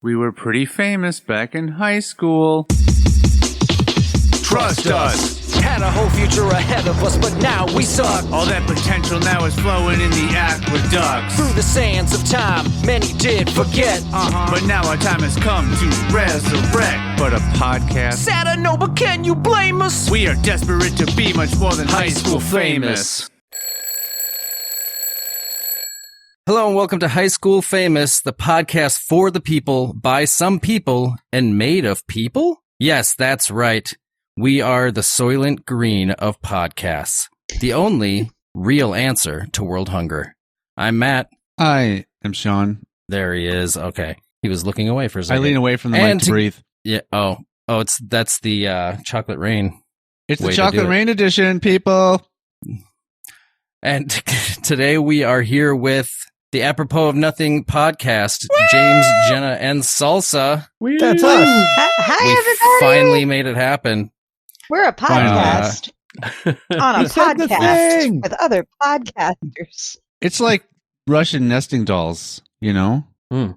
We were pretty famous back in high school. Trust us! Had a whole future ahead of us, but now we suck. All that potential now is flowing in the aqueducts. Through the sands of time, many did forget. But now our time has come to resurrect. But a podcast? Sad I know, but can you blame us? We are desperate to be much more than high school famous. Hello and welcome to High School Famous, the podcast for the people, by some people, and made of people? Yes, that's right. We are the Soylent Green of podcasts, the only real answer to world hunger. I'm Matt. I am Sean. There he is. Okay. He was looking away for a second. I lean away from the mic to breathe. Yeah. That's the Chocolate Rain. It's the Chocolate Rain edition, people. And today we are here with the Apropos of Nothing podcast, James, Jena, and Salsa. That's us. Hi, everybody. Finally made it happen. We're a podcast on a podcast with other podcasters. It's like Russian nesting dolls, you know?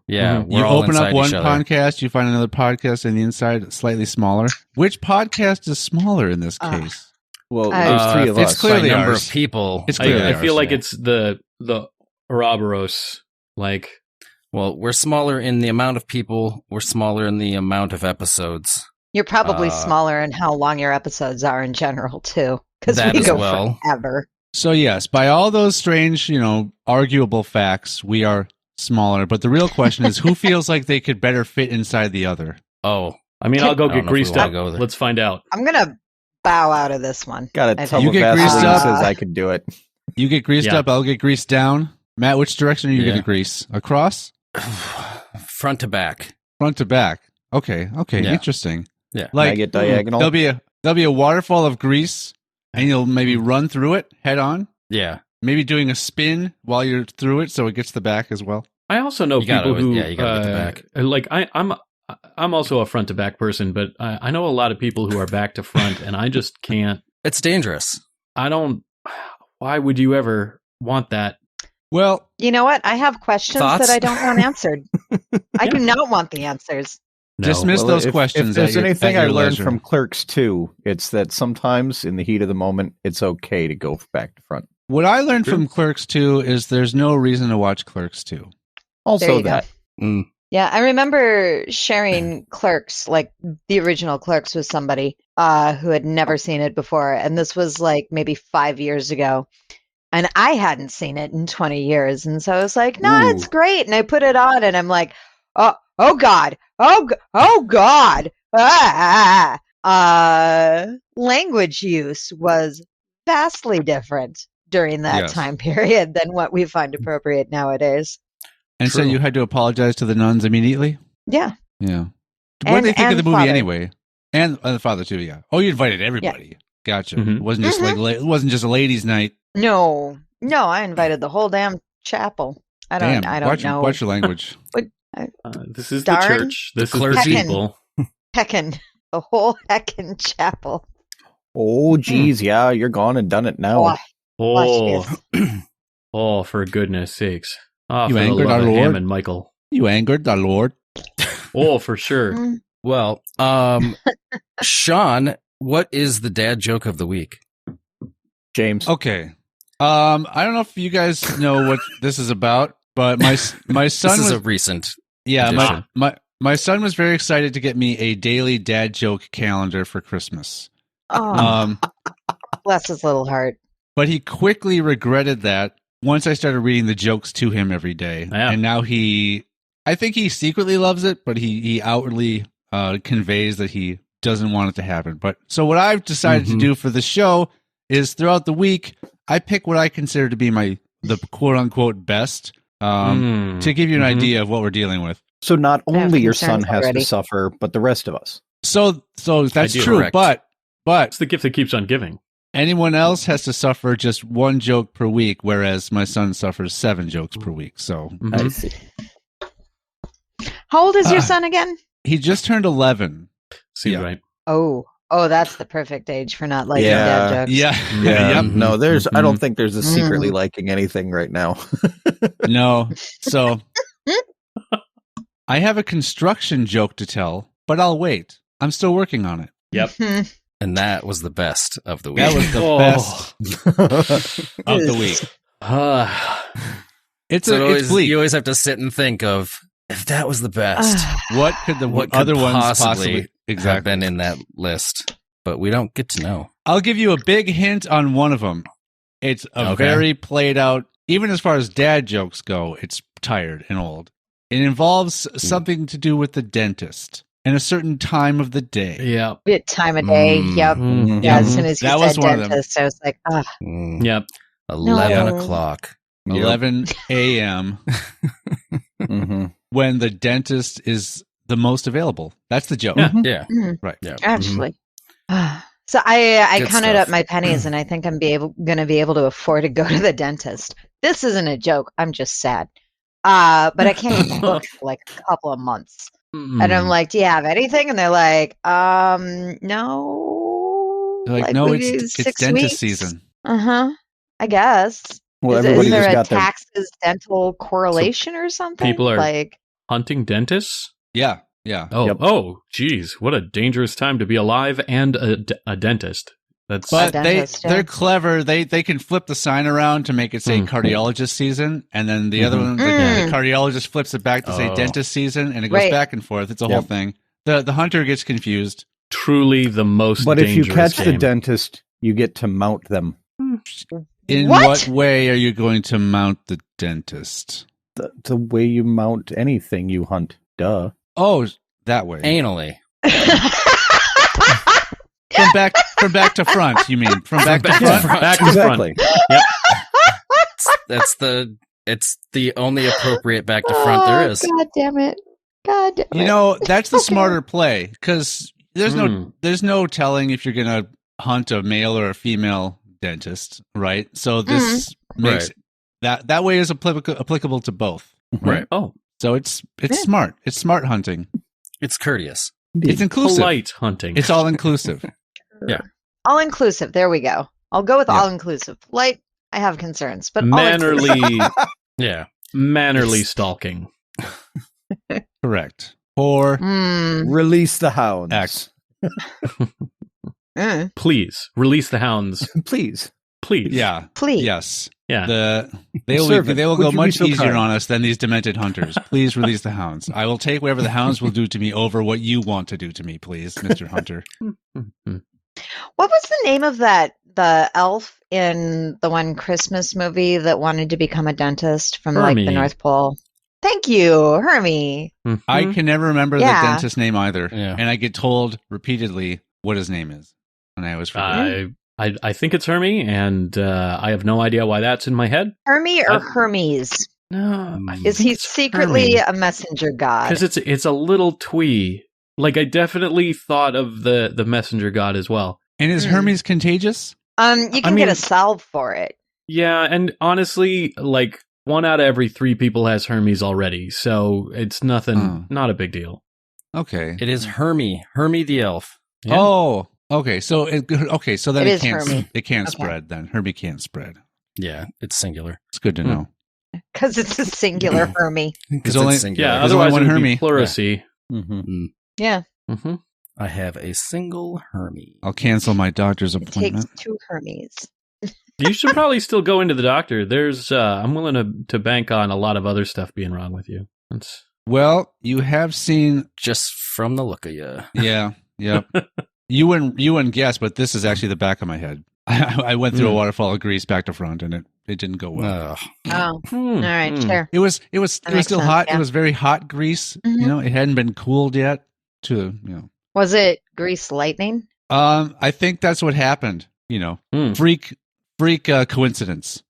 Yeah. You open up one podcast, you find another podcast on the inside slightly smaller. Which podcast is smaller in this case? Well, there's three of us. It's clearly by number ours. of people. It's clearly I feel ours, like yeah. it's the Ouroboros, like... Well, we're smaller in the amount of people. We're smaller in the amount of episodes. You're probably smaller in how long your episodes are in general, too. Because That we as go well. forever. So yes, by all those strange, arguable facts, we are smaller. But the real question is, who feels like they could better fit inside the other? Oh. I mean, I'll go I don't get know if we greased wanna up. go there. Let's find out. I'm going to bow out of this one. Got a I tub think. of You get greased Vaseline up? says I could do it. You get greased Yeah. up, I'll get greased down. Matt, which direction are you going to grease? Across? Front to back. Front to back. Okay, Yeah. interesting. Yeah. Can I get diagonal? There'll be a waterfall of grease, and you'll maybe run through it head on. Yeah. Maybe doing a spin while you're through it, so it gets the back as well. I also know You gotta- people who, yeah, you gotta get the back. like I'm also a front to back person, but I know a lot of people who are back to front, and I just can't. It's dangerous. I don't. Why would you ever want that? Well, You know what? I have questions Thoughts? that I don't want answered. I do not want the answers. No. dismiss those questions. If there's at your- anything at I your learned leisure. from Clerks 2, it's that sometimes in the heat of the moment, it's okay to go back to front. What I learned from Clerks 2 is there's no reason to watch Clerks 2. There Also you go. that. Yeah, I remember sharing Clerks, like the original Clerks, with somebody who had never seen it before. And this was like maybe 5 years ago. And I hadn't seen it in 20 years. And so I was like, no, it's great. And I put it on and I'm like, oh God. Oh God. Language use was vastly different during that Yes. time period than what we find appropriate nowadays. And so True. you had to apologize to the nuns immediately? Yeah. Yeah. What did they think of the movie Father. anyway? And the father too, yeah. Oh, you invited everybody. Gotcha. Mhm. It wasn't just it wasn't just a ladies' night. No, I invited the whole damn chapel. I don't know. Watch your language. This is Darn. the church. This is the clergy. people. Heckin', the whole heckin' chapel. Oh, geez, yeah, you're gone and done it now. Oh, oh, for goodness sakes! Ah, You for the angered love our of Lord? Ham and Michael. You angered the Lord. Oh, for sure. Mm. Well, Sean, what is the dad joke of the week? James. Okay. I don't know if you guys know what this is about, but my son This is was a recent. yeah, edition. my son was very excited to get me a daily dad joke calendar for Christmas. Oh, bless his little heart. But he quickly regretted that once I started reading the jokes to him every day. Yeah. And now I think he secretly loves it, but he outwardly conveys that he doesn't want it to happen. But so what I've decided to do for the show is throughout the week, I pick what I consider to be the quote unquote best to give you an idea of what we're dealing with. So not I have only your son concerns has already. to suffer, but the rest of us. So that's do. true, Correct. but It's the gift that keeps on giving. anyone else has to suffer just one joke per week, whereas my son suffers 7 jokes per week. So Mhm. see. How old is your son again? he just turned 11. Seems Yeah. right. Oh, that's the perfect age for not liking Yeah. dad jokes. Yeah. Yeah, Yep. no, I don't think there's a Mhm. secretly liking anything right now. No. So I have a construction joke to tell, but I'll wait. I'm still working on it. Yep. And that was the best of the week. That was the best of the week. It's bleak. You always have to sit and think of, if that was the best, What could the what other could ones possibly possibly have been in that list? But we don't get to know. I'll give you a big hint on one of them. It's a very played out, even as far as dad jokes go, it's tired and old. It involves something to do with the dentist and a certain time of the day. Yeah. Bit time of day. Yep. Yeah, as soon as you That was said one of them. dentist, I was like, Yep. 11 No. o'clock. 11 a.m. when the dentist is the most available. That's the joke. Yeah. Yeah. Right. Yeah. actually. So I Good counted stuff. up my pennies, and I think I'm going to be able to afford to go to the dentist. This isn't a joke. I'm just sad. But I can't even book for like a couple of months. And I'm like, do you have anything? And they're like, no. They're like, no, maybe it's 6 dentist weeks. season. I guess. Well, Is everybody's there just a got their taxes dental correlation or something? people are- like, Hunting dentists? Yeah. Yeah. Oh, Yep. Geez. What a dangerous time to be alive and a dentist. That's But dentist, yeah. they're clever. They can flip the sign around to make it say cardiologist season, and then the other one, the cardiologist flips it back to say dentist season, and it goes Right. back and forth. It's a whole thing. The hunter gets confused. truly the most But if you dangerous catch the game. dentist, you get to mount them. In What? what way are you going to mount the dentist? The way you mount anything you hunt. Duh. Oh, that way. Anally. From back to front, you mean? From back to front? Back to Exactly. front. Yep. It's the only appropriate back to front there is. God damn it. God damn it. You know, that's the smarter play, because there's no telling if you're going to hunt a male or a female dentist, right? So this makes that way is applicable to both. Right. Oh, So it's smart. It's smart hunting. It's courteous. It's inclusive. polite hunting. It's all inclusive. Yeah. All inclusive. There we go. I'll go with all inclusive. Light, I have concerns, but all inclusive. mannerly, Yeah. mannerly stalking. Correct. Or Release the hounds. X. Please release the hounds. Please. Please. Yeah. Please. Yes. Yeah. They will Servant, go would you be much so easier kind? on us than these demented hunters. Please release the hounds. I will take whatever the hounds will do to me over what you want to do to me, please, Mr. Hunter. What was the name of the elf in the one Christmas movie that wanted to become a dentist from like Hermie. the North Pole? Thank you, Hermie. I can never remember Yeah. the dentist's name either. Yeah. And I get told repeatedly what his name is. And I always forget. I think it's Hermie, and I have no idea why that's in my head. Hermie or Hermes? No, Is he secretly a messenger god? Because it's a little twee. Like I definitely thought of the messenger god as well. And is Hermes contagious? You can get a salve for it. Yeah, and honestly, like 1 out of every 3 people has Hermes already, so it's nothing, not a big deal. Okay. It is Hermie the elf. Yeah. Oh, okay. So then It is Hermie. it can't Okay. spread then. Hermie can't spread. Yeah, it's singular. It's good to know. Because it's a singular Hermie. Because only- it's singular. Yeah, There's only otherwise one it would Hermie. be pleurisy. Mm-hmm. Yeah. Mm-hmm. I have a single Hermie. I'll cancel my doctor's It takes appointment. 2 Hermes. You should probably still go into the doctor. There's, I'm willing to bank on a lot of other stuff being wrong with you. That's Well, you have seen, Just from the look of you. yeah, yep. You wouldn't guess, but this is actually the back of my head. I went through a waterfall of grease back to front, and it didn't go well. Oh, all right, sure. It was That still makes sense, hot. yeah. It was very hot grease. Mhm. You know, it hadn't been cooled yet. Was it grease lightning? I think that's what happened. You know, freak coincidence.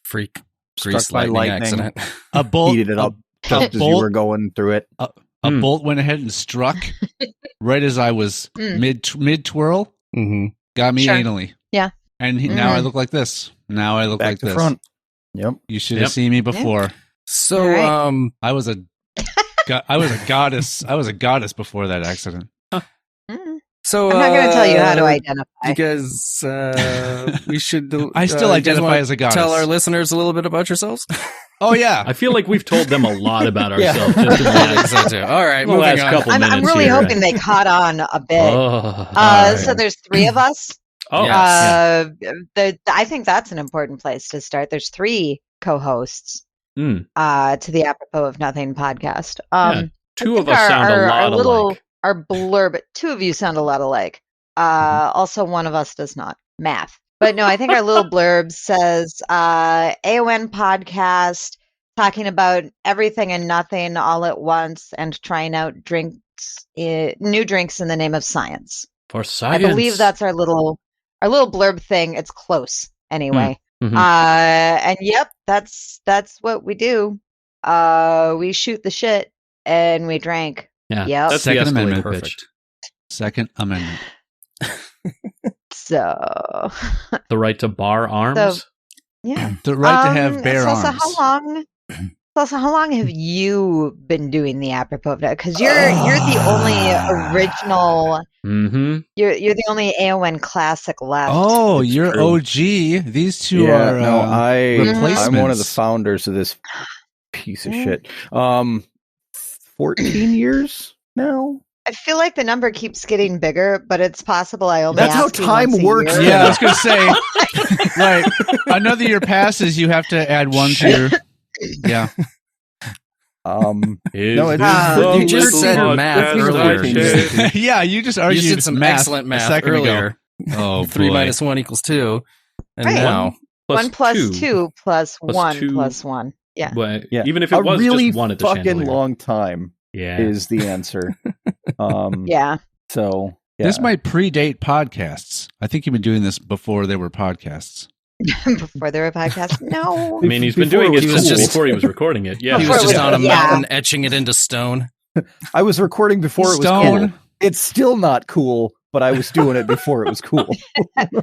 Freak. Struck Grease by lightning lightning. accident. A bolt Heated it up A just as you bolt, were going through it. a bolt went ahead and struck right as I was mid twirl. Mm-hmm. Got me Sure. anally. Yeah. And now I look like this. Now I look Back like to this. front. Yep. You should have seen me before. So, All right. I was a goddess. I was a goddess before that accident. Mm. So I'm not going to tell you how to identify. You guys, we should. I still you guys identify wanna as a goddess. Tell our listeners a little bit about yourselves. Oh yeah, I feel like we've told them a lot about Yeah. ourselves. Just in the I think last, so too. All right, the moving last on. couple I'm minutes really here. hoping they caught on a bit. Oh, So there's 3 of us. oh, Yeah. I think that's an important place to start. There's 3 co-hosts Mm. to the Apropos of Nothing podcast. Yeah, 2 of think us sound a lot alike. Our blurb, 2 of you sound a lot alike. Mm-hmm. Also, one of us does not. Math. But no, I think our little blurb says AON podcast talking about everything and nothing all at once and trying out new drinks in the name of science. For science. I believe that's our little blurb thing. It's close anyway. Mhm. And yep, that's what we do. We shoot the shit and we drank. Yeah, Yep. that's Second the Amendment, escalator Perfect. pitch. Second Amendment. So The right to bar arms. yeah. The right to have bare Salsa, arms. how long have you been doing the Apropos of Nothing? Because you're the only original. Mm-hmm. You're the only AON classic left. Oh, It's you're true. OG. These 2 Yeah, are no, replacements. I'm one of the founders of this piece of shit. 14 years now. I feel like the number keeps getting bigger, but it's possible I only That's how ask you time once a works. year. Yeah, I was gonna say. Right, another year passes. You have to add 1 to your. Yeah. No, Is it's this you just the said little math podcast earlier. I share? Yeah, you just You argued did some math excellent a math second earlier. ago. Oh, 3 boy. minus 1 equals 2, and Right. now 1 plus 2. 2 plus Plus 1 2. plus 1. Yeah. But Yeah. even if a it was really just 1 at the fucking chandelier. long time Yeah. is the answer. Yeah. So yeah. This might predate podcasts. I think you've been doing this before there were podcasts. Before there were podcasts. No. I mean, he's been Before doing it it was since cool. before he was recording it. Yeah. he Before was it just was- on a yeah. mountain etching it into stone. I was recording before it was Stone. cool. It's still not cool, but I was doing it before it was cool.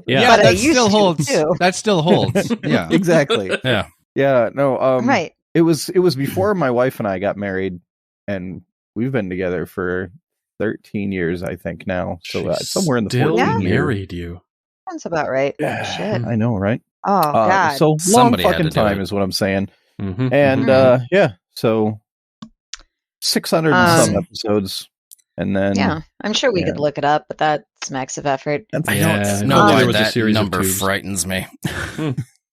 Yeah. But I that used still to, holds. too. That still holds. Yeah. Exactly. Yeah. Yeah. No. Right. It was before my wife and I got married, and we've been together for 13 years, I think now. So She's somewhere in the still 14 years. married you. Sounds about right. Shit. I know, right? Oh, God. So long Somebody had fucking to do time it. is what I'm saying. Mm-hmm. And Mhm. yeah, so 600 and some Um, episodes, and then Yeah. I'm sure we yeah. could look it up, but that smacks of effort. that's I Yeah, don't I know know why there was a that series of number tubes. frightens me.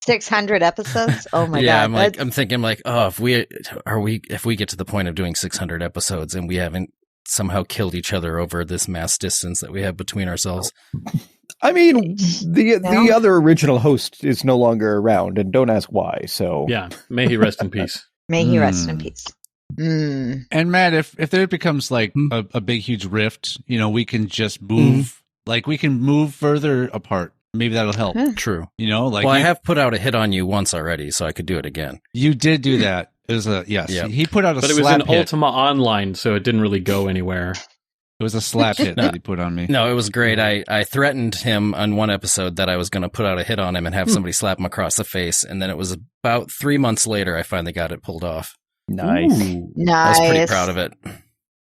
600 episodes? Oh, my Yeah, God. I'm thinking like, oh, if we get to the point of doing 600 episodes and we haven't somehow killed each other over this mass distance that we have between ourselves. I mean, the No? other original host is no longer around, and don't ask why. So Yeah. May he rest in peace. May he rest in Mm. peace. Mm. And Matt, if there becomes like a big huge rift, we can just move. Like we can move further apart. Maybe that'll help. Hmm. True. Like Well, I you, have put out a hit on you once already, so I could do it again. you did do that. It was a yes. Yeah. He put out a But it was slap an hit. Ultima Online, so it didn't really go anywhere. It was a slap hit that he put on me. No, it was great. I threatened him on one episode that I was going to put out a hit on him and have somebody slap him across the face. And then it was about 3 months later I finally got it pulled off. nice. I Nice. was pretty proud of it.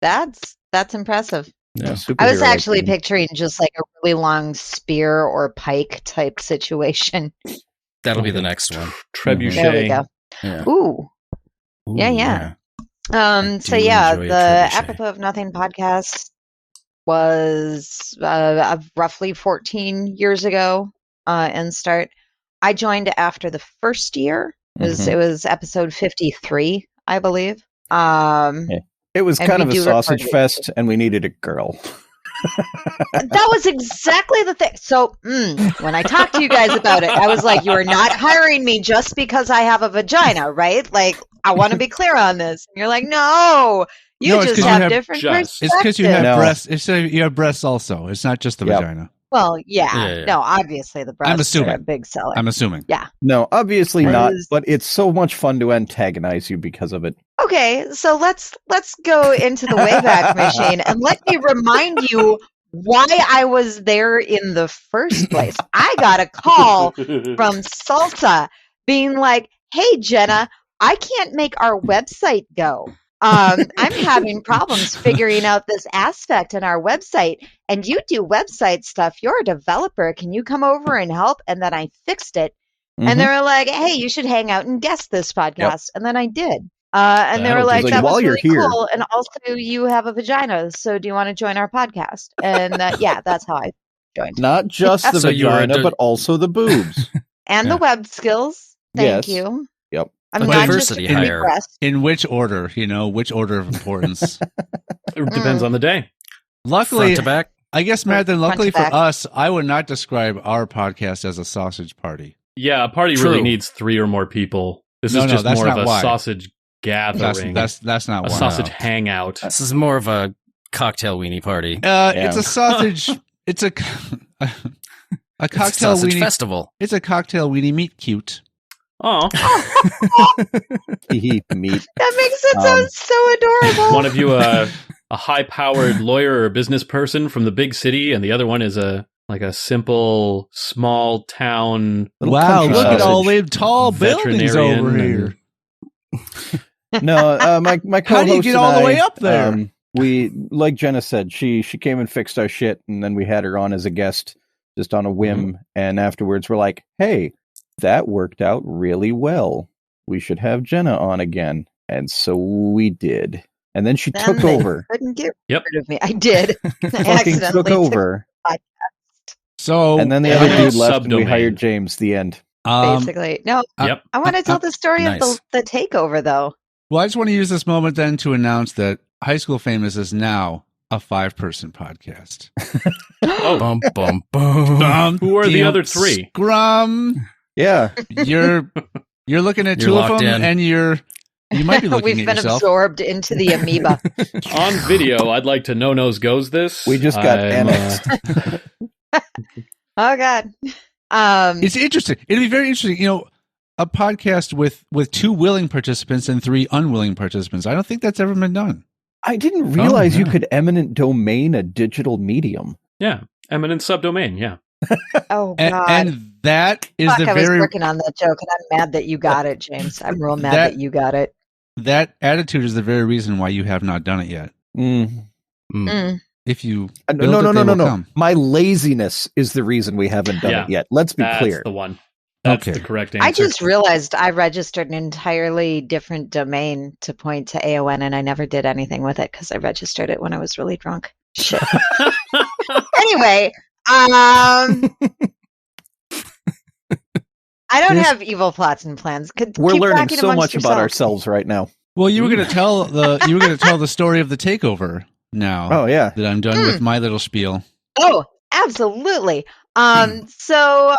That's impressive. Yeah. I was Superhero actually thing. picturing just like a really long spear or pike type situation. That'll be the next one. Trebuchet. There we go. Yeah. Ooh. Ooh, Yeah. I So do yeah, enjoy a the trebuchet. Apropos of Nothing podcast was roughly 14 years ago and start. I joined after the first year. Mhm. It was episode 53, I believe. It was And kind we of a do sausage record it. fest, and we needed a girl. That was exactly the thing. So when I talked to you guys about it, I was like, you are not hiring me just because I have a vagina, right? Like, I want to be clear on this. And you're like, no, you No, it's just 'cause you have have different just- perspectives. It's because you have No. breasts. You have breasts also. It's not just the Yep. vagina. Well, yeah. Yeah. No, obviously the breasts assuming. are a big seller. I'm assuming. No, obviously Right. not. But it's so much fun to antagonize you because of it. Okay, so let's go into the Wayback Machine and let me remind you why I was there in the first place. I got a call from Salsa being like, "Hey Jena, I can't make our website go." I'm having problems figuring out this aspect in our website, and you do website stuff. You're a developer. Can you come over and help? And then I fixed it. And they were like, hey, you should hang out and guest this podcast. And then I did. And they were like, that was really cool. And also, you have a vagina. So do you want to join our podcast? And yeah, that's how I joined. Not just the vagina, but also the boobs. And the web skills. Thank you. Yep. I'm not just in which order, which order of importance? It depends on the day. Luckily, front to back. I guess, Matt, then luckily for us, I would not describe our podcast as a sausage party. Yeah, a party really needs 3 or more people. This is just more of a sausage gathering. That's not a why. sausage hangout. This is more of a cocktail weenie party. It's a sausage. It's a cocktail sausage weenie festival. It's a cocktail weenie meet cute. Oh, meat. That makes it sound so adorable. One of you a high-powered lawyer or business person from the big city, and the other one is a simple small town. Wow, look at all the tall buildings over here. No, my co-host. How do you get all the way up there? We, like Jena said, she came and fixed our shit, and then we had her on as a guest just on a whim. And afterwards, we're like, hey, that worked out really well. We should have Jena on again. And so we did. And then she took over. Couldn't get rid of me. I did. Fucking took over. So, and then the other dude left, and we hired James. The end. Basically, no. Yep. I want to tell the story of the takeover, though. Well, I just want to use this moment then to announce that High School Famous is now a 5-person podcast. Bum, bum, bum. Who are the other 3? Scrum. Yeah, you're looking at 2 of them, and you might be looking We've at been yourself. Absorbed into the amoeba. On video, I'd like to No-Nose Goes this. We just got annexed. Oh, God. It's interesting. It'd be very interesting. A podcast with 2 willing participants and 3 unwilling participants. I don't think that's ever been done. I didn't realize you could eminent domain a digital medium. Yeah, eminent subdomain. Yeah. Oh, God. And that is I was working on that joke, and I'm mad that you got it, James. I'm real mad that you got it. That attitude is the very reason why you have not done it yet. If you no. My laziness is the reason we haven't done it yet. Let's be clear. That's the one. That's the correct answer. I just realized I registered an entirely different domain to point to AON, and I never did anything with it because I registered it when I was really drunk. Shit. Anyway, I don't have evil plots and plans. We're learning so much about ourselves right now. Well, you were going to tell the story of the takeover now. Oh yeah, that I'm done with my little spiel. Oh, absolutely. So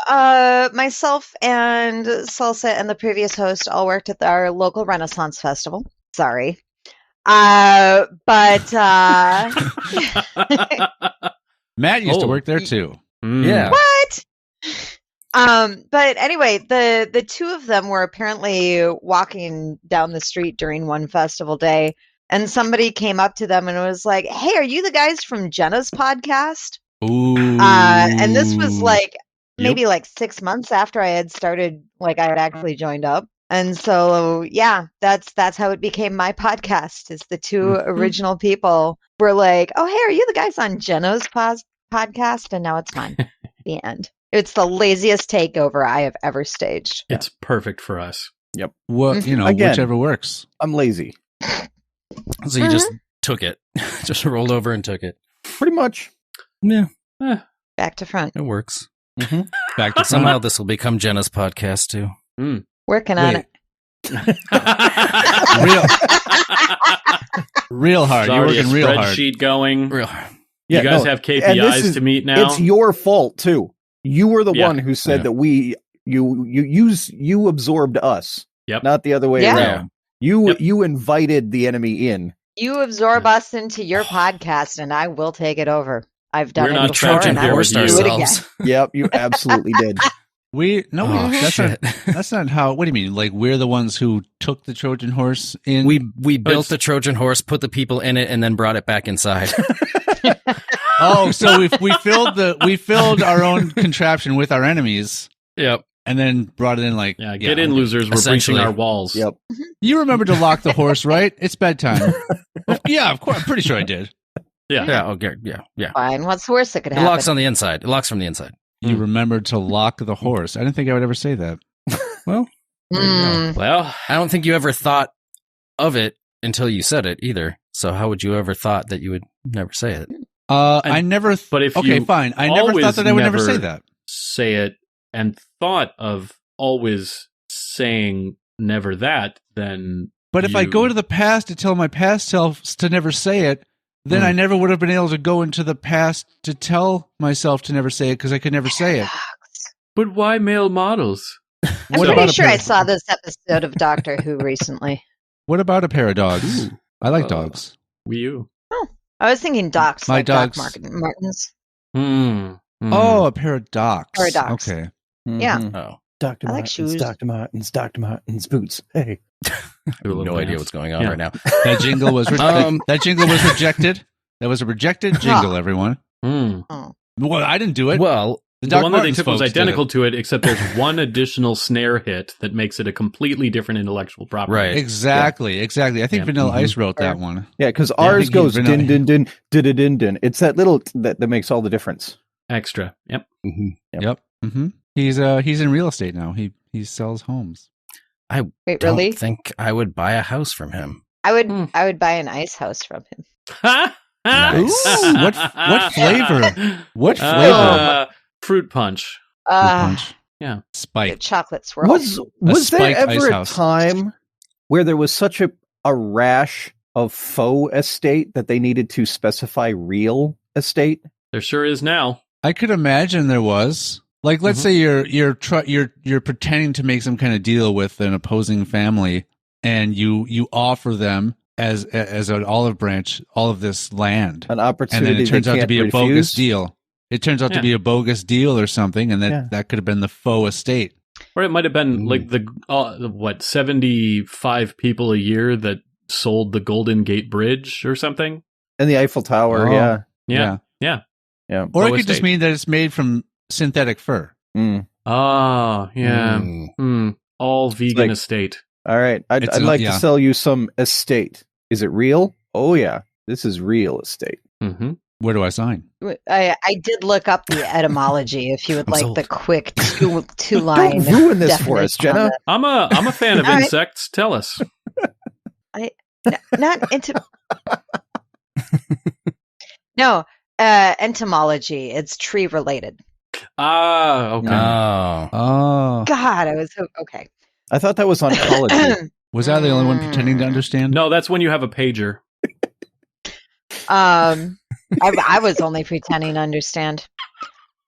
myself and Salsa and the previous host all worked at our local Renaissance Festival. Sorry. But Matt used to work there too. Yeah. What? But anyway, the 2 of them were apparently walking down the street during one festival day, and somebody came up to them and was like, "Hey, are you the guys from Jena's podcast?" Ooh. And this was maybe 6 months after I had started, I had actually joined up. And so, yeah, that's how it became my podcast, is the 2 original people were like, "Oh, hey, are you the guys on Jena's podcast?" And now it's mine. The end. It's the laziest takeover I have ever staged. It's perfect for us. Yep. Well, Again, whichever works. I'm lazy. So you just took it. Just rolled over and took it. Pretty much. Yeah. Back to front. It works. Back to Somehow this will become Jena's podcast too. Working on it. real hard. You're working real hard. Spreadsheet going. Real hard. You guys have KPIs to meet now. It's your fault too. You were the one who said that you absorbed us. Yep. Not the other way around. Yeah. You invited the enemy in. You absorb us into your podcast, and I will take it over. I've done it before, and I will do it again. Yep, you absolutely did. That's not how. What do you mean? We're the ones who took the Trojan horse in. We built the Trojan horse, put the people in it, and then brought it back inside. Oh, so we filled our own contraption with our enemies. Yep. and then brought it in like, Yeah, get in, losers. We're breaching Essentially. our walls. Yep. You remember to lock the horse, right? It's bedtime. Yeah, of course. I'm pretty sure I did. Yeah. Yeah. Okay. Yeah. Fine. What's the worst that could It happen? locks on the inside. It locks from the inside. You remembered to lock the horse. I didn't think I would ever say that. Well, there you go. Mm. Well, I don't think you ever thought of it until you said it either. So how would you ever thought that you would never say it? I never. but if Okay, you fine. I never always thought that I would never never say that. say it and thought of always saying never that, then. But if I you- go to the past to tell my past self to never say it, then I never would have been able to go into the past to tell myself to never say it because I could never say it. But why male models? I'm What pretty about a sure pair I of- saw this episode of Doctor Who recently. What about a pair of dogs? Ooh. I like dogs. Wii U. I was thinking docs, My like dogs- Doc Martens. Oh, a pair of docs. Pair of docs. Okay. Yeah. Mhm. Oh, Dr. I like Martens, shoes. Dr. Martens, Dr. Martens boots. Hey. I have no idea what's going on Yeah. right now. That jingle was that jingle was rejected. That was a rejected jingle, Huh. everyone. Mm. Oh. Well, I didn't do it. Well, The Doc one that they Martens took was folks did identical it. to it, except there's one additional snare hit that makes it a completely different intellectual property. Right. Exactly. I think Yeah. Vanilla Mhm. Ice wrote that one. Yeah, because I ours think goes you've din been- din din din din din. It's that little that makes all the difference. Extra. Yep. mhm. Yep. Yep. hmm He's in real estate now. He sells homes. Wait, don't really? think I would buy a house from him. I would. Hmm. I would buy an ice house from him. Nice. Ooh, what flavor? What flavor? Fruit punch. Fruit punch. Yeah. Spike. Chocolate swirl. Was there spiked ice ever a house. time where there was such a rash of faux estate that they needed to specify real estate? There sure is now. I could imagine there was. Like, let's say you're pretending to make some kind of deal with an opposing family, and you offer them as an olive branch all of this land, An and opportunity then it turns they out to can't be a bogus refuse? deal. It turns out to Yeah. be a bogus deal or something, and Yeah. that could have been the faux estate. Or it might have been Ooh. like the 75 people a year that sold the Golden Gate Bridge or something. And the Eiffel Tower, Oh. yeah. Yeah. Yeah. Or it Faux could just estate. mean that it's made from synthetic fur. Mm. Ah, yeah. Mm. All vegan like- estate. All right. I'd It's like yeah. to sell you some estate. Is it real? Oh, yeah. This is real estate. Mm-hmm. Where do I sign? I did look up the etymology. If you would I'm like sold. the quick two line. Don't ruin this for us, definition on Jenna. I'm a fan of All right. insects. Tell us. Not into. No, entomology. It's tree related. Ah, okay. Oh. Oh, God, I was okay. I thought that was oncology. was I the only one pretending to understand? No, that's when you have a pager. I was only pretending to understand.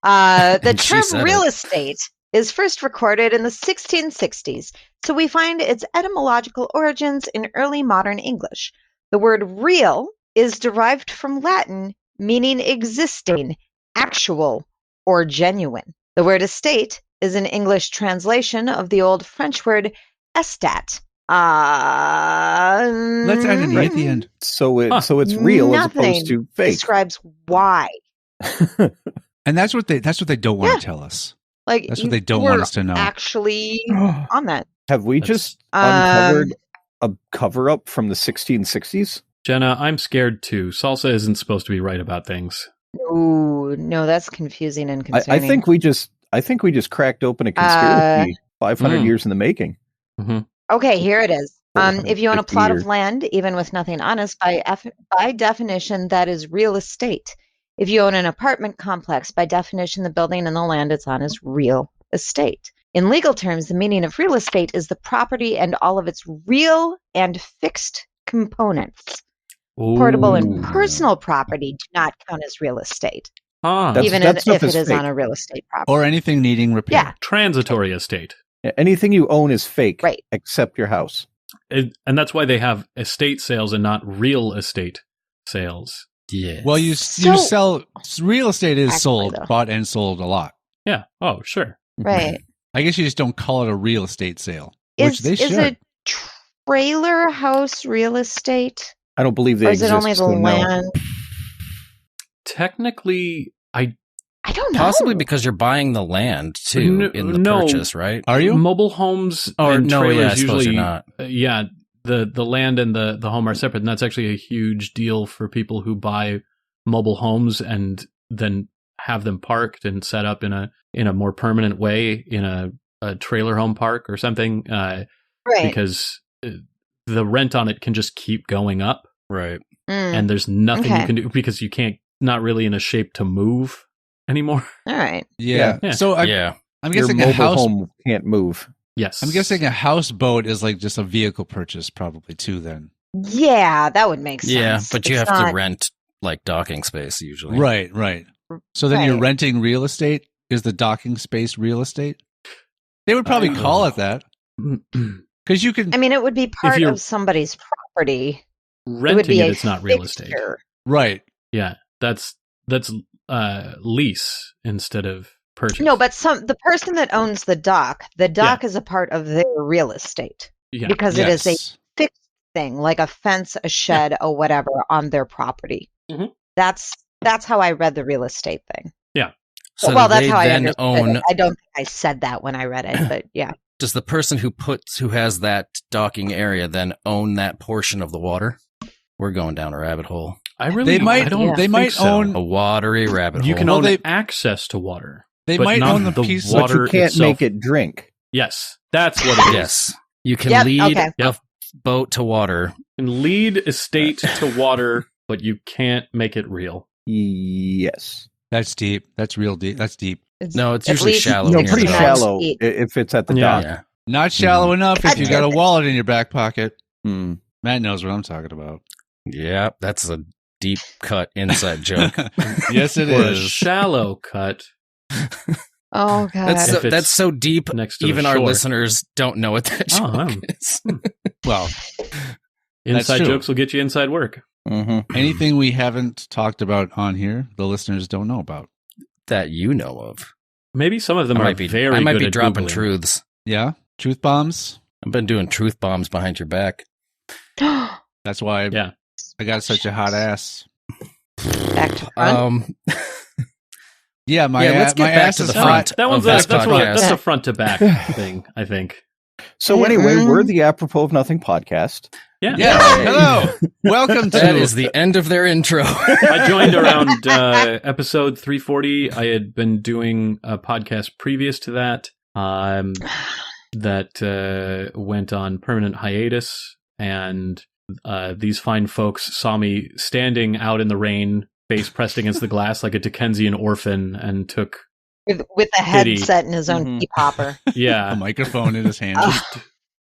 The And she term said real it. estate is first recorded in the 1660s, so we find its etymological origins in early modern English. The word real is derived from Latin, meaning existing, actual, or genuine. The word estate is an English translation of the old French word estat. Let's add an E at the end. So Huh. it's real as Nothing opposed to fake. describes why. And that's what they don't want Yeah. to tell us. Like That's you what they don't want were us to know. Actually, on that. Have we That's- just uncovered a cover up from the 1660s? Jenna, I'm scared too. Salsa isn't supposed to be right about things. Ooh, no, that's confusing and I concerning. think we just cracked open a conspiracy 500 Mm. years in the making. Okay, here it is. If you own a 450 plot years. of land, even with nothing on it, by definition, that is real estate. If you own an apartment complex, by definition, the building and the land it's on is real estate. In legal terms, the meaning of real estate is the property and all of its real and fixed components. Portable and Ooh. personal property do not count as real estate, Ah, That's- even that stuff if it is is fake. on a real estate property. Or anything needing repair. Yeah. transitory estate. Anything you own is fake, Right. except your house. And that's why they have estate sales and not real estate sales. Yeah. Well, you So- sell real estate is Actually, sold, though. bought and sold a lot. Yeah. Oh, sure. Right. I guess you just don't call it a real estate sale, which they Is should. a trailer house real estate? I don't believe they Or is it exist. only the so no. land? Technically, I I don't know. Possibly because you're buying the land too in the purchase, right? Are you? Mobile homes Or and no, trailers yeah, I suppose usually you're not. Yeah, the land and the home are separate, and that's actually a huge deal for people who buy mobile homes and then have them parked and set up in a more permanent way in a trailer home park or something, Right. because the rent on it can just keep going up, Right. and there's nothing you Okay. can do because you can't, not really in a shape to move anymore. All right. Yeah. Yeah. So I'm Yeah. Your guessing a mobile house. home can't move. Yes, I'm guessing a houseboat is like just a vehicle purchase, probably too. Then. Yeah, that would make sense. Yeah, but you It's have not- to rent like docking space usually. Right. Right. So then you're Right. renting real estate. Is the docking space real estate? They would probably call it that because you can. I mean, it would be part you're- of somebody's property. It would renting be it, a it's not real estate. fixture. Right. Yeah, that's lease instead of purchase. No, but the person that owns the dock is a part of their real estate yeah, because it is a Yes. fixed thing, like a fence, a shed, or whatever on their property. Mhm. That's how I read the real estate thing. So well, do that's they how I then understood own it. I don't think I said that when I read it, but yeah. does the person who has that docking area then own that portion of the water? We're going down a rabbit hole. I really They might. I don't Yeah. They think might so. own. A watery rabbit You hole. can Well, own they- access to water. They but might not own the piece, But water you can't itself. make it drink. Yes, that's what it is. Yes. You can Yep, lead okay. a boat to water. You can lead estate to water, but you can't make it real. Yes. That's deep. That's real deep. That's deep. No, it's At usually least shallow. No, near pretty the dock. shallow Feet. if it's at the Yeah. dock. Yeah. Not shallow enough if you got a wallet in your back pocket. Hmm. Matt knows what I'm talking about. Yeah, that's a deep cut inside joke. Yes, it Or a is. shallow cut Oh god. If it's That's so deep. next to Even the our shore. listeners don't know what that joke Oh, is. Well, Inside true. jokes will get you inside work. Mm-hmm. anything we haven't talked about on here, the listeners don't know about. That you know of. Maybe some of them I are might be, very I might good be at dropping Googling. truths. Yeah, truth bombs. I've been doing truth bombs behind your back. That's why Yeah. I got such a hot ass. Back to front. Yeah, my let's get my back ass to is the hot. front. That one's of a, this that's podcast. a front to back thing, I think. So anyway, we're the Apropos of Nothing podcast. Yeah. Yeah, hello, welcome to. That is the end of their intro. I joined around episode 340. I had been doing a podcast previous to that that went on permanent hiatus, and these fine folks saw me standing out in the rain, face pressed against the glass like a Dickensian orphan, and took with a Pity. headset and his own Mhm. pea popper. a yeah microphone in his hand.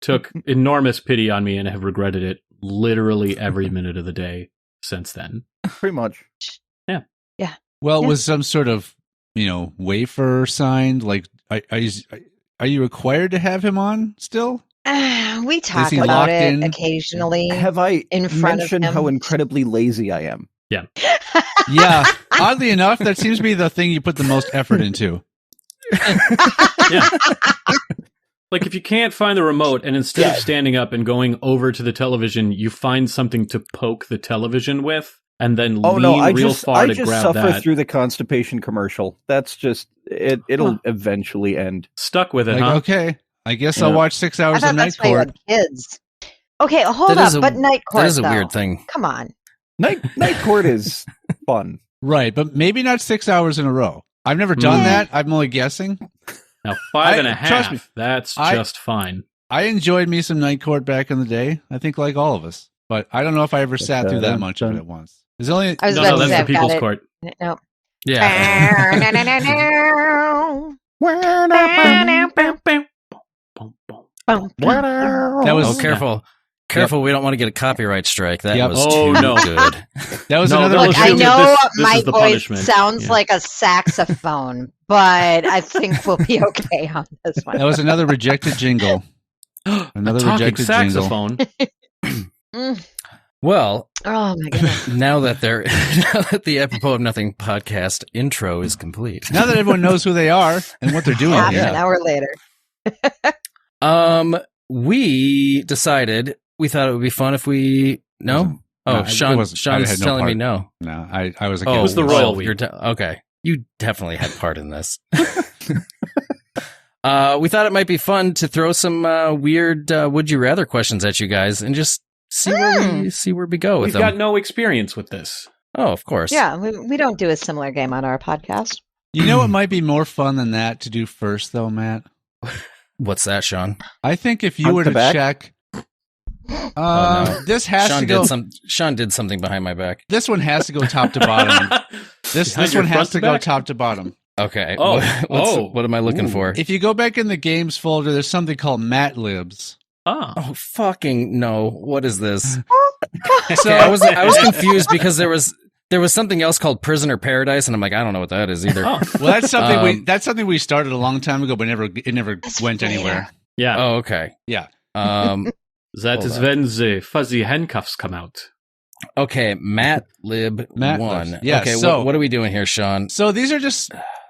took enormous pity on me, and have regretted it literally every minute of the day since then. Pretty much. Well, Yeah. was some sort of wafer signed? Like, are you required to have him on still? We talk he about locked it in? occasionally. Have I In front of mentioned him. how incredibly lazy I am? Yeah. Oddly enough, that seems to be the thing you put the most effort into. Yeah. Like if you can't find the remote, and instead of standing up and going over to the television, you find something to poke the television with, and then Oh lean no, I real just far to just grab suffer that. through the constipation commercial. That's just it. It'll Huh. eventually end. Stuck with it, Like, huh? okay, I guess Yeah. I'll watch 6 I hours thought of Night that's why you Court. had kids. Okay, hold That up. is a- But night court, That is a though. weird thing. Come on. Night court is fun. Right, but maybe not 6 hours in a row. I've never done Mm. that. I'm only guessing. Now 5 and a trust half. me, That's I- just fine. I enjoyed me some Night Court back in the day. I think like all of us. But I don't know if I ever sat through that much of it at once. There's only I was No, about no, to that's say, the I've got People's it. Court. No. Yeah. that was Oh, careful. Careful, we don't want to get a copyright strike. That Yep. was Oh, too no. good. that was No, another that Look, was I really- know this my is the voice punishment. sounds Yeah. like a saxophone, but I think we'll be okay on this one. that was another rejected jingle. Another A talking rejected jingle. saxophone. Mm. Well, Oh my goodness. now that the Apropos of Nothing podcast intro is complete. Now that everyone knows who they are and what they're doing Half here. an hour later. We decided we thought it would be fun if we No, Oh, it Sean. wasn't. I Sean's had no telling me part. no. No, I was It was against the this. royal we. Okay. You definitely had part in this. We thought it might be fun to throw some weird would you rather questions at you guys and just see where we go with We've them. got no experience with this. Oh, of course. Yeah, we don't do a similar game on our podcast. You know what might be more fun than that to do first, though, Matt? What's that, Sean? I think if you Hunt were the to back? check, no. this has Sean to go. Sean did something behind my back. This one has to go top to bottom. This Behind one your has front to to go back? top to bottom. Okay. Oh. What am I looking for? If you go back in the games folder, there's something called Matt-Libs. Ah. Oh, fucking no. What is this? So I was confused because there was something else called Prisoner Paradise, and I'm like, I don't know what that is either. Oh. well, that's something we started a long time ago, but it never That's went fair. anywhere. Yeah. Oh, okay. Yeah. That hold is on. when the fuzzy handcuffs come out. Okay, Matt-Lib Matt-Libs. 1. Yeah, okay, so- what are we doing here, Sean? So these are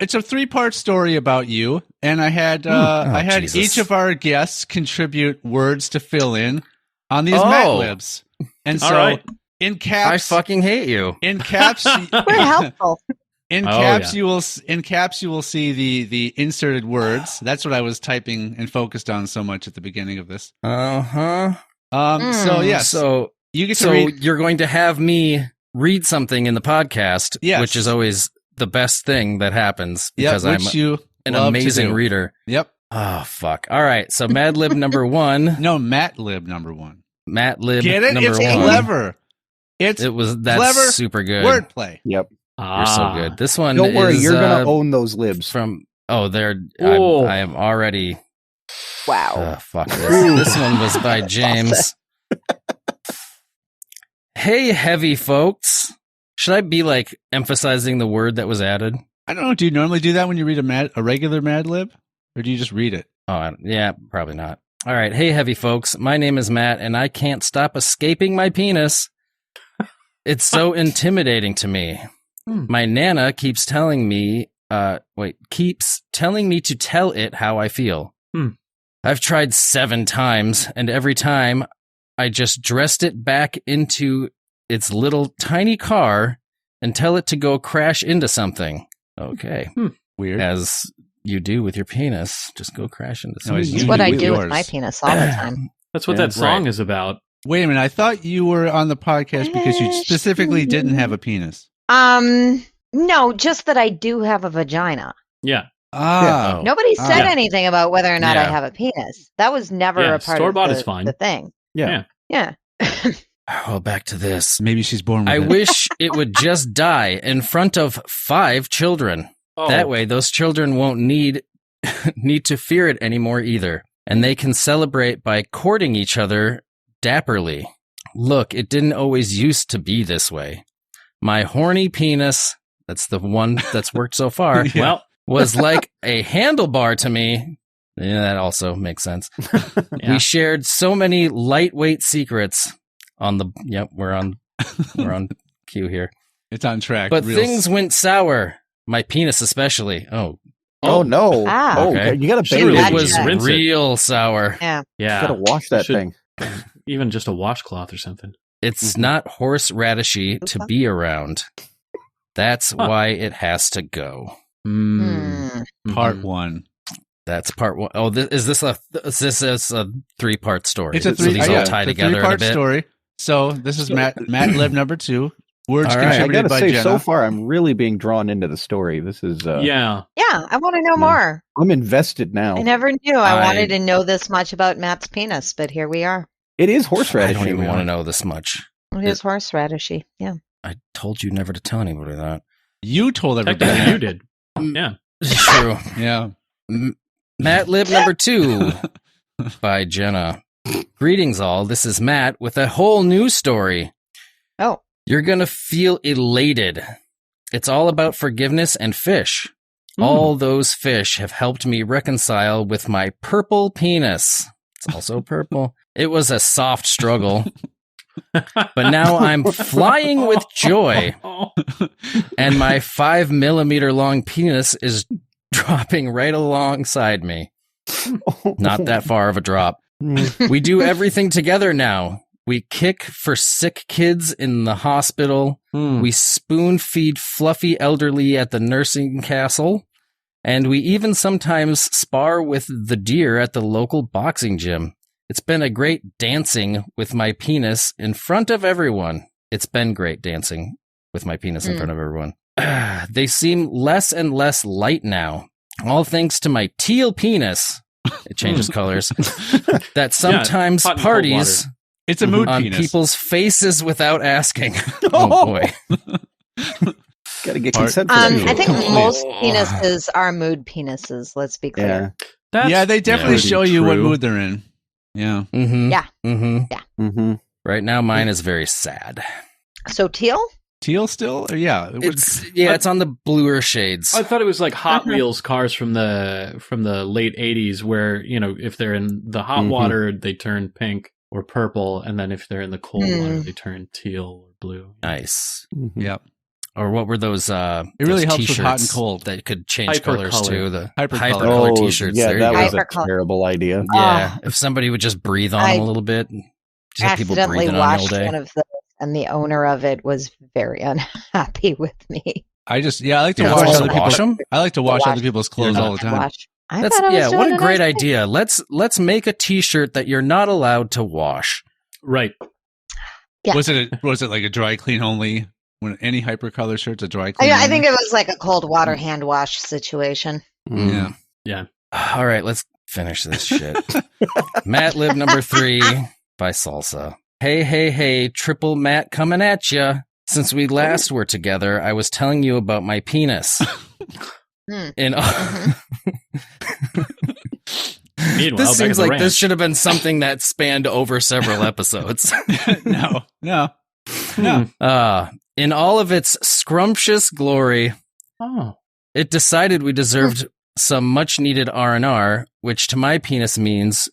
it's a 3-part story about you, and I had Jesus. each of our guests contribute words to fill in on these Oh. Matt-Libs. And All so right. in I caps, fucking hate you. in caps, We're helpful. in Oh, caps, yeah. you will see the inserted words. That's what I was typing and focused on so much at the beginning of this. Uh-huh. So yes, So you get to so read. you're going to have me read something in the podcast, Yes. which is always the best thing that happens Yep, because I'm which you an love to amazing do. reader. Yep. Oh, fuck. All right, so Mad-Lib number 1. No, Matt-Lib number 1. Matt-Lib Get it? number It's 1. clever. It's That's clever super good. wordplay. Yep. You're so good. This one Don't worry, is, you're gonna own those libs. from I Oh. am already Wow. fuck this. This one was by James. Hey, heavy folks. Should I be like emphasizing the word that was added? I don't know. Do you normally do that when you read a regular Mad-Lib? Or do you just read it? Oh, yeah, probably not. All right. Hey, heavy folks. My name is Matt, and I can't stop escaping my penis. It's so intimidating to me. My Nana keeps telling me, keeps telling me to tell it how I feel. I've tried 7 times, and every time I just dressed it back into its little tiny car and tell it to go crash into something. Okay. Weird. As you do with your penis, just go crash into No, something. You That's what do I with do with yours. my penis all the time. That's what Yeah, that song right. is about. Wait a minute. I thought you were on the podcast because you specifically didn't have a penis. No, just that I do have a vagina. Yeah. Oh. Nobody said Yeah. anything about whether or not I Yeah. have a penis. That was never Yeah, a part store-bought of is fine. the thing. Yeah. Yeah. Oh, back to this. Maybe she's born with I it. wish it would just die in front of 5 children. Oh. That way, those children won't need to fear it anymore either. And they can celebrate by courting each other dapperly. Look, it didn't always used to be this way. My horny penis, that's the one that's worked so far, Well, was like a handlebar to me. Yeah, that also makes sense. yeah. We shared so many lightweight secrets on the, yep, we're on cue here. It's on track. But Real things went sour. My penis especially. Oh, Oh no! Ah. Oh, Okay. you gotta Should bathe really it it. was Gotcha. rinse it. real sour. Yeah. Yeah. You gotta wash that Should- thing. Even just a washcloth or something. It's not horseradishy to be around. That's why it has to go. Hmm. part 1. That's part 1. Oh, is this a 3-part story? It's a So 3. these all tie it's a together in a 3-part bit. story. So this is Matt-Lib number 2. Words All right. I contributed gotta by say, Jena. so far I'm really being drawn into the story. This is Yeah. Yeah, I want to know more. I'm invested now. I never knew I I- wanted to know this much about Matt's penis, but here we are. It is I horseradish. don't even want to know this much. It is horseradishy. Yeah. I told you never to tell anybody that. You told everybody. Technically, you did. Yeah. It's true. Yeah. Matt-Lib number 2 by Jena. Greetings all. This is Matt with a whole new story. Oh. You're going to feel elated. It's all about forgiveness and fish. All those fish have helped me reconcile with my purple penis. It's also purple. It was a soft struggle, but now I'm flying with joy, and my 5 millimeter long penis is dropping right alongside me. Not that far of a drop. We do everything together now. We kick for sick kids in the hospital. We spoon feed fluffy elderly at the nursing castle. And we even sometimes spar with the deer at the local boxing gym. It's been a great dancing with my penis in front of everyone. It's been great dancing with my penis in front of everyone. They seem less and less light now. All thanks to my teal penis. It changes colors. That sometimes hot and cold parties water. It's a mood on penis. people's faces without asking. Oh boy. Gotta get consent for that. I think most penises are mood penises. Let's be clear. Yeah. That's Yeah, they definitely pretty show you what true. mood they're in. Yeah. Mm-hmm. Yeah. Mm-hmm. Mm-hmm. Right now, mine is very sad. So teal? Teal still? Or yeah. It's on the bluer shades. I thought it was like Hot Wheels cars from the late 80s where, if they're in the hot water, they turn pink or purple, and then if they're in the cold water, they turn teal or blue. Nice. Mm-hmm. Yep. Or what were those? It really helps with hot and cold. that could change Hypercolor. colors too. The Hypercolor. hypercolor t-shirts. Yeah, there that you was go. a Hypercolor. terrible idea. Yeah, if somebody would just breathe on them a little bit, just have people Accidentally breathing on you all watched day. one of those, and the owner of it was very unhappy with me. I like to You're not watch supposed other to wash people. them. I like to wash Watch. other people's clothes all the time. Watch. I That's thought I was what doing a great nice thing. idea. Let's make a t-shirt that you're not allowed to wash. Right. Yeah. Was it like a dry clean only? When any hypercolor shirt's a dry clean? I think it was like a cold water hand wash situation. Yeah. Yeah. All right, let's finish this shit. Matt-Lib number 3 by Salsa. Hey, triple Matt coming at ya. Since we last were together, I was telling you about my penis. In Meanwhile, this back seems at the like ranch. this should have been something that spanned over several episodes. No. In all of its scrumptious glory, it decided we deserved some much-needed R&R, which to my penis means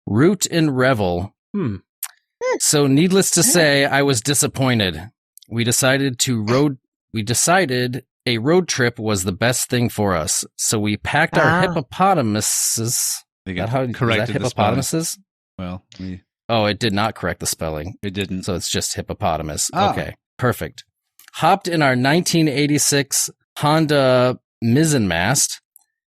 root and revel. So needless to say, I was disappointed. We decided a road trip was the best thing for us. So we packed our hippopotamuses. They Is got that how- is corrected that the spelling. hippopotamuses? Well, Oh, it did not correct the spelling. it didn't. So it's just hippopotamus. Oh. Okay, perfect. Hopped in our 1986 Honda mizzenmast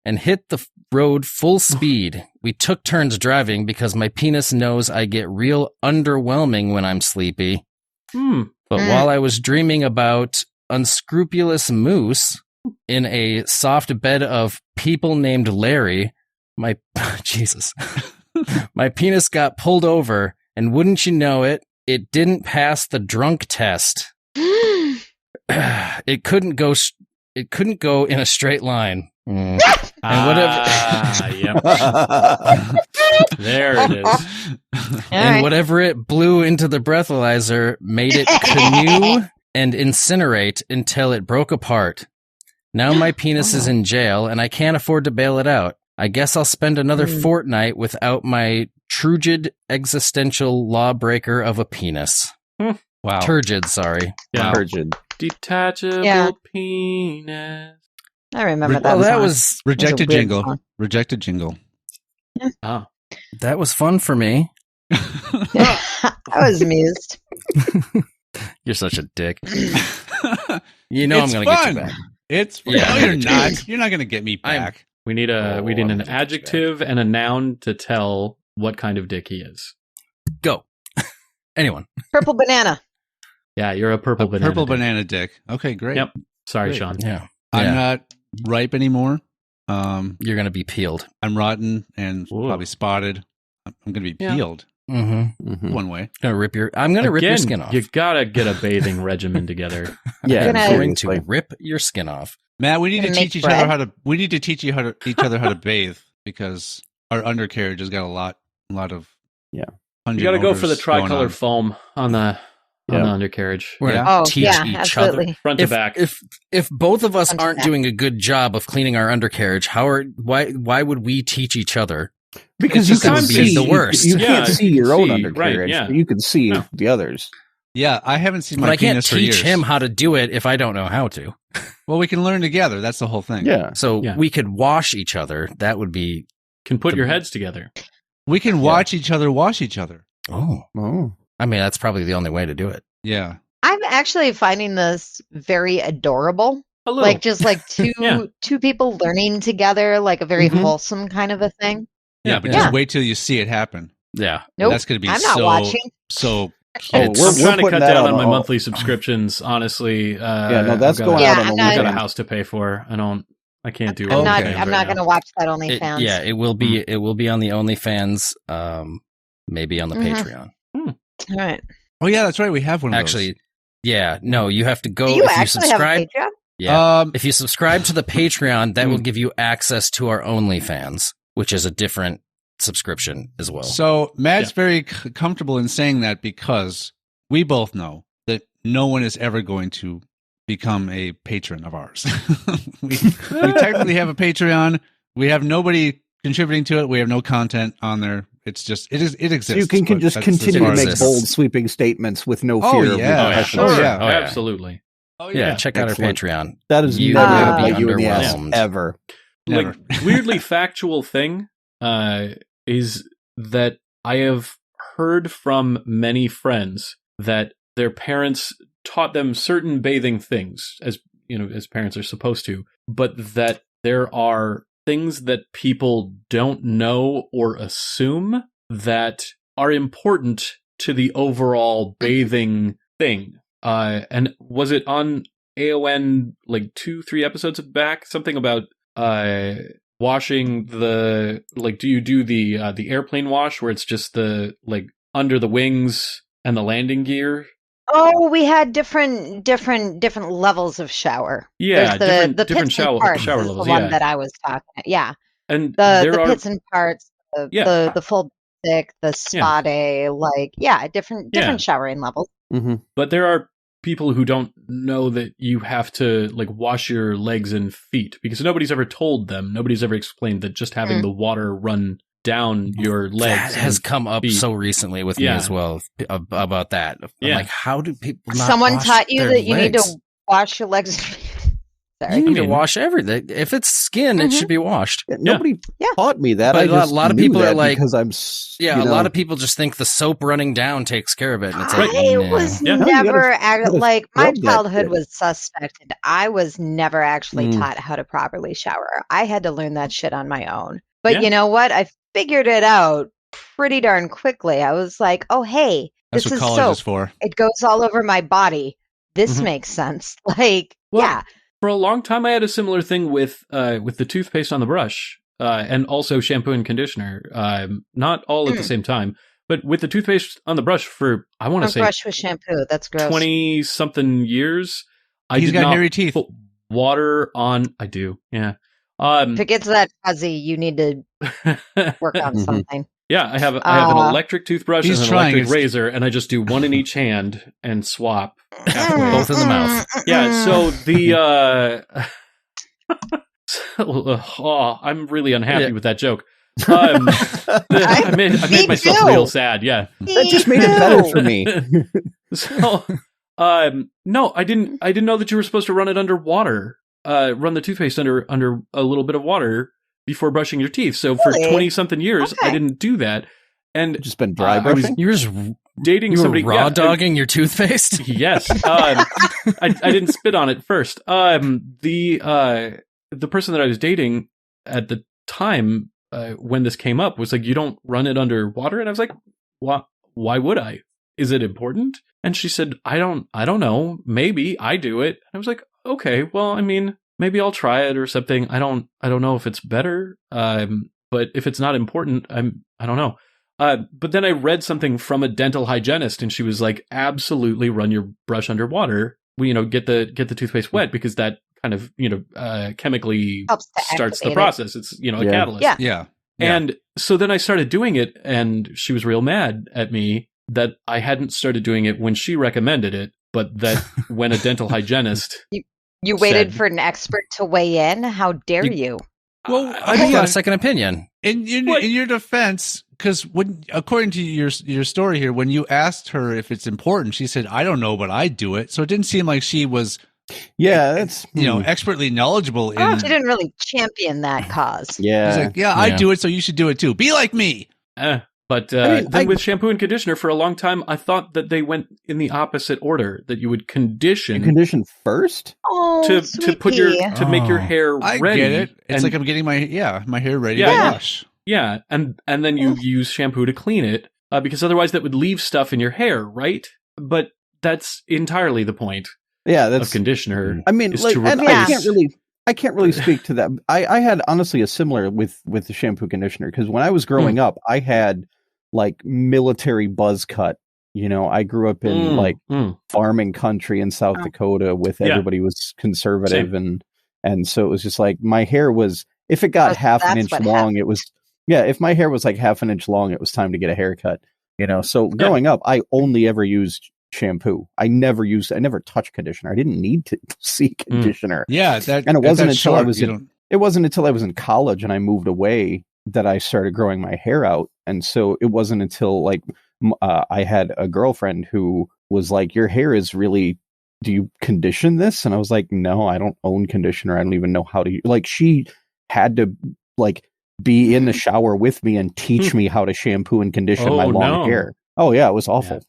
and hit the road full speed. We took turns driving because my penis knows I get real underwhelming when I'm sleepy. But while I was dreaming about unscrupulous moose in a soft bed of people named Larry, my Jesus. My penis got pulled over, and wouldn't you know it, it didn't pass the drunk test. It couldn't go in a straight line. And whatever Yep. There it is. whatever it blew into the breathalyzer made it canoe and incinerate until it broke apart. Now my penis is in jail, and I can't afford to bail it out. I guess I'll spend another fortnight without my turgid existential lawbreaker of a penis. Wow. Turgid, sorry. Yeah. Turgid. Detachable Yeah. penis. I remember that. Well, that song. was Rejected weird jingle. song. Rejected jingle. Oh. that was fun for me. I was amused. You're such a dick. It's You know I'm going to get you back. It's Yeah, no, I'm you're gonna get not. You're not going to get me I'm- back. We need I'm an gonna get you adjective and a noun to tell what kind of dick he is. Go. Anyone. Purple banana. Yeah, you're a purple banana. Purple dick. banana dick. Okay, great. Yep. Sorry, Great. Sean. Yeah. I'm Yeah. not ripe anymore. You're going to be peeled. I'm rotten and Ooh. probably spotted. I'm going to be Yeah. peeled Mm-hmm. one way. I'm going to rip your Again, skin off. You gotta get a bathing regimen together. Yeah, I'm Gonna- going to seriously. rip your skin off. Matt, we need to Gonna teach make each other bread? how to. We need to teach each other how to bathe because our undercarriage has got a lot of. Yeah. You gotta go for the odors going tricolor on. foam on the Yeah. undercarriage. We're Yeah. going Oh, to teach yeah, each absolutely. other. Front to back. If both of us Front to aren't back. doing a good job of cleaning our undercarriage, why would we teach each other? Because It's you just can gonna be see the worst. You Yeah, can't see you your can own see, undercarriage, right, yeah. but you can see No. the others. Yeah, I haven't seen But my I can't penis for teach years. him how to do it if I don't know how to. Well, we can learn together. That's the whole thing. Yeah. So Yeah. we could wash each other. That would be Can put your heads together. We can watch each other wash each other. oh. Oh. I mean, that's probably the only way to do it. Yeah. I I'm actually finding this very adorable. A little. Like just like two Yeah. two people learning together, like a very Mhm. wholesome kind of a thing. Yeah, but Yeah. just wait till you see it happen. Yeah. Nope, That's going to be I'm not watching. so Oh, cute. we're I'm trying to putting cut that down on on my all- monthly subscriptions. Honestly, no, that's I've got going Yeah, out I'm on not- I've got a OnlyFans. house to pay for. I can't do. I'm not. Okay. OnlyFans I'm right not now. going to watch that It, OnlyFans. yeah, it will be. It will be on the OnlyFans. Maybe on the Mhm. Patreon. All right. Oh yeah, that's right. We have one of Actually, yeah. No, you have to go. Do you if you actually subscribe, have a Patreon? yeah. those. If you subscribe to the Patreon, that will give you access to our OnlyFans, which is a different subscription as well. So Matt's very comfortable in saying that because we both know that no one is ever going to become a patron of ours. we technically have a Patreon. We have nobody contributing to it. We have no content on there. It's just it exists. So you can but just that's continue as to far as make it bold, is. sweeping statements with no Oh, fear. yeah. of Oh yeah, repercussions. sure. yeah. Oh, yeah. Absolutely. Oh yeah, check out our Excellent. Patreon. That is You never will going to be bite you in the ass underwhelmed. ever. Never. Like weirdly factual thing is that I have heard from many friends that their parents taught them certain bathing things, as you know, as parents are supposed to, but that there are things that people don't know or assume that are important to the overall bathing thing. And was it on AON like 2-3 episodes back? Something about washing the, like, do you do the airplane wash where it's just the like under the wings and the landing gear? Oh, we had different levels of shower. Yeah, There's the different pits and shower parts shower is levels. the one Yeah, that I was talking. Yeah, and the there are pits and parts, the full thick, the spa day, like different showering levels. Mm-hmm. but there are people who don't know that you have to like wash your legs and feet because nobody's ever told them. Nobody's ever explained that just having the water run down your legs That has and come up feet. so recently with me as well about that. I'm Yeah. like, how do people not Someone wash taught you their that you need legs? to wash your legs. Sorry. You need to mean- wash everything. If it's skin, it should be washed. Nobody Yeah. taught me that. But I just a lot of knew people are that like- because I'm. Yeah, a lot of people just think the soap running down takes care of it. And it's like, I nah. was Yeah. No, you never gotta like my scrub that childhood shit. was suspected. I was never actually Mm. taught how to properly shower. I had to learn that shit on my own. But Yeah. you know what? I figured it out pretty darn quickly. I was like, "Oh, hey, That's this what is college soap. is for. It goes all over my body. This Mhm. makes sense." Like, Well, yeah. For a long time, I had a similar thing with the toothpaste on the brush and also shampoo and conditioner. Not all at the same time, but with the toothpaste on the brush for, I want to Don't say, brush with shampoo. That's gross. 20-something years. I He's did got not hairy teeth. put water on. I do, yeah. If it gets that fuzzy, you need to work on Mhm. something. Yeah, I have an electric toothbrush and He's an trying. electric It's- razor, and I just do one in each hand and swap. halfway. Both in the mouth. Yeah, so the I'm really unhappy Yeah. with that joke. I made Me myself too. real sad. Yeah. That just made it better for me. So, no, I didn't know that you were supposed to run it under water. Run the toothpaste under a little bit of water before brushing your teeth. So for Really? 20-something years, I Okay. didn't do that. And Just been dry I was brushing. You're just dating you were somebody. raw yeah, dogging your toothpaste. Yes. I didn't spit on it first. The person that I was dating at the time when this came up was like, you don't run it under water. And I was like, why would I? Is it important? And she said, I don't know. Maybe I do it. And I was like, okay, well, I mean, maybe I'll try it or something. I don't know if it's better. But if it's not important, I don't know. But then I read something from a dental hygienist, and she was like, "Absolutely, run your brush under water. Get the toothpaste wet because that kind of chemically Helps to starts the activate it. process. It's a Yeah. catalyst." Yeah. Yeah. And so then I started doing it, and she was real mad at me that I hadn't started doing it when she recommended it, but that when a dental hygienist, You waited said- for an expert to weigh in? How dare you? Well, I hold got on. a second opinion. In your defense, because according to your story here, when you asked her if it's important, she said, "I don't know, but I do it." So it didn't seem like she was, Yeah, that's expertly knowledgeable in. She didn't really champion that cause. Yeah, She's like, "Yeah, I Yeah. do it, so you should do it too. Be like me." eh, But then with shampoo and conditioner, for a long time, I thought that they went in the opposite order. That you would condition first to put to make your hair I ready. get it. It's like I'm getting my hair ready to wash. Yeah, and then you use shampoo to clean it because otherwise that would leave stuff in your hair, right? But that's entirely the point. Yeah, that's of conditioner. I mean, like, and I can't really speak to that. I had honestly a similar with the shampoo conditioner because when I was growing up, I had like military buzz cut. You know, I grew up in farming country in South Dakota with everybody was conservative and so it was just like my hair was, if it got half an inch long, it was if my hair was like half an inch long, it was time to get a haircut. You know, so growing up, I only ever used shampoo. I never touched conditioner. I didn't need to see conditioner. Yeah, and it wasn't until I was in college and I moved away that I started growing my hair out. And so it wasn't until like I had a girlfriend who was like, "Your hair is really. Do you condition this?" And I was like, "No, I don't own conditioner. I don't even know how to." Like she had to like be in the shower with me and teach me how to shampoo and condition my long hair. Oh yeah, it was awful.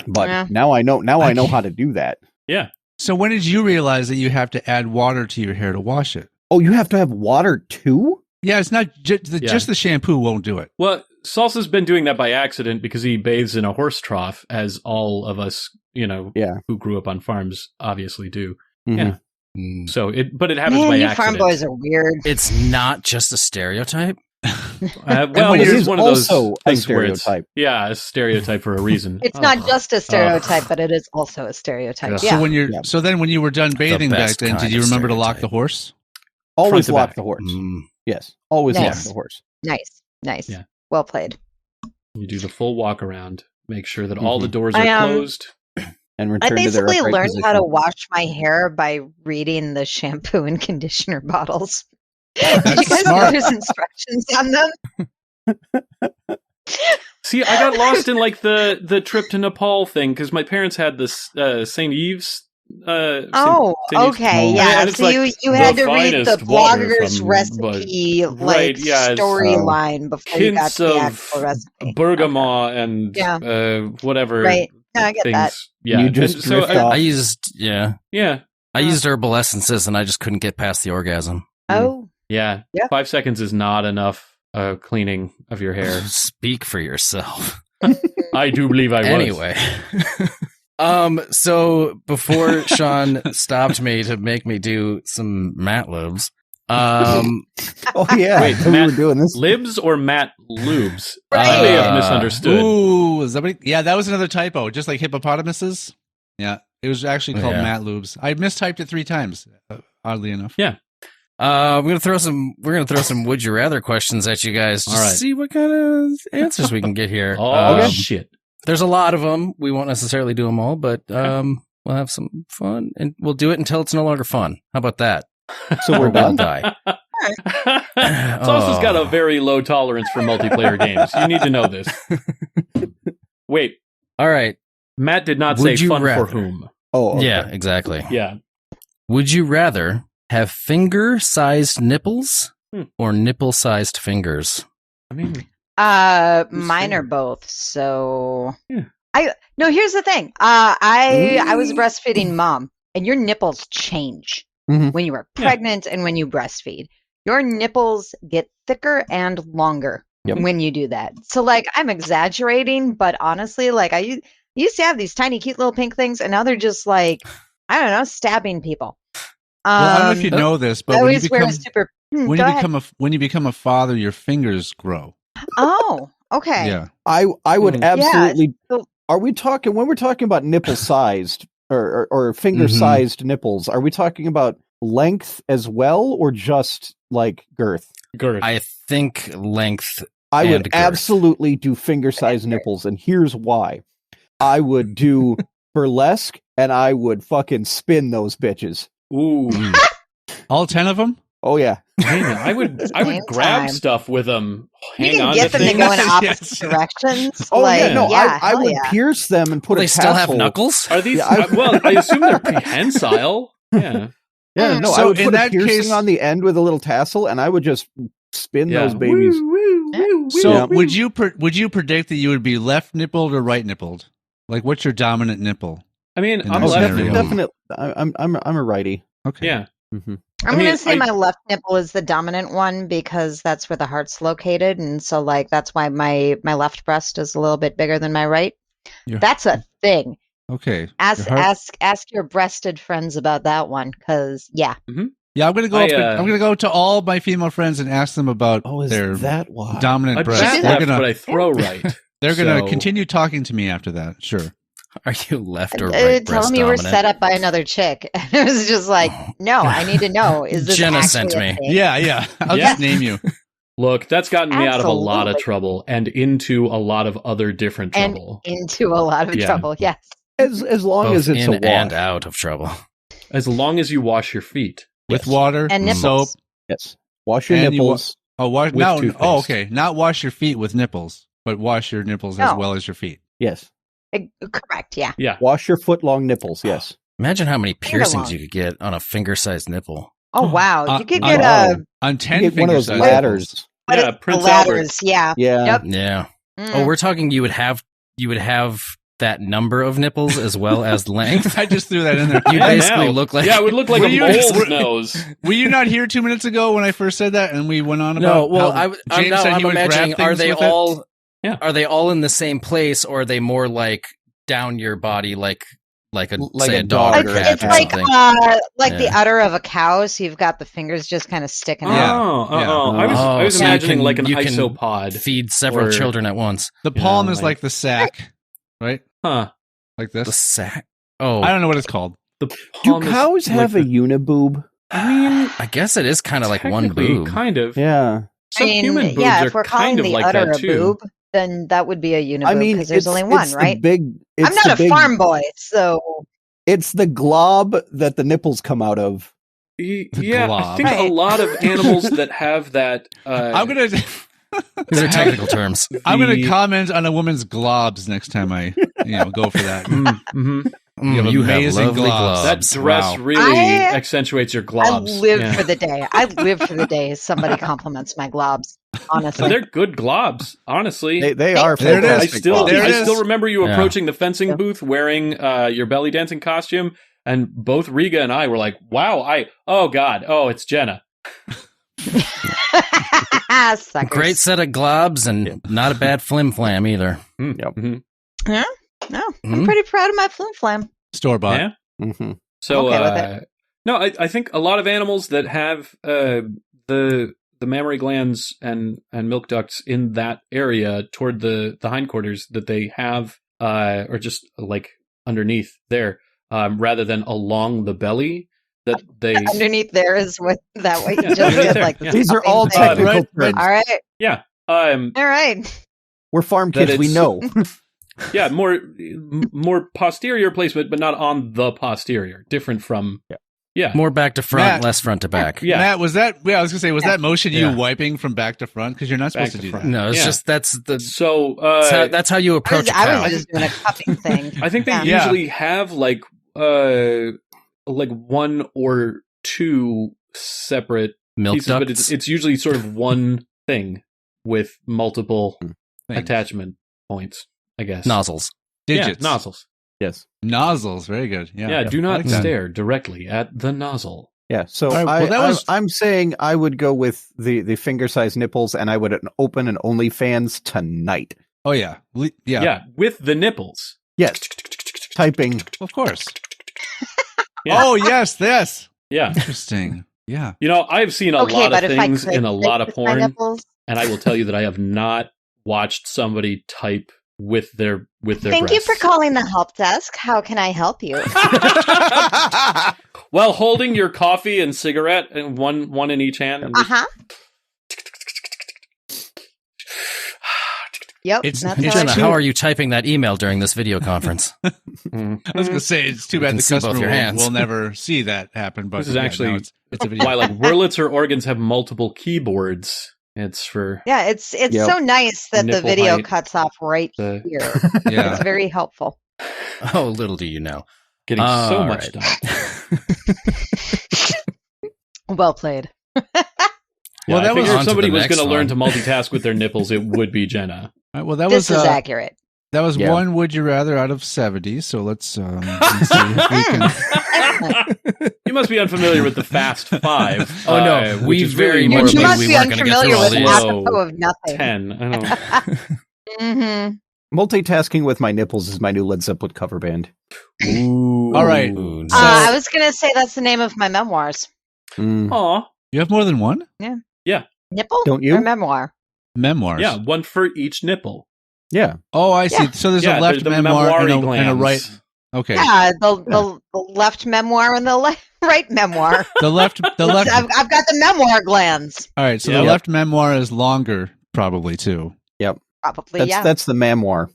But now I know. Now I know how to do that. Yeah. So when did you realize that you have to add water to your hair to wash it? Oh, you have to have water too? Yeah, it's not just the shampoo won't do it. Well, Salsa's been doing that by accident because he bathes in a horse trough, as all of us, who grew up on farms obviously do. Mm-hmm. Yeah. So but it happens by accident. Farm boys are weird. It's not just a stereotype. Well, it is one of those things where it's a stereotype for a reason. It's not just a stereotype, but it is also a stereotype. So when when you were done bathing back then, did you remember to lock the horse? Always lock the horse. Yes, always lock the horse. Nice. Yeah. Well played. You do the full walk around. Make sure that all the doors are closed. And return I to their basically upright learned position. how to wash my hair by reading the shampoo and conditioner bottles. Did you guys know there's instructions on them? See, I got lost in like the trip to Nepal thing because my parents had this St. Yves. Okay, yeah. So like you had to read the blogger's recipe storyline before you got to the actual recipe. Bergamot and whatever. Right. No, I get things. that. Yeah. You just so I used I used Uh-huh. herbal essences and I just couldn't get past the orgasm. Oh. Yeah. 5 seconds is not enough cleaning of your hair. Speak for yourself. I do believe I was. Anyway. So before Sean stopped me to make me do some Matt-Libs, wait, Matt we were doing this. Libs or Matt-Libs? I may have misunderstood. Ooh, that was another typo, just like hippopotamuses. Yeah, it was actually called Matt-Libs. I mistyped it 3 times, oddly enough. Yeah. We're gonna throw some would you rather questions at you guys just to see what kind of answers we can get here. Shit. There's a lot of them. We won't necessarily do them all, but we'll have some fun and we'll do it until it's no longer fun. How about that? So we're done. Die. Salsa's got a very low tolerance for multiplayer games. You need to know this. Wait. All right. Matt did not say fun for whom. Oh, okay. Yeah, exactly. Yeah. Would you rather have finger-sized nipples or nipple-sized fingers? I mean, mine are both. So here's the thing. I was a breastfeeding mom, and your nipples change when you are pregnant and when you breastfeed. Your nipples get thicker and longer when you do that. So like I'm exaggerating, but honestly, like I used to have these tiny cute little pink things, and now they're just like, I don't know, stabbing people. I don't know if you know this, but when you become a father, your fingers grow. Oh, okay. Yeah. I would absolutely. Are we talking when we're talking about nipple sized or finger sized nipples? Are we talking about length as well, or just like girth? Girth. I think length. I would girth. absolutely do finger sized nipples, and here's why. I would do burlesque, and I would fucking spin those bitches. Ooh. All 10 of them? Oh yeah. I would grab stuff with them. You can get them to go in opposite directions. Oh I would pierce them and put a tassel. They still have knuckles? Are these? Well, I assume they're prehensile. Yeah. Yeah. No, So I would in put that a piercing case- on the end with a little tassel, and I would just Spin Yeah. those babies. So Yeah. would you predict that you would be left nippled or right nippled? Like, what's your dominant nipple? I mean, In I'm this left. scenario. Definitely. I'm a righty. Okay. Yeah. Mm-hmm. I'm I mean, gonna say I- my left nipple is the dominant one because that's where the heart's located, and so like that's why my left breast is a little bit bigger than my right. Your- That's a thing. Okay. Ask Your heart- ask your breasted friends about that one, because yeah. Yeah, I'm gonna go. I'm gonna go to all my female friends and ask them about Oh, is their that why? dominant I breast. bet They're left, gonna but I throw right. they're gonna So- continue talking to me after that. Sure. Are you left or Tell right them breast you were dominant? set up by another chick. It was just like, no, I need to know. Is this Jenna actually sent a me. thing? Yeah. I'll Yeah. just name you. Look, that's gotten me out of a lot of Absolutely. trouble and into a lot of other different And trouble. into a lot of Yeah. trouble. Yes. As long Both as it's in a wash. and out of trouble. As long as you wash your feet. With Yes. water, And soap. nipples. Yes. Wash your And you nipples. Wash. With No. toothpaste. Oh, okay. Not wash your feet with nipples, but wash your nipples as No. well as your feet. Yes. Correct. Yeah. Yeah. Wash your foot long nipples. Yes. Imagine how many Finger piercings long. you could get on a finger-sized nipple. Oh wow. Uh, You could uh, get wow. On You 10 get one of those finger-sized ladders. nipples. what Yeah, is- Prince ladders. Yeah. Yeah. Yep. Yeah. Mm. Oh, we're talking you would have that number of nipples as well as length. I just threw that in there. You Yeah, basically now. look like Yeah, it would look like Were a you- mole's nose. Were you not here 2 minutes ago when I first said that, and we went on about? No, well, how I'm James said he would imagining. grab Are things they with it? all? Yeah. Are they all in the same place, or are they more like down your body, like a Like say a a dog dog or or a cat It's or like something? the Yeah. udder of a cow, so you've got the fingers just kind of sticking Yeah. out. Oh, Yeah. I was so you imagining can- like an you can isopod. Feed several or- children at once. The palm Yeah, is like the sack, right? Huh. Like The this. sack. Oh, I don't know what it's called. The Do palm is cows have like a uniboob? I mean, I guess it is kind of like one technically, boob. kind of. Yeah. Some human boobs yeah, are if we're calling kind of the like udder that a too. boob, then that would be a uniboob I mean, because there's only one, right? I'm It's not the a big- farm boy, so It's the glob that the nipples come out of. Yeah, I glob. think a Right. lot of animals that have that. I'm gonna These are technical terms. I'm gonna the- comment on a woman's globs next time I go for that. Mhm. You have amazing lovely globs. That globs. dress Wow. really I- accentuates your I globs. live Yeah. for the day. I live for the day somebody compliments my globs. Honestly, They're good globs, honestly. They are There it is. I fantastic. still, There it I is. still remember you Yeah. approaching the fencing Yeah. booth wearing your belly dancing costume, and both Riga and I were like, "Wow, oh god, oh it's Jena." Suckers. Great set of globs and not a bad flim flam either. Yep. Mhm. No, I'm Mhm. pretty proud of my flim flam. Store bought. Yeah. Mhm. So, Okay with it. no, I think a lot of animals that have the mammary glands and milk ducts in that area toward the hindquarters that they have, or just like underneath there, rather than along the belly, that they. Underneath there is what that way you Yeah, just underneath did. there, Like yeah. These are all thing. technical right, terms. All right, Yeah. all right. We're farm That kids. We it's- know. Yeah, more posterior placement, but not on the posterior. Different from. Yeah. More back to front, Matt. less front to back. Yeah. Matt, was that? Yeah, I was gonna say, was that motion you Yeah. wiping from back to front? Because you're not Back supposed to to do front. that. No, it's Yeah. just that's So that's how you approach a I cow. was just doing a cupping thing. I think they Yeah. Yeah. usually have like one or two separate Milk pieces, but ducts. it's usually sort of one thing with multiple Things. attachment points, I guess. Nozzles. Digits. Yeah, nozzles. Yes. Nozzles. Very good. Yeah. Yeah, do I not like that. stare directly at the nozzle. Yeah. So All right, well, that was- I'm saying I would go with the finger-sized nipples, and I would open an OnlyFans tonight. Oh yeah. Yeah. Yeah, with the nipples. Yes. Typing. Of course. Yeah. Oh yes. Yes. Yeah. Interesting. Yeah. You know, I've seen a Okay, lot but of if I things could in a sleep lot of with my porn, nipples- and I will tell you that I have not watched somebody type with their Thank you for breasts. calling the help desk. How can I help you? While holding your coffee and cigarette, and one in each hand. And Uh huh. Yep. It's- that's it's how I Jenna, do how it. are you typing that email during this video conference? Mm. I was gonna say it's too You bad can the see both customer your will, hands. will never see that happen. But This is yeah, actually no, it's a video. Why, like Wurlitzer organs have multiple keyboards. It's for Yeah, it's Yep. so nice that the Nipple video height. cuts off right the here. Yeah. It's very helpful. Oh, little do you know. getting so All much right. done. Well played. Well, that I figured on if to somebody the was next going to learn to one. multitask with their nipples, it would be Jena. All right, well, that This was is accurate. that was Yeah. one would you rather out of 70. So let's see if we can. You must be unfamiliar with the Fast Five. Oh, no, which we is very really more much You Normally like must we be weren't gonna get through unfamiliar all with these. Apropos of Nothing. 10. I don't. Mm-hmm. Multitasking with my nipples is my new Led Zeppelin cover band. All right. Ooh, So- I was going to say that's the name of my memoirs. Mm. Aw. You have more than one Nipple? Don't you? Or memoir? memoirs. Yeah, one for each nipple. Yeah. Oh, I see. Yeah. So there's Yeah, a left the memoir and memoiry a right. glands. Okay. Yeah, the left memoir and the right memoir. The left. I've got the memoir glands. All right. So Yep. the left memoir is longer, probably too. Probably, That's the memoir.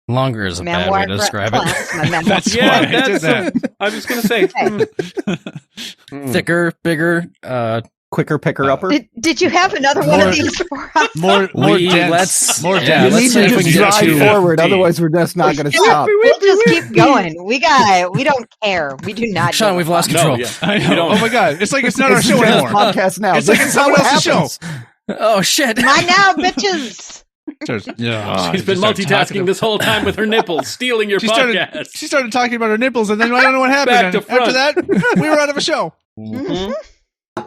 Longer is a bad Memoir way to describe it. glands, my memoir. That's Yeah, why I did that's. I was going to say. Thicker, bigger. Quicker picker upper. Did you have another one More- of these for us? more let's- dense. More yeah, dense. You let's need see to if we just can get drive you- forward, D. otherwise we're just not going to stop. We'll just keep going. We don't care. We do not. Sean, give a we've lost fuck. control. No, yeah. I We know. don't- Oh my god! It's like it's not our It's show the Jazz anymore. podcast now. It's like This it's is how someone it else's show. happens. Oh, shit. Mine now, bitches. Yeah, She's been multitasking this whole time with her nipples, stealing your She podcast. started talking about her nipples, and then I don't know what happened. Back to And after front. that, we were out of a show. Mhm.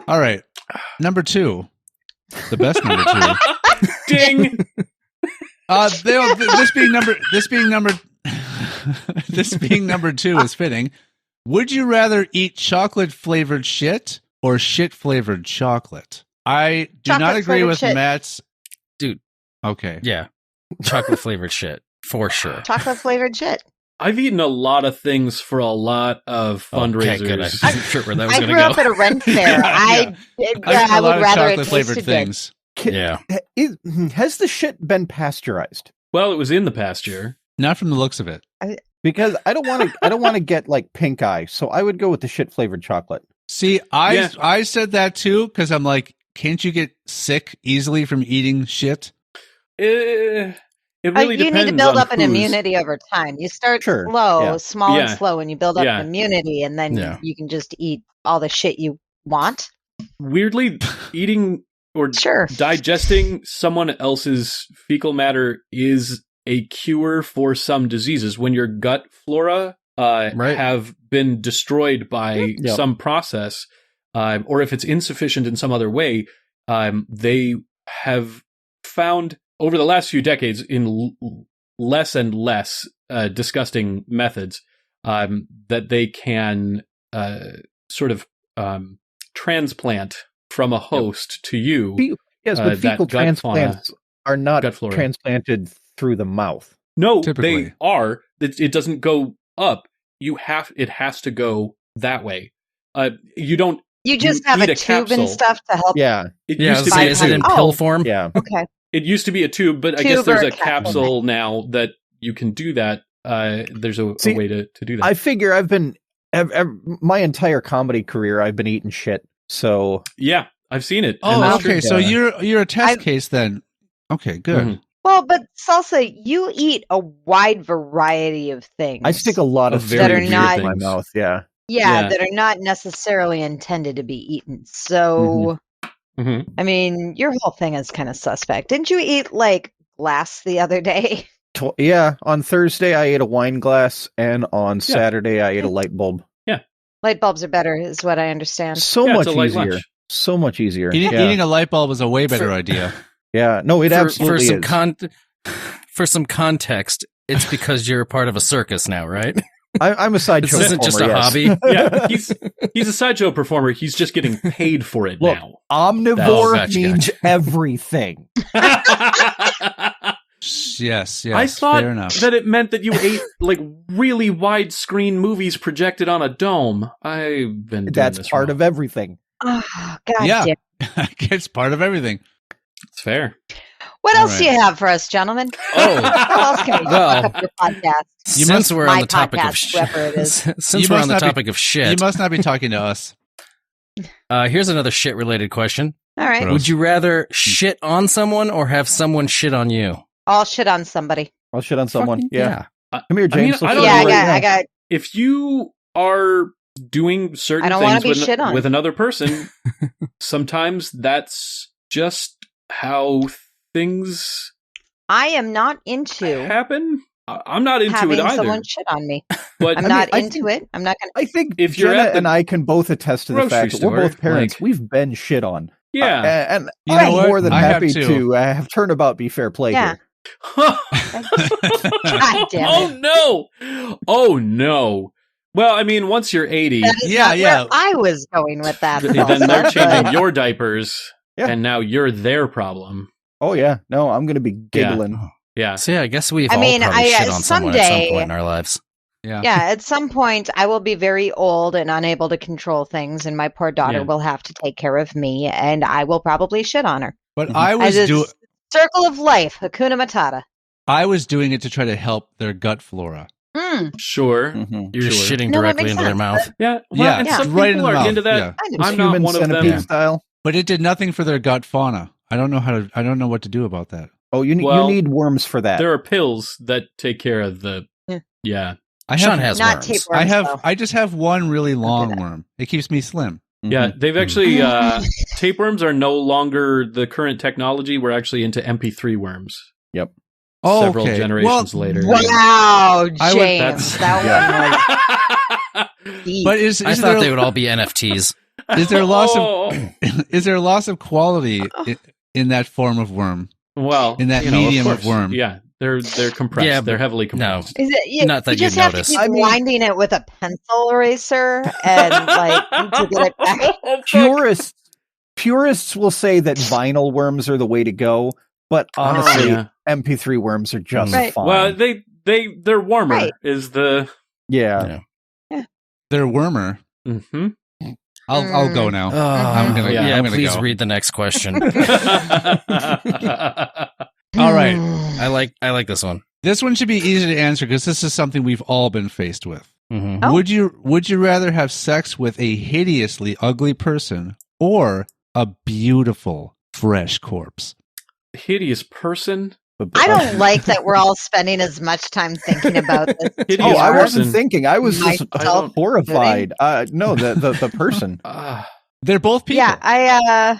All right, number 2, the best number 2. Ding. This being number 2 is fitting. Would you rather eat chocolate flavored shit or shit flavored chocolate? I do not agree Chocolate-flavored with shit. Matt's. Dude. Okay. Yeah. Chocolate flavored shit. For sure. Chocolate flavored shit. I've eaten a lot of things for a lot of Okay, good. I fundraisers. wasn't sure where that was I going grew to up go. at a rent fair. I've eaten I a lot would of rather it chocolate flavored tasted things. Yeah. Has the shit been pasteurized? Well, it was in the past year. Not from the looks of it. Because I don't want to get like pink eye, so I would go with the shit flavored chocolate. See, I said that too because I'm like, can't you get sick easily from eating shit? It really you depends need to build on up an who's- immunity over time. You start Sure, slow, yeah. small Yeah. and slow, and you build up Yeah. an immunity, and then Yeah. you can just eat all the shit you want. Weirdly, eating or Sure. digesting someone else's fecal matter is a cure for some diseases. When your gut flora Right. have been destroyed by Yep. some process, or if it's insufficient in some other way, they have found over the last few decades in less and less disgusting methods that they can sort of transplant from a host to you. Yes, that but fecal gut transplants are not gut flora. transplanted through the mouth. No, Typically. they are. It doesn't go up. It has to go that way. You don't. You just You have eat a a tube capsule. and stuff to help. Yeah, It Yeah, I used was to gonna be. say, is it in Oh. pill form? yeah. Okay. It used to be a tube, but I Tube guess there's or a a capsule. capsule now that you can do that. There's a See, way to do that. I figure I've been my entire comedy career. I've been eating shit. So Yeah, I've seen it. and Oh, that's okay. true. So Yeah. you're a test I've- case then. Okay, good. Mhm. Well, but Salsa, you eat a wide variety of things. I stick a lot Of of very That are food not- in my mouth. Yeah, Yeah. that are not necessarily intended to be eaten. So, Mhm. I mean, your whole thing is kind of suspect. Didn't you eat like glass the other day? yeah. On Thursday, I ate a wine glass, and on Yeah. Saturday, I ate a light bulb. Light bulbs are better, is what I understand. So Yeah, much it's a light easier. lunch. So much easier. Eating, yeah. eating a light bulb is a way better idea. Yeah. No, it absolutely is. For some context, it's because you're a part of a circus now, right? I'm a sideshow This isn't just a performer, yes. hobby. Yeah, he's a sideshow performer. He's just getting paid for it Look, now. Omnivore gotcha, means everything. Yes, I thought fair enough. that it meant that you ate like really widescreen movies projected on a dome. I've been doing That's this part wrong. of everything. Oh, God Yeah. damn. It's part of everything. It's fair. What All else do right. you have for us, gentlemen? Oh, How else can we Well, fuck up your podcast? since we're on My the topic of podcast, whoever it is. since You we're must on the not be- topic of You shit, must not be talking to us. here's another shit related question. All right. Gross. Would you rather shit on someone or have someone shit on you? All shit on somebody. I'll shit on someone. Fucking- Yeah. I- Come here, I mean, James. I Let's don't do Yeah, it know. right now. I got. If you are doing certain I don't wanna things be shit on. with another person, sometimes that's just how things I am not into happen. I'm not into having it either. someone shit on me. But I'm I not mean, into it. I'm not going to. I think If you're Jenna at the and I can both attest to the grocery fact that we're store, both parents. like- We've been shit on. yeah. And You know I'm what? more than I have happy too. to have turnabout be fair play Yeah. here. God damn Oh it. no! Oh no! Well, I mean, once you're 80, That is Yeah, not yeah. where I was going with that. then they're Salsa, changing but- your diapers, Yeah. and now you're their problem. Oh yeah, no, I'm gonna be giggling. Yeah. So yeah, I guess we've I all mean, probably I, shit on someone at some someday- point in our lives. Yeah. Yeah, at some point, I will be very old and unable to control things, and my poor daughter Yeah. will have to take care of me, and I will probably shit on her. But I was As doing. it's circle of life, Hakuna Matata. I was doing it to try to help their gut flora. Sure. Mhm. You're Sure. shitting No, that directly makes into their sense. mouth. Yeah. Well, Yeah, and yeah. some right in people the are mouth, into that. yeah. I know. I'm not Human one of centipede them. style. But it did nothing for their gut fauna. I don't know how to. I don't know what to do about that. Oh, you Well, need worms for that. There are pills that take care of the. Yeah. Yeah. I Sean have. has Not worms. tapeworms, I have. though. I just have one really long that. worm. It keeps me slim. Yeah. Mhm. They've actually. Tapeworms are no longer the current technology. We're actually into MP3 worms. Yep. Oh, Several okay. generations Well, later. Wow, I would- James, that one was deep. But is I there thought they would all be NFTs. is there a loss of Oh. is there a loss of quality in that form of worm? Well, In that of medium of course. worm. Yeah, they're compressed. Yeah, they're but heavily compressed. Is it, you, Not that you just you'd have notice. to keep I mean- winding it with a pencil eraser and like to get it back. Purists will say that vinyl worms are the way to go, but honestly, yeah. MP3 worms are just Right. fine. Well, they're warmer. Right. Is the yeah. They're wormer. mm-hmm. I'll go now. I'm gonna- yeah, I'm gonna please go. read the next question. All right. I like this one. This one should be easy to answer because this is something we've all been faced with. Mhm. Oh. Would you rather have sex with a hideously ugly person or a beautiful fresh corpse? hideous person. I don't like that we're all spending as much time thinking about this. Hideous Oh, I wasn't person. thinking. I was just Myself horrified. No, the person. They're both people. Yeah, I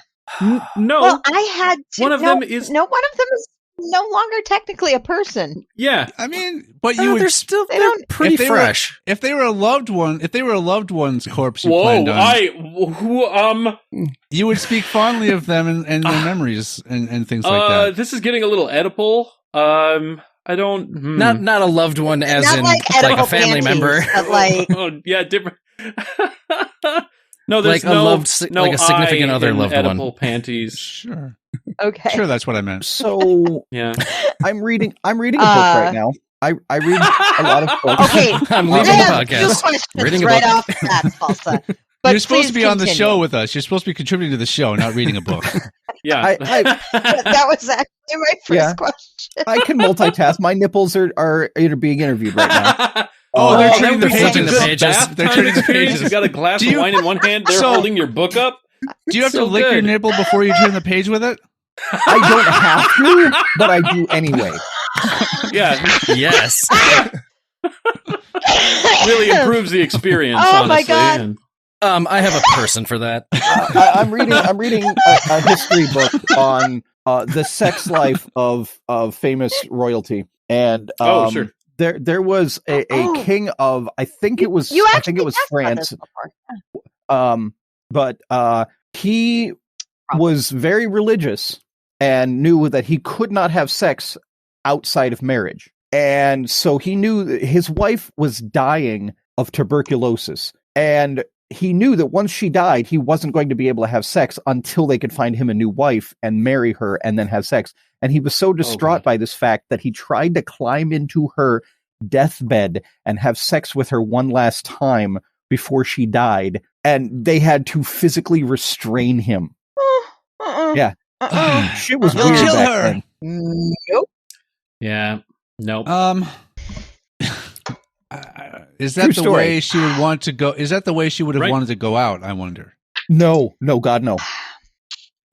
No. well, I had to, One of no, them is- one of them is no longer technically a person. Yeah. I mean, but Oh, you would they're still they they're don't- pretty if they were- fresh. if they were a loved one's corpse you Whoa. planned on, Who you would speak fondly of them and their memories and things like that. This is getting a little Oedipal. I don't. Not a loved one as Not in like like a edible family panties, member. but like Oh yeah, different. No, there's Like a no loved no like a significant I other in loved Oedipal one. panties. Sure, okay. sure, that's what I meant. So Yeah. I'm reading a book right now. I read a lot of books. Okay, I'm I leaving the have two podcast. questions Reading a right book. off the bat, Salsa. But You're supposed please to be on the continue. show with us. You're supposed to be contributing to the show, not reading a book. Yeah. That was actually my first Yeah. question. I can multitask. My nipples are being interviewed right now. Oh, they're Oh, turning the that would be pages. such a Pages. bath They're time turning the experience. pages. You got a glass Do of you- wine in one hand. They're So- holding your book up. Do you have to So lick your good. nipple before you turn the page with it? I don't have to, but I do anyway. Yeah. Yes. Really improves the experience. Oh, my honestly. God. And- I have a person for that. I'm reading a history book on the sex life of famous royalty, and sure. there was a Oh. king of I think it was You I actually think it was talked about France. this before. But he was very religious and knew that he could not have sex outside of marriage. And so he knew that his wife was dying of tuberculosis. And he knew that once she died, he wasn't going to be able to have sex until they could find him a new wife and marry her and then have sex. And he was so distraught by this fact that he tried to climb into her deathbed and have sex with her one last time before she died. And they had to physically restrain him. Yeah. Shit was They'll weird kill back her. then. Nope. Yeah. Nope. Is that True the story. way she would want to go? Is that the way she would have Right. wanted to go out? I wonder. No, God, no.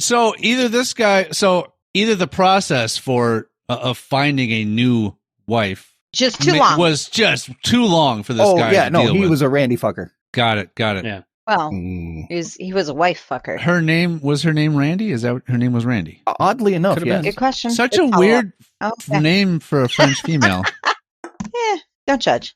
So either the process for of finding a new wife Just too long. was just too long for this Oh guy. yeah, to no, deal he with. was a Randy fucker. Got it. Yeah. Well, Mm. he was a wife fucker. Her name Randy? Is that what her name was? Randy. Oddly enough, Could've yes. Good question. Such Good a follow-up. weird Okay. name for a French female. Don't judge.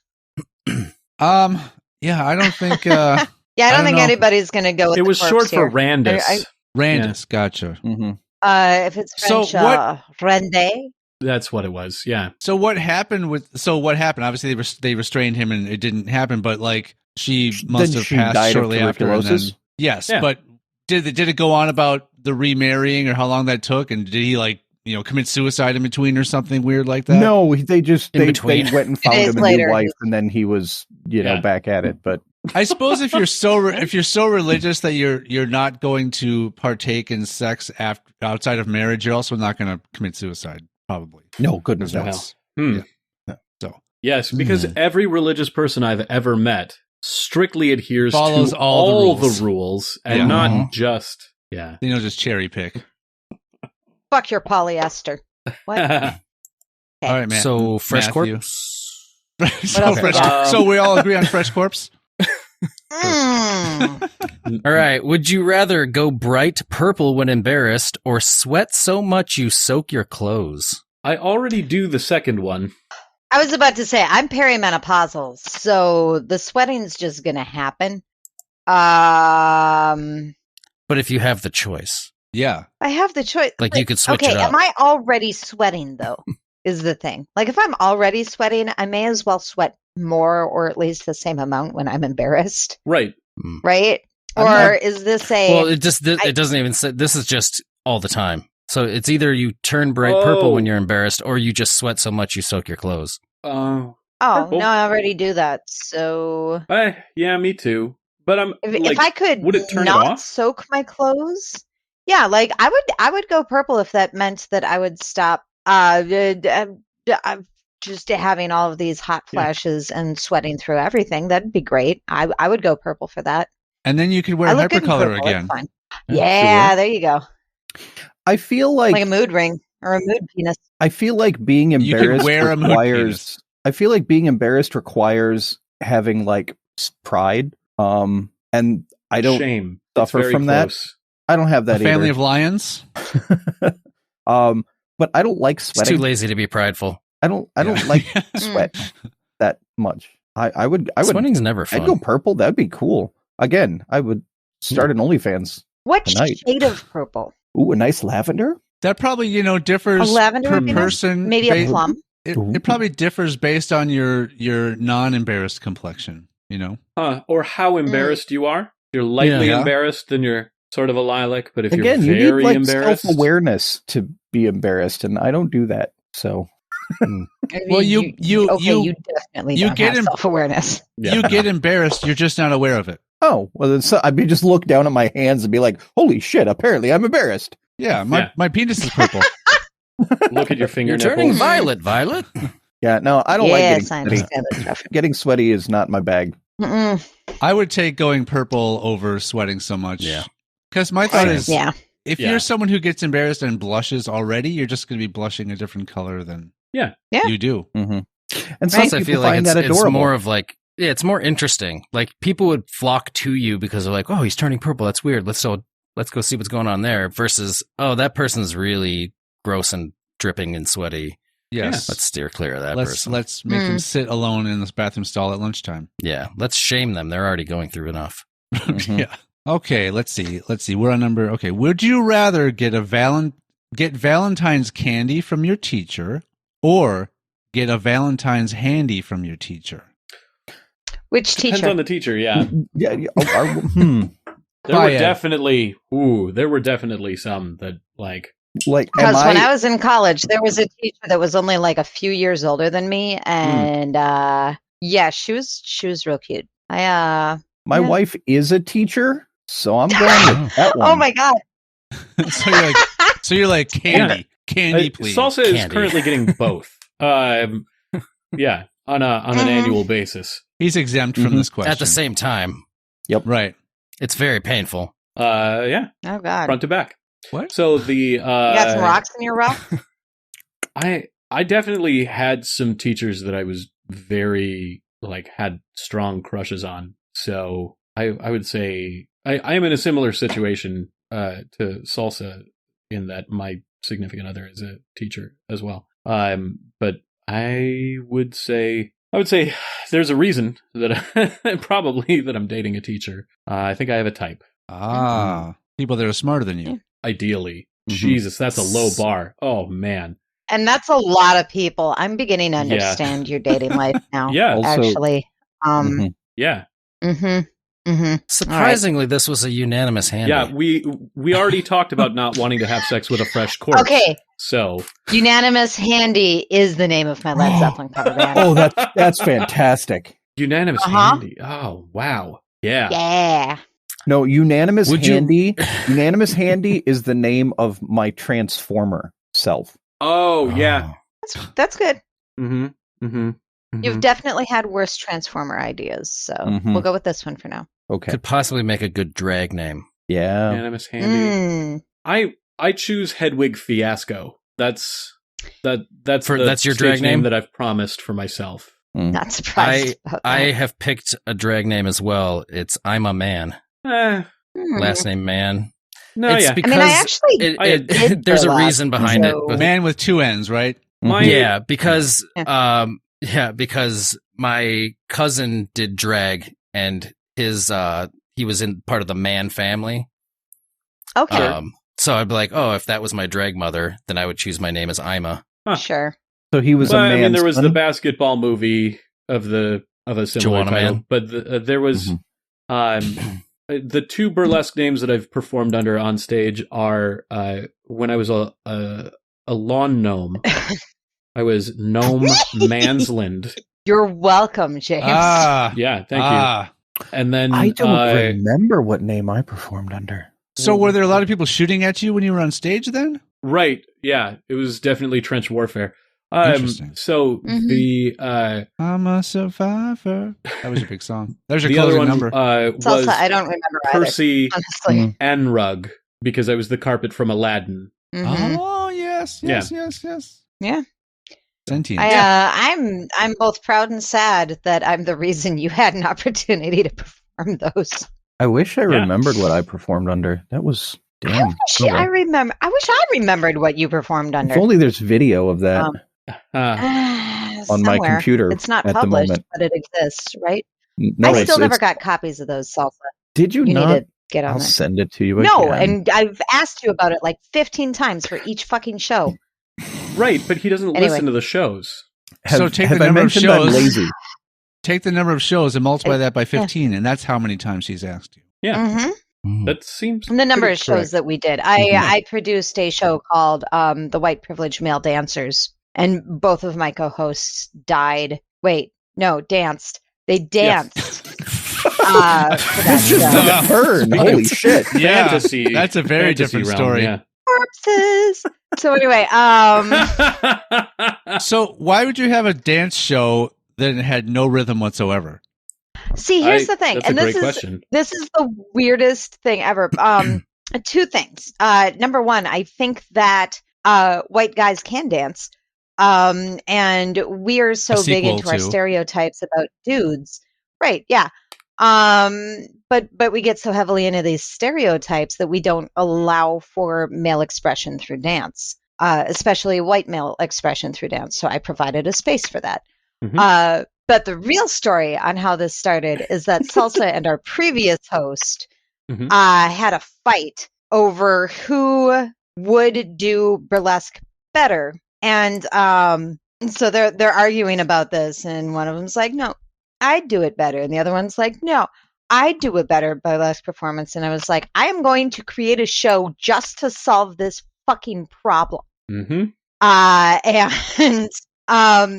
Yeah, I don't think Yeah, I I don't don't think know. anybody's going to go with It the was corpse short for here. Randus. Randus. Gotcha. hmm If it's So French, what- Rende. That's what it was. Yeah. So what happened? Obviously, they restrained him, and it didn't happen. But like, she must Then have she passed died of shortly after. And then, tuberculosis? yes, Yeah. but did it go on about the remarrying or how long that took? And did he commit suicide in between or something weird like that? No, they just In they between. went and found days him a later, new wife, he's- and then he was Yeah. back at it. But I suppose if you're so religious that you're not going to partake in sex outside of marriage, you're also not going to commit suicide, probably. no, goodness Well, knows. Hmm. Yeah. So Yes, because every religious person I've ever met strictly adheres Follows to all the the rules and Yeah. not just just cherry pick. Fuck your polyester. What? All right, man. So fresh Matthew. corpse. else we got? So we all agree on fresh corpse. Mm. All right. Would you rather go bright purple when embarrassed or sweat so much you soak your clothes? I already do the second one. I was about to say I'm perimenopausal, so the sweating's just gonna happen. But if you have the choice, Yeah. I have the choice. Like, you could switch okay, it up. am I already sweating though? Is the thing. Like if I'm already sweating, I may as well sweat more or at least the same amount when I'm embarrassed, Right. right? I'm Or not- is this a well, it doesn't even say, this is just all the time. So it's either you turn bright purple when Oh. you're embarrassed or you just sweat so much you soak your clothes. Oh, purple. no, I already do that. So Yeah, me too. But I'm if I could would it turn it not off? soak my clothes, yeah, like I would go purple if that meant that I would stop just having all of these hot flashes and sweating through everything. That'd be great. I would go purple for that. And then you could wear I look good in hypercolor purple, it's again. fine. Yeah, Yeah, sure. there you go. I feel Like like a mood ring or a mood penis. I feel like being You could embarrassed wear a mood requires. penis. I feel like being embarrassed requires having like pride. And I don't Shame. suffer It's very from that. close. I don't have A that family either. of lions. But I don't like It's sweating. too lazy to be prideful. I don't like sweat that much. I would Sweating's never fun. I'd go purple. That'd be cool. Again, I would start an OnlyFans. What Tonight. shade of purple? Ooh, a nice lavender. That probably differs A lavender per would be nice. person. Maybe a plum. It probably differs based on your non-embarrassed complexion. Or how embarrassed you are. If you're lightly Yeah. embarrassed, then you're sort of a lilac. But if Again, you're you very need like embarrassed, self-awareness to be embarrassed, and I don't do that. So Well, you definitely you don't get have him- self-awareness. you get embarrassed. You're just not aware of it. oh well, then I'd be just look down at my hands and be like, "Holy shit! Apparently, I'm embarrassed." Yeah, Yeah. my penis is purple. look at your You're finger turning nipples. violet, Violet. Yeah, no, I don't Yes, like I getting sweaty. understand that, Jeff. Getting sweaty is not my bag. Mm-mm. I would take going purple over sweating so much. Yeah. Because my thought is, Yeah. if Yeah. you're someone who gets embarrassed and blushes already, you're just going to be blushing a different color than Yeah. you do. Mm-hmm. And some Plus, I people feel like find that it's adorable. more of like, yeah, it's more interesting. Like people would flock to you because they're like, oh, he's turning purple. That's weird. Let's go see what's going on there. Versus, oh, that person's really gross and dripping and sweaty. Yes. Let's steer clear of that Let's person. let's make them sit alone in this bathroom stall at lunchtime. Yeah, let's shame them. They're already going through enough. Mhm. Yeah. Okay, let's see. We're on number. Okay, would you rather get Valentine's candy from your teacher or get a Valentine's handy from your teacher? Which Depends teacher? on the teacher. Yeah. Yeah. There There were definitely some that like. like, am Because when I? I was in college, there was a teacher that was only like a few years older than me, and yeah, she was real cute. My Yeah. wife is a teacher, so I'm going with that one. Oh my god! so you're like candy, candy, please. Salsa is Candy. currently getting both. Yeah, on an annual basis. He's exempt from Mhm. this question At the same time, Right. it's very painful. Yeah, Oh god! front to back. What? So the You got some rocks in your rock? I definitely had some teachers that I was very like had strong crushes on. So I would say I am in a similar situation to Salsa in that my significant other is a teacher as well. But I would say there's a reason that probably that I'm dating a teacher. I think I have a type. People that are smarter than you. Ideally. Jesus, that's a low bar. Oh man. And that's a lot of people. I'm beginning to understand your dating life now. Yeah. Also- actually. Yeah. Surprisingly, this was a unanimous handy. Yeah, we already talked about not wanting to have sex with a fresh corpse. Okay. So Unanimous Handy is the name of my Led Zeppelin cover band. Oh, that's fantastic. unanimous handy. Oh wow. Yeah. Yeah. No, Unanimous Would you- Handy. Unanimous Handy is the name of my Transformer self. Oh yeah. That's good. Mm-hmm. Mm-hmm. You've definitely had worse Transformer ideas, so Mhm. we'll go with this one for now. Okay. Could possibly make a good drag name. Yeah. Unanimous handy. Mm. I choose Hedwig Fiasco. That's your drag stage name that I've promised for myself. Not surprised about that. I have picked a drag name as well. It's I'm a Man. Hmm. Last name Man. No, It's yeah. because I actually did there's a burlesque, reason behind it. so- but- Man with two N's, right? Yeah, because because my cousin did drag and his he was in part of the Man family. Okay, So I'd be like, oh, if that was my drag mother, then I would choose my name as Ima. sure. So he was Well, a man. I mean, there was the basketball movie of a similar Joanna title, Man. but there was the two burlesque names that I've performed under on stage are when I was a lawn gnome. I was Gnome Mansland. You're welcome, James. Yeah, thank you. And then I don't remember what name I performed under. So were there a lot of people shooting at you when you were on stage then? right, yeah, it was definitely trench warfare. Interesting. So the I'm a survivor. That was your big song. That was your the other closing one number. was Salsa, I don't remember either, Percy honestly. Enrug because I was the carpet from Aladdin. Mhm. Oh yes. Yeah. Sentient. I'm both proud and sad that I'm the reason you had an opportunity to perform those. I wish I remembered what I performed under. That was damn. I wish I remembered what you performed under. If only there's video of that on my Somewhere. computer. It's not at the published, moment. but it exists, right? No, I still never it's- got copies of those, Salsa. Did you You not? need to get on I'll it. send it to you. No, again. and I've asked you about it like 15 times for each fucking show. Right, but he doesn't Anyway. listen to the shows. So take have the I number of mentioned I'm shows. lazy? Take the number of shows and multiply that by 15, and that's how many times he's asked you. Yeah, hmm that seems And the number pretty of shows correct. that we did. I produced a show called The White Privileged Male Dancers, and both of my co-hosts died. Wait, no, danced. They danced. For that This just show. took a turn. Holy shit! Fantasy. That's a very fantasy different realm, story. Yeah. Corpses. So anyway, So why would you have a dance show that had no rhythm whatsoever? see, here's the thing, That's and a this great is question. this is the weirdest thing ever. Two things. Number one, I think that white guys can dance, and we are so big sequel into our to- stereotypes about dudes, right? Yeah. But we get so heavily into these stereotypes that we don't allow for male expression through dance, especially white male expression through dance. So I provided a space for that. But the real story on how this started is that Salsa and our previous host Mhm. had a fight over who would do burlesque better, and so they're arguing about this, and one of them's like, "No, I do it better," and the other one's like, "No, I do a better burlesque performance." And I was like, "I am going to create a show just to solve this fucking problem." Mm-hmm.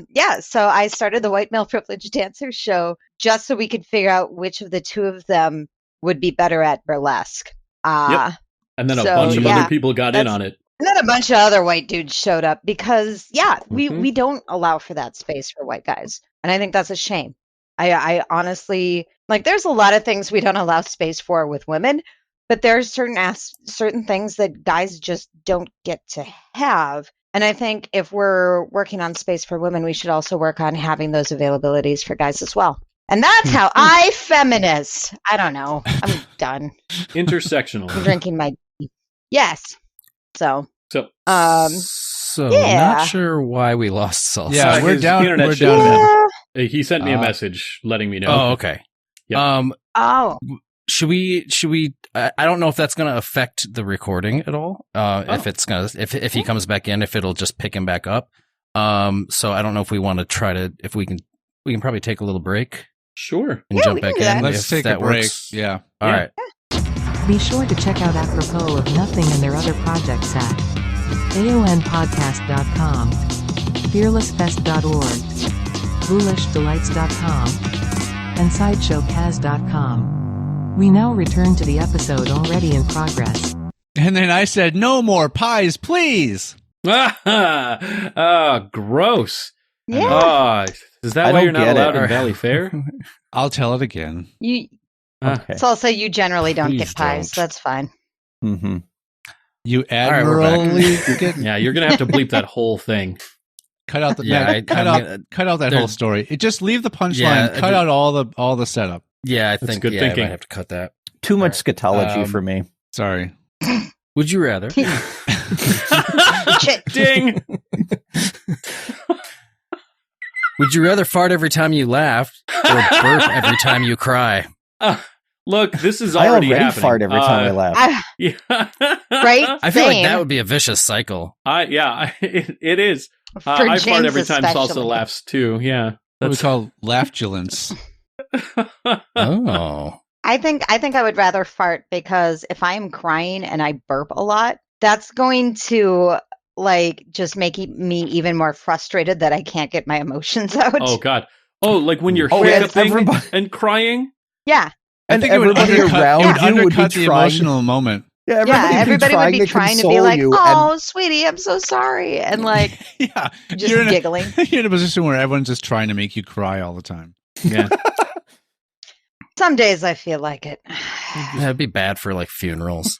Yeah, so I started the White Male Privileged Dancer show just so we could figure out which of the two of them would be better at burlesque. Yep. And then a so, bunch of yeah, other people got in that's- on it. And then a bunch of other white dudes showed up because, yeah, Mhm. we don't allow for that space for white guys. And I think that's a shame. I honestly, like, there's a lot of things we don't allow space for with women, but there's certain things that guys just don't get to have. And I think if we're working on space for women, we should also work on having those availabilities for guys as well. And that's how I feminist. I don't know. I'm done. Intersectional. I'm drinking my yes. So So Yeah. not sure why we lost Salsa. Yeah, we're his down. internet We're shit down. went. He sent me a message letting me know. Oh, okay. Yep. Oh, Should we? I don't know if that's going to affect the recording at all. If it's gonna, if he comes back in, if it'll just pick him back up. So I don't know if we want to try to, if we can probably take a little break Sure. and Yeah, jump we can back do that. in. Let's if take that a break. works. Yeah. All right. Be sure to check out Apropos of Nothing and their other projects at aonpodcast.com, fearlessfest.org, foolishdelights.com, and sideshowcast.com. We now return to the episode already in progress. And then I said, "No more pies, please." Gross. yeah. Is that I why don't you're not get it. allowed in Valley Fair? I'll tell it again. You. Okay. Salsa, you generally don't Please get pies. don't. That's fine. Mm-hmm. You right, we're back. admirably get Yeah, you're gonna have to bleep that whole thing. cut out the Yeah, Matt, cut out that there- whole story. It just leave the punchline. Yeah, cut out all the setup. Yeah, I That's think good I thinking. might have to cut that. Too much scatology Um, for me. Sorry. Would you rather? Shit. Ding. Would you rather fart every time you laugh or burp every time you cry? Look, this is I already already happening. fart every time I laugh. Yeah. Right? I feel like Same. that would be a vicious cycle. It is. For I fart James every time Salsa especially. laughs too. Yeah. What we call laughulence. Oh. I think I would rather fart because if I am crying and I burp a lot, that's going to like just make me even more frustrated that I can't get my emotions out. Oh God. Oh, like when you're Oh, and hiccuping everybody- and crying. Yeah. And think it would everybody undercut- around it would you would be undercut the trying. emotional moment. Yeah, Yeah, everybody would be trying to be console like, you, "Oh, sweetie, I'm so sorry," and like Yeah. just You're in, giggling. you're in a position where everyone's just trying to make you cry all the time. Yeah. Some days I feel like it. That'd be bad for like funerals.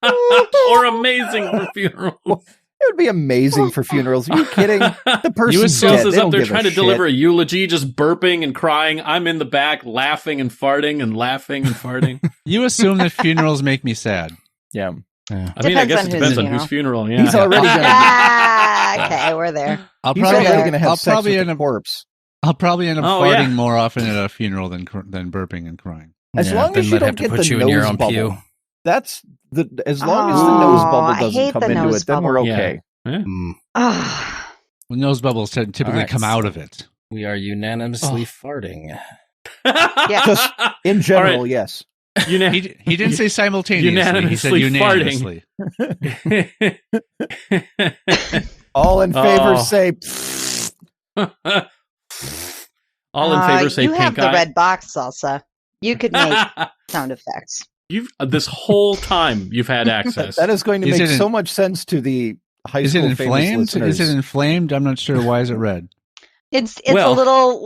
Or amazing for funerals. It would be amazing for funerals. Are you kidding? The person's dead. Salsa's They up don't there give a trying to shit. deliver a eulogy, just burping and crying. I'm in the back laughing and farting and laughing and farting. You assume that funerals make me sad. Yeah. Yeah. I mean, I Depends guess on it whose depends on funeral. whose funeral. Yeah. He's already gonna. Okay, we're there. I'll He's probably, already gonna have I'll sex probably with end the up, corpse. I'll probably end up Oh, farting yeah. more often at a funeral than burping and crying. As long then as you they'd don't have to get put the you in your nose own bubble. pew. That's the as long as the Oh, nose bubble I doesn't hate come the into nose it, then we're bubble. okay. Mm. Oh, Well, nose bubbles typically All right. come out of it. We are unanimously Oh. farting. yeah. Just in general, All right. yes. He didn't say simultaneously. He said Unanimously unanimously. All in favor Oh. say All in favor say you pink have the eye. red box salsa. You could make sound effects. You've this whole time you've had access. that is going to Is make it so much sense to the high Is it school famous inflamed? listeners. Is it inflamed? I'm not sure. Why is it red? It's Well- a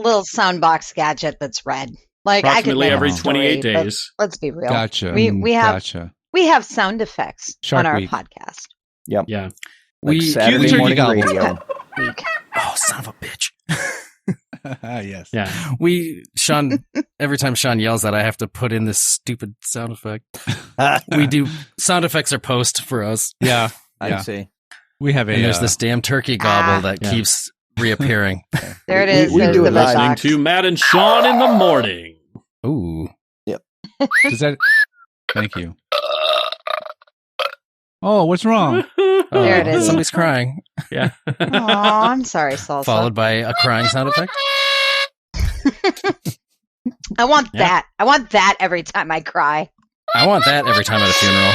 little sound box gadget that's red. Like I could approximately make every up a story, 28 but days. Let's be real. Gotcha. We have Gotcha. we have sound effects Shark on our Week. podcast. Yep. Yeah. Like We Saturday turkey morning gobble. radio. Week. Oh, son of a bitch. Yes. Yeah. Sean, every time Sean yells that, I have to put in this stupid sound effect. We do, sound effects are post for us. Yeah. I Yeah. see. We have a. And there's this damn turkey gobble that Yeah. keeps reappearing. There it is. We There's do the it red live. Listening box. to Matt and Sean in the morning. Ooh. Does that? Thank you. Oh, what's wrong? There it is. Somebody's crying. Yeah. Oh, I'm sorry, salsa. Followed by a crying sound effect. I want Yeah. that. I want that every time I cry. I want that every time at a funeral.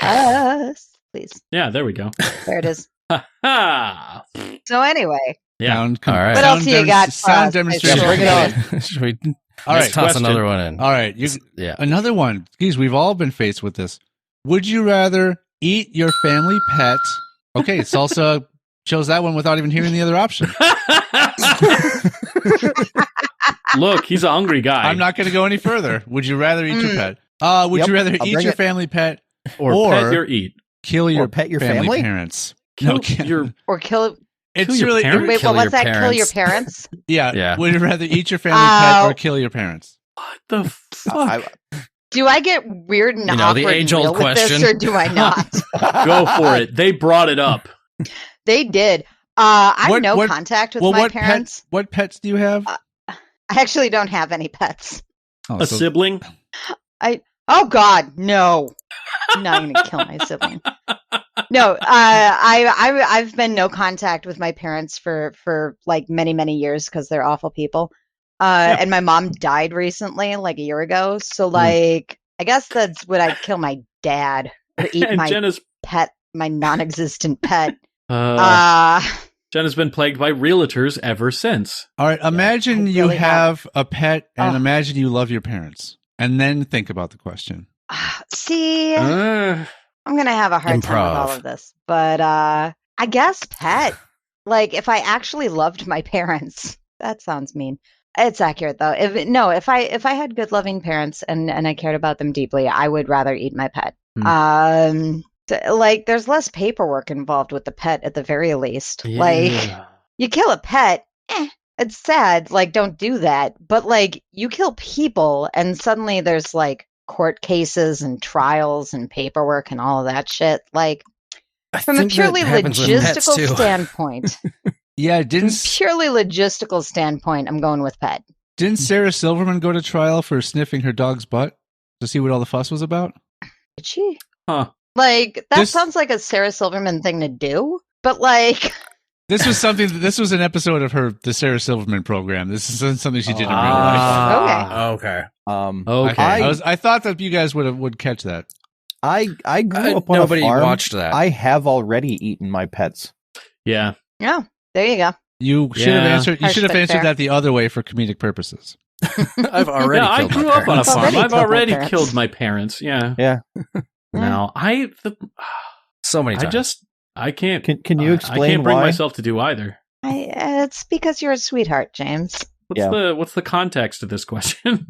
Yes, please. Yeah, there we go. There it is. Ha! So anyway, Yeah. Sound All right. What else do you got for Sound us? demonstration. Yeah, bring it on. Should we All let's right. toss question. another one in? All right. Yeah. Another one. Geez, we've all been faced with this. Would you rather eat your family pet? Okay, Salsa chose that one without even hearing the other option. Look, he's a hungry guy. I'm not going to go any further. Would you rather eat your pet? Would Yep, you rather I'll eat bring your it. family pet or pet your eat. kill your pet your family family? parents? Kill kill your or kill It's Kill your really parents? Wait, Kill well, your what's that? Kill your parents. parents? yeah. Yeah. Would you rather eat your family pet or kill your parents? What the fuck? Do I get weird and You know, awkward the and age-old real with this, question. or do I not? Go for it. They brought it up. They did. I have no What- contact with Well, my what parents. what pets do you have? I actually don't have any pets. Oh, A so- sibling? Oh God, no! I'm not gonna kill my sibling. No, I've been no contact with my parents for like many years because they're awful people. And my mom died recently, like a year ago. So like, I guess that's what I'd kill my dad or eat And my Jenna's pet, my non-existent pet. Jenna's been plagued by realtors ever since. All right, imagine I you really have a pet and Oh. imagine you love your parents. And then think about the question. See, Uh, I'm gonna have a hard time with all Improv. of this, but I guess pet. Like if I actually loved my parents, that sounds mean. It's accurate though. If I had good loving parents and I cared about them deeply, I would rather eat my pet. Like there's less paperwork involved with the pet at the very least. Like you kill a pet, it's sad. Like don't do that. But like you kill people, and suddenly there's like court cases and trials and paperwork and all of that shit. Like from a think that purely happens with pets, logistical too. standpoint, Yeah, from didn't a purely logistical standpoint, I'm going with pet. didn't Sarah Silverman go to trial for sniffing her dog's butt to see what all the fuss was about? Did she? Huh. Like that This- sounds like a Sarah Silverman thing to do, but like This was something. This was an episode of the Sarah Silverman program. This is something she did in real life. Okay. Okay. I thought that you guys would catch that. I grew up on Nobody a farm. watched that. I have already eaten my pets. Yeah. yeah, there you go. You should have Yeah. answered. You Harsh should have but answered fair. that the other way for comedic purposes. I've already Yeah, I killed grew my up on a parents. farm. Already I've killed my already parents. killed my parents. Yeah. Yeah. Now So many times. I can't. Can you I explain can't bring why? myself to do either. It's because you're a sweetheart, James. What's the context of this question?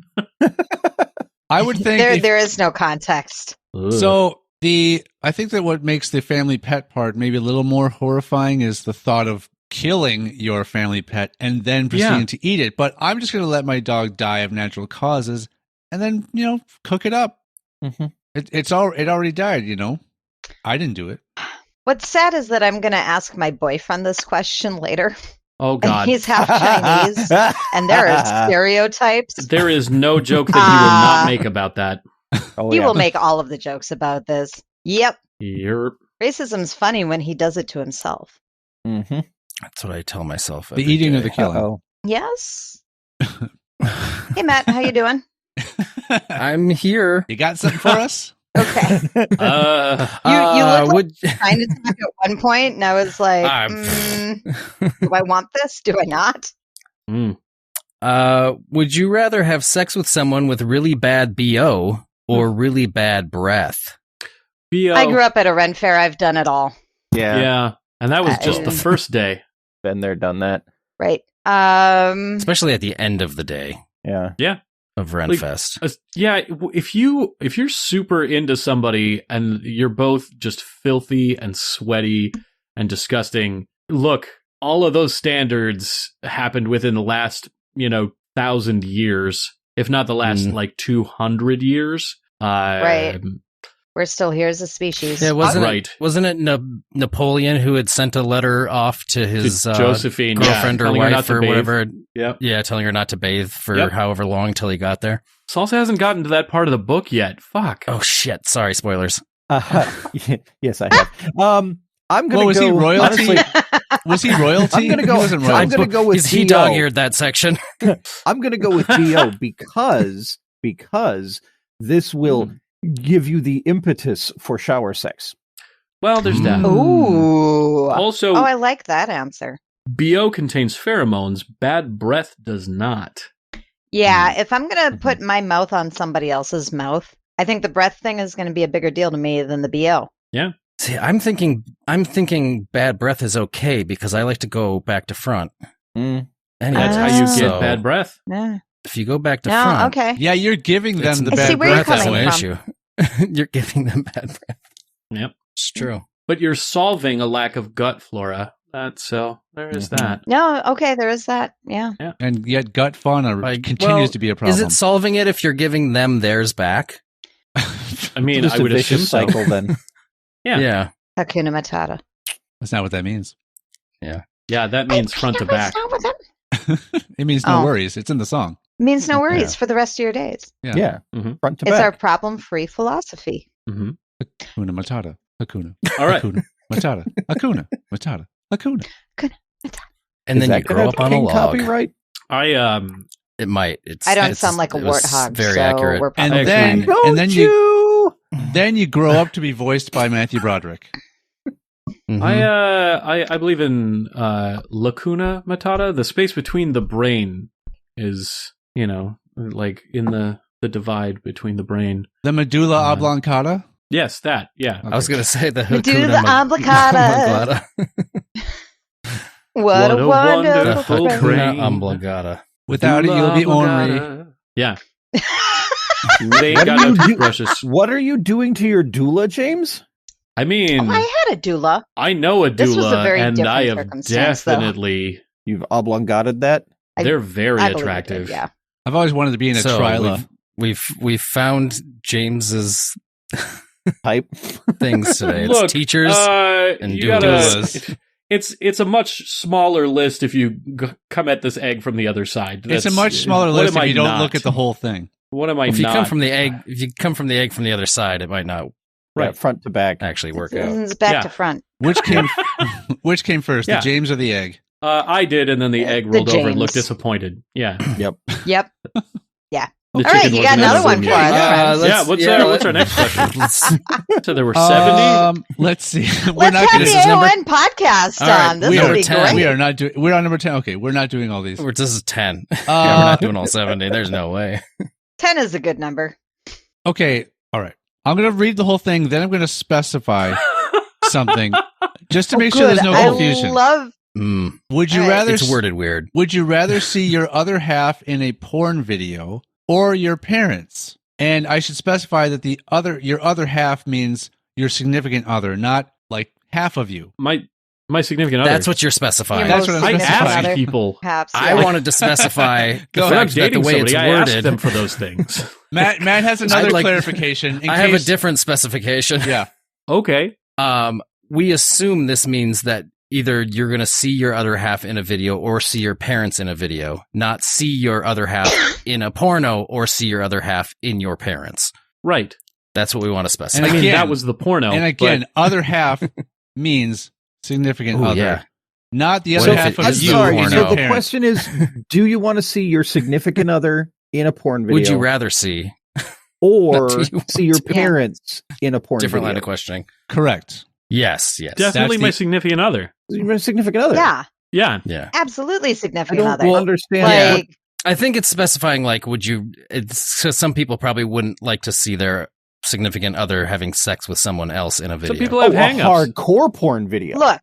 I would think There is no context. so. I think that what makes the family pet part maybe a little more horrifying is the thought of killing your family pet and then proceeding to eat it. But I'm just going to let my dog die of natural causes and then cook it up. Mhm. It already died. I didn't do it. What's sad is that I'm going to ask my boyfriend this question later. Oh And God. he's half Chinese, and there are stereotypes. There is no joke that he will not make about that. Oh, He yeah. will make all of the jokes about this. Yep. You're Racism's funny when he does it to himself. Mhm. That's what I tell myself. The every eating day. or the killing. Uh-oh. Yes. Hey, Matt, how you doing? I'm here. You got something for us? Okay. uh, You look like would trying to talk at one point, and I was like, do I want this? Do I not? would you rather have sex with someone with really bad BO or really bad breath? BO. I grew up at a rent fair. I've done it all. Yeah. Yeah, and that was just the I- first day. Been there, done that. Right. Especially at the end of the day Yeah. of Like, Renfest. Yeah, if you're super into somebody and you're both just filthy and sweaty and disgusting, look, all of those standards happened within the last 1,000 years, if not the last 200 years. Right. We're still here as a species. Yeah, Right. Wasn't it Napoleon who had sent a letter off to his To Josephine, girlfriend or telling her not wife to or bathe. whatever? Yep. Yeah, telling her not to bathe for Yep. however long till he got there. Salsa hasn't gotten to that part of the book yet. Fuck. Oh shit! Sorry, spoilers. Yes, I have. I'm gonna Well, was go. he royalty? Honestly, Was he royalty? I'm gonna He go. wasn't I'm royalty. gonna go with He BO. dog-eared that section. I'm gonna go with BO because this will give you the impetus for shower sex. Well, there's that. Ooh. Also, Oh, I like that answer. BO contains pheromones. Bad breath does not. Yeah, if I'm going to put my mouth on somebody else's mouth, I think the breath thing is going to be a bigger deal to me than the BO. See, I'm thinking bad breath is okay because I like to go back to front. Mm. Anyway, That's how you so get bad breath. Yeah. If you go back to No, front, okay. Yeah, you're giving them the I see bad where you're breath. that's coming no from. issue. You're giving them bad breath. Yep. It's true. But you're solving a lack of gut flora So there is that. No, okay, there is that. Yeah. And yet gut fauna Like, continues to be a problem. Is it solving it if you're giving them theirs back? I mean, Just I a would assume vicious so. cycle then. Yeah. Hakuna Matata. That's not what that means. Yeah, that means front to back. It means no Oh. worries. It's in the song. Means no worries for the rest of your days. Yeah. Mhm. Front to It's our back. problem-free philosophy. Hmm. Hakuna Matata. Hakuna. All right. Hakuna Matata. Hakuna Matata. Hakuna. And Is then that you grow gonna up on a king log. Copyright? It might. It's. I don't it's- sound like a it was warthog, Very so accurate. we're And probably then, fine. and then you grow up to be voiced by Matthew Broderick. Mhm. I believe in lacuna matata. The space between the brain is, like in the divide between the brain. The medulla oblongata. Yes, that. Yeah. I was going to say the Medulla Hakuna oblongata. What a wonderful wonderful brain. brain. Hakuna oblongata. Without it, you'll be ornery. Oblongata. Yeah. They ain't got What do no you do- toothbrushes. What are you doing to your doula, James? I mean, Oh, I had a doula. I know a This was a doula, very and different I have circumstance, though. definitely. You've oblongated that? They're very I believe it attractive. did, yeah. I've always wanted to be in a So trila. we've found James's Type? things today. It's Look, teachers. and you doulas. It's a much smaller list if you come at this egg from the other side. It's a That's- much smaller what list am if I you don't not? look at the whole thing. What am I if you not? come from the egg, from the other side, it might not Yeah, front to back. actually work out. It's back Yeah. to front. Which came first, Yeah. the James or the egg? I did, and then the egg The rolled over and looked James. disappointed. Yeah. Yep. Yep. The All right, chicken you wasn't got in another the one room for yet. us, friends. Yeah, what's our next question? Let's- So there were 70? Let's see. We're Let's not have gonna- the this is number- AON podcast All right, on. This we would are be 10. great. we are not doing. We're on number 10. Okay, we're not doing all these. This is 10. Yeah, we're not doing all 70. There's no way. 10 is a good number. Okay, all right. I'm going to read the whole thing, then I'm going to specify something just to make sure Good. there's no I confusion. love. Would you All right. rather It's worded weird. Would you rather see your other half in a porn video or your parents? And I should specify that your other half means your significant other, not like half of you. My significant other. That's what you're specifying. That's what I'm I specifying. asked Other. people. Perhaps. I yeah. wanted to specify the If I'm fact that the dating way it's somebody, I asked worded. them for those things. Matt has another I'd like- clarification. In I have a case- different specification. Yeah. Okay. We assume this means that either you're going to see your other half in a video or see your parents in a video, not see your other half in a porno or see your other half in your parents. Right. That's what we want to specify. And I mean, again- that was the porno. And again, other half means significant Ooh, other, yeah. not the What other if half it of is you. the sorry. porno? and your So the parents. question is, do you want to see your significant other in a porn video? Would you rather see? or Do you want see your to? parents in a porn Different video? line of questioning. Correct. Yes, yes. Definitely That's my the- significant other. Your significant other. Yeah, Yeah. Yeah. absolutely I significant don't other. understand. Like, I think it's specifying, like, would you, it's, 'cause some people probably wouldn't like to see their significant other having sex with someone else in a video. Some people have a hang-ups. hardcore porn video. look,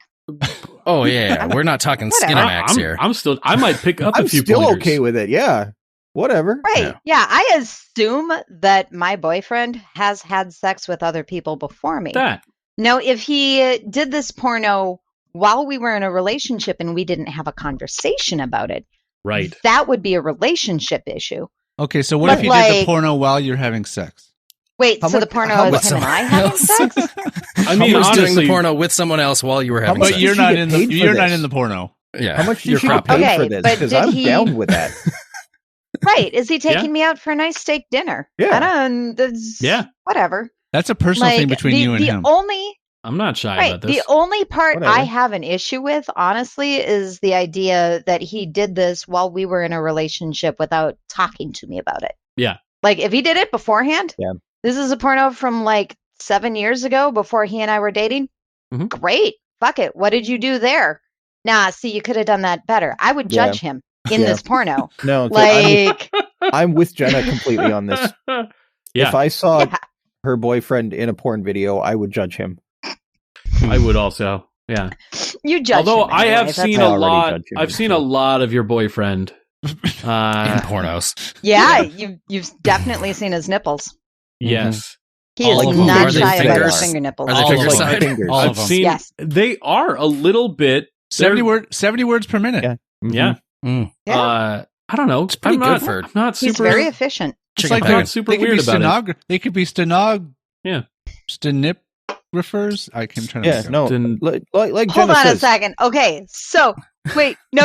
Oh, yeah. We're not talking Whatever. Skinamax here. I might pick up I'm a few still pointers. okay with it. Yeah, whatever. right? Yeah. Yeah, I assume that my boyfriend has had sex with other people before me. that. Now, if he did this porno while we were in a relationship and we didn't have a conversation about it, Right. that would be a relationship issue. Okay, so what But if you did the like- porno while you're having sex? Wait, How so much- the porno how is much him and someone I having else? sex? I mean, Who's doing honestly, the porno with someone else while you were having much sex? But you're did not she in get the paid for you're not this? in the porno. Yeah. How much You're did she get cropping. paid Okay, for this? but Because did I'm he- down with that. Right? Is he taking me out for a nice steak dinner? Yeah. I don't. Yeah. Whatever. That's a personal thing between you and the him. Only I'm not shy right. about this. The only part Whatever. I have an issue with, honestly, is the idea that he did this while we were in a relationship without talking to me about it. Yeah. Like if he did it beforehand, Yeah. This is a porno from like 7 years ago before he and I were dating. Mhm. Great. Fuck it. What did you do there? Nah, see, you could have done that better. I would Yeah. judge him in Yeah. this porno. No, Like, I'm with Jenna completely on this. Yeah. If I saw yeah. her boyfriend in a porn video, I would judge him. I would also. Yeah. You judge Although him I anyway, have that's seen I a already lot. judge you. I've seen a lot of your boyfriend. In pornos. Yeah, you've definitely seen his nipples. Yes. He All is of them. not Are they shy about his fingers? finger nipples. Are they All finger of them. side? Fingers. All of I've them. seen. Yes. They are a little bit 70 words per minute. Yeah. Yeah. Yeah. I don't know. pretty good for- I'm not He's super. very efficient. It's Chicken like patty. not super they could weird be about it. They could be stenographers. I can try to. Yeah, no, Didn't- like Hold Jenna on a says, second. Okay, so wait, no.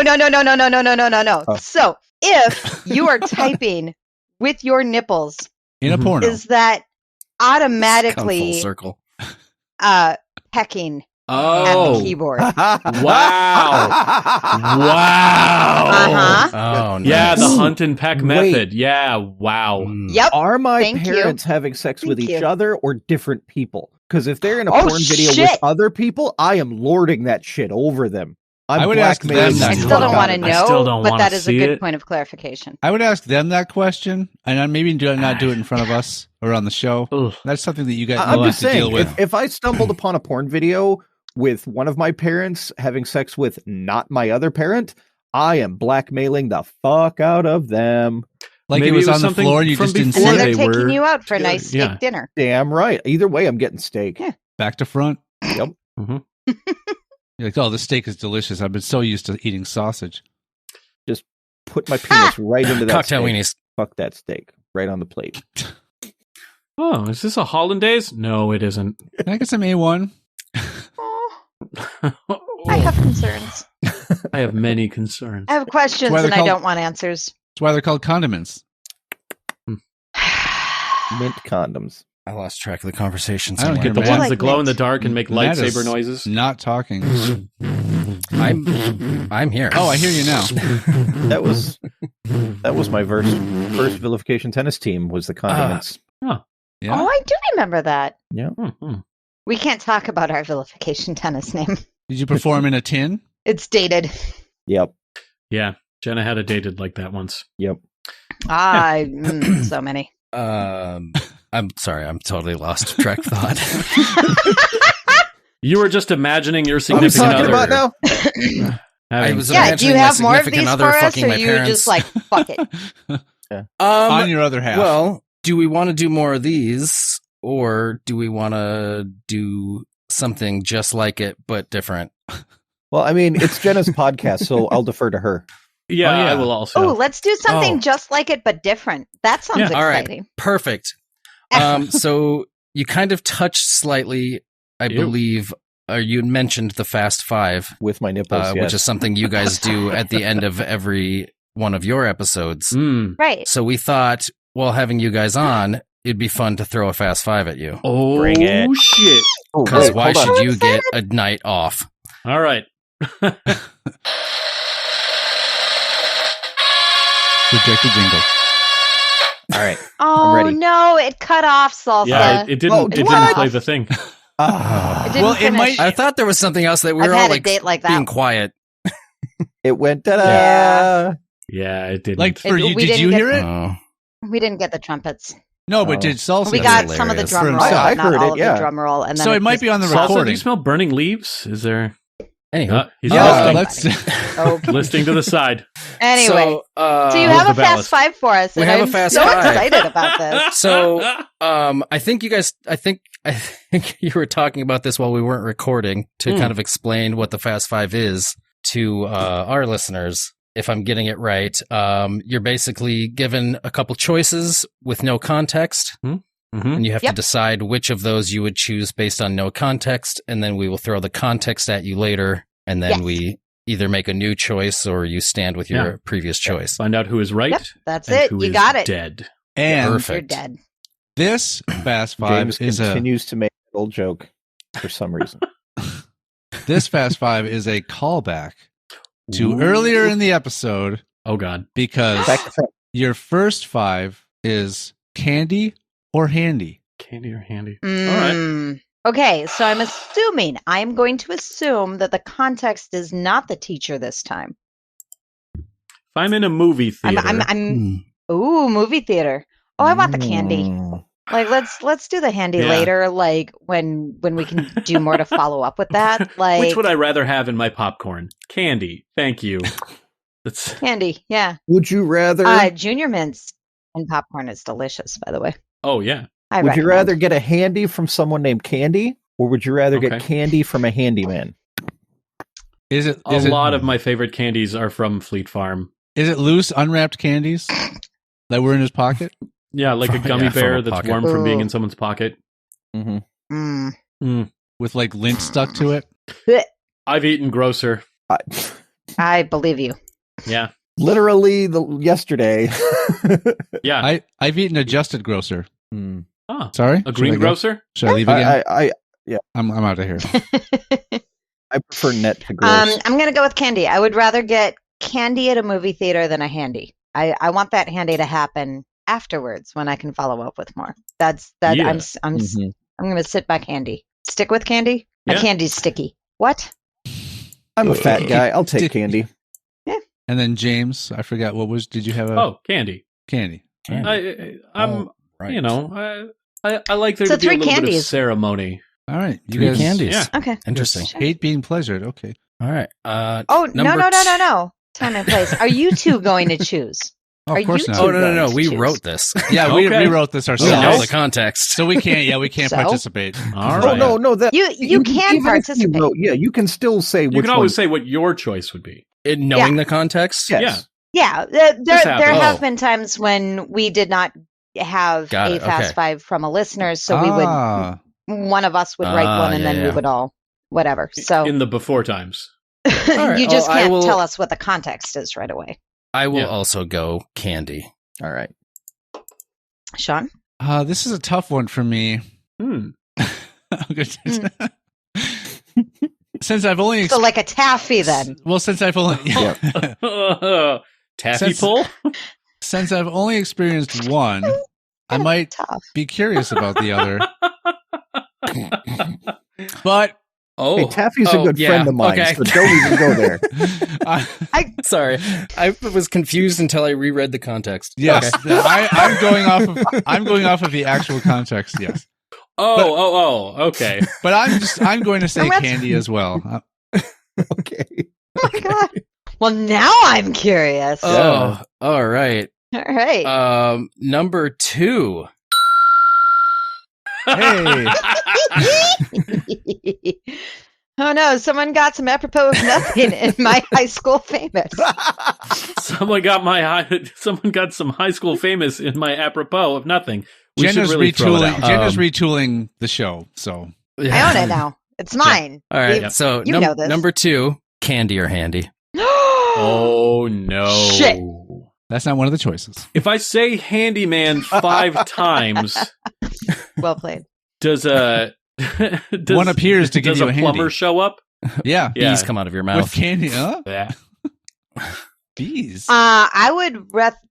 Oh. So if you are typing with your nipples, in a Mhm. porno. is that Come full automatically circle. pecking at Oh. the keyboard? Wow. Uh-huh. Oh, nice. Yeah, the Ooh, hunt and peck wait. method. Yeah, wow. Mm. Yep. Are my Thank you. parents having sex with Thank each you. other or different people? Because if they're in a Oh, porn video with shit. other people, I am lording that shit over them. I'm I would ask blackmailing them the that I That's still fuck don't out want to of I them. still know, don't but wanna that is a see good it. point of clarification. I would ask them that question, and maybe not do it in front of us or on the show. Ugh. That's something that you guys I'm will have just to deal saying, with. if I stumbled upon a porn video with one of my parents having sex with not my other parent, I am blackmailing the fuck out of them. Like Maybe it was it was on the something floor and you from just didn't And before then see they're it. they taking were you out for a together. nice Yeah. steak dinner. Damn right. Either way, I'm getting steak. Yeah. Back to front. Yep. Mhm. You're like, oh, this steak is delicious. I've been so used to eating sausage. Put my penis right into that Cocktail steak. weenies. Fuck that steak. Right on the plate. Oh, is this a Hollandaise? No, it isn't. Can I get some A1? Oh, I have concerns. I have many concerns. I have questions Why they're and I called- don't want answers. That's why they're called condiments. Mint condoms. I lost track of the conversation. I don't somewhere. hear The Matt. ones like that glow in the mint. dark and make Matt is lightsaber noises. Not talking. I'm here. Oh, I hear you now. That was my first vilification tennis team was the condiments. Yeah. Oh, I do remember that. Mhm. We can't talk about our vilification tennis name. Did you perform in a tin? It's dated. Yep. Yeah, Jenna had a dated like that once. Yep. So many. I'm sorry. I'm totally lost track of thought. You were just imagining your What are we significant talking other. about now? I was Yeah, do you imagining my have more of significant these other for us, fucking or my you parents. just like, fuck it? On your other half. Well, do we want to do more of these, or do we want to do something just like it but different? Well, I mean, it's Jenna's podcast, so I'll defer to her. Yeah, Oh, yeah. I will also. Oh, let's do something Oh. just like it, but different. That sounds Yeah. All right. exciting. Perfect. So you kind of touched slightly, I Ew. believe, or you mentioned the Fast Five, With my nipples, yes. which is something you guys do at the end of every one of your episodes. Mm. Right. So we thought, while having you guys on, it'd be fun to throw a Fast Five at you. Oh, Bring it. shit. Oh, Because wait, why hold on. should you get a night off? All right. Projected jingle. All right. Oh ready. no, it cut off Salsa. Yeah, it didn't. Oh, it didn't what? play the thing. Ah, It didn't Well, it finish. might- I thought there was something else that we I've were all had a like date like being that. quiet. it went ta-da. Yeah. Yeah, it didn't. Like for It- you, we did didn't you get- hear it? Oh. We didn't get the trumpets. No, but Oh. did Salsa? We do got it? some of the hilarious. drum For roll, himself. but I not heard all it, of yeah. the drum roll. And then So it might be on the Salsa, recording. do you smell burning leaves? Is there? Anyway, He's Yeah, listening. let's. Okay. Listening to the side. Anyway, so, so you Where's have a the ballast? fast five for us. We and have a I'm fast so five. excited about this. So, I think you guys, I think you were talking about this while we weren't recording to kind of explain what the Fast Five is to our listeners. If I'm getting it right, you're basically given a couple choices with no context, Mm-hmm. and you have Yep. to decide which of those you would choose based on no context, and then we will throw the context at you later, and then Yes. we either make a new choice or you stand with your Yeah. previous choice. Find out who is right. Yep, that's and it. who You is got it. Dead. And Perfect. You're dead. this Fast Five James is continues to make an old joke for some reason. this Fast Five is a callback to earlier in the episode Oh God. because Back to front. your first five is candy or handy. Candy or handy? All right. Mm. Okay, so I'm going to assume that the context is not the teacher this time. If I'm in a movie theater, I'm ooh, movie theater. Oh, I want the candy. Mm. Like let's do the handy Yeah. later, like when we can do more to follow up with that. Like which would I rather have in my popcorn? Candy. Thank you. That's candy, yeah. Would you rather? Junior mints and popcorn is delicious, by the way. oh yeah. I Would you recommend. rather get a handy from someone named Candy, or would you rather Okay. get candy from a handyman? A lot of my favorite candies are from Fleet Farm. Is it loose, unwrapped candies that were in his pocket? Yeah, like a gummy Yeah, from bear a that's pocket. warm from being Ooh. in someone's pocket. Mm-hmm. With like lint stuck to it? I've eaten grosser. I believe you. Yeah. Literally yesterday. Yeah. I've eaten adjusted grocer. Mm. Ah, Sorry? a green Should I go? grocer? Should I leave again? I I'm out of here. I prefer net to gross. I'm gonna go with candy. I would rather get candy at a movie theater than a handy. I want that handy to happen afterwards when I can follow up with more. That's that. Yeah. I'm gonna sit by candy. Stick with candy. Yeah. My candy's sticky. What? I'm a fat guy. I'll take candy. And then James, I forgot did you have a Candy. candy? I'm, right. you know, I like there So to be a 3 little bit of candies. ceremony. All right. You 3 guys candies. Yeah. Okay. Interesting. hate being pleasured. Okay. All right. Oh no number no. Time and place. Are you two going to choose? Oh, Are of course you not. two Oh, no. going to We choose? wrote this. Yeah, we Okay. rewrote this We ourselves. know the context. So we can't So? participate. All Oh right. no, that You can even if you participate. wrote- yeah, you can still say You which can always one. say what your choice would be. Knowing the context? Yes. Yeah, This there happens. have been times when we did not have Got a it, Fast okay. Five from a listener, so we would one of us would write one, and then we would all whatever. So In the before times. right, you just well, I can't will- tell us what the context is right away. I will Yeah. also go candy. All right. Sean, This is a tough one for me. Hmm. Since I've only so like a taffy then. since I've only Taffy Since- pull? since I've only experienced one, I might Tough. be curious about the other. But Oh, Hey, Taffy's a good friend of mine, okay. so don't even go there. Sorry, I was confused until I reread the context. yes, Okay. I'm going off of the actual context. Yes, Okay. but I'm going to say Oh, that's- candy as well. Okay. Oh my god. Well, now I'm curious. Oh, all right. All right. Number 2. Hey, Oh no! Someone got some apropos of nothing in my high school famous. Someone got some high school famous in my apropos of nothing. We Jenna's should really throw it retooling. out. Jenna's retooling the show. So I own it now. It's mine. All right. You- So you know this. number 2, candy or handy. Oh no! Shit. that's not one of the choices. If I say handyman 5 times, Well played. does One appears to give does you a a plumber handy. show up? Yeah, Yeah. Bees come out of your with mouth. candy. Huh? Yeah. Bees. I would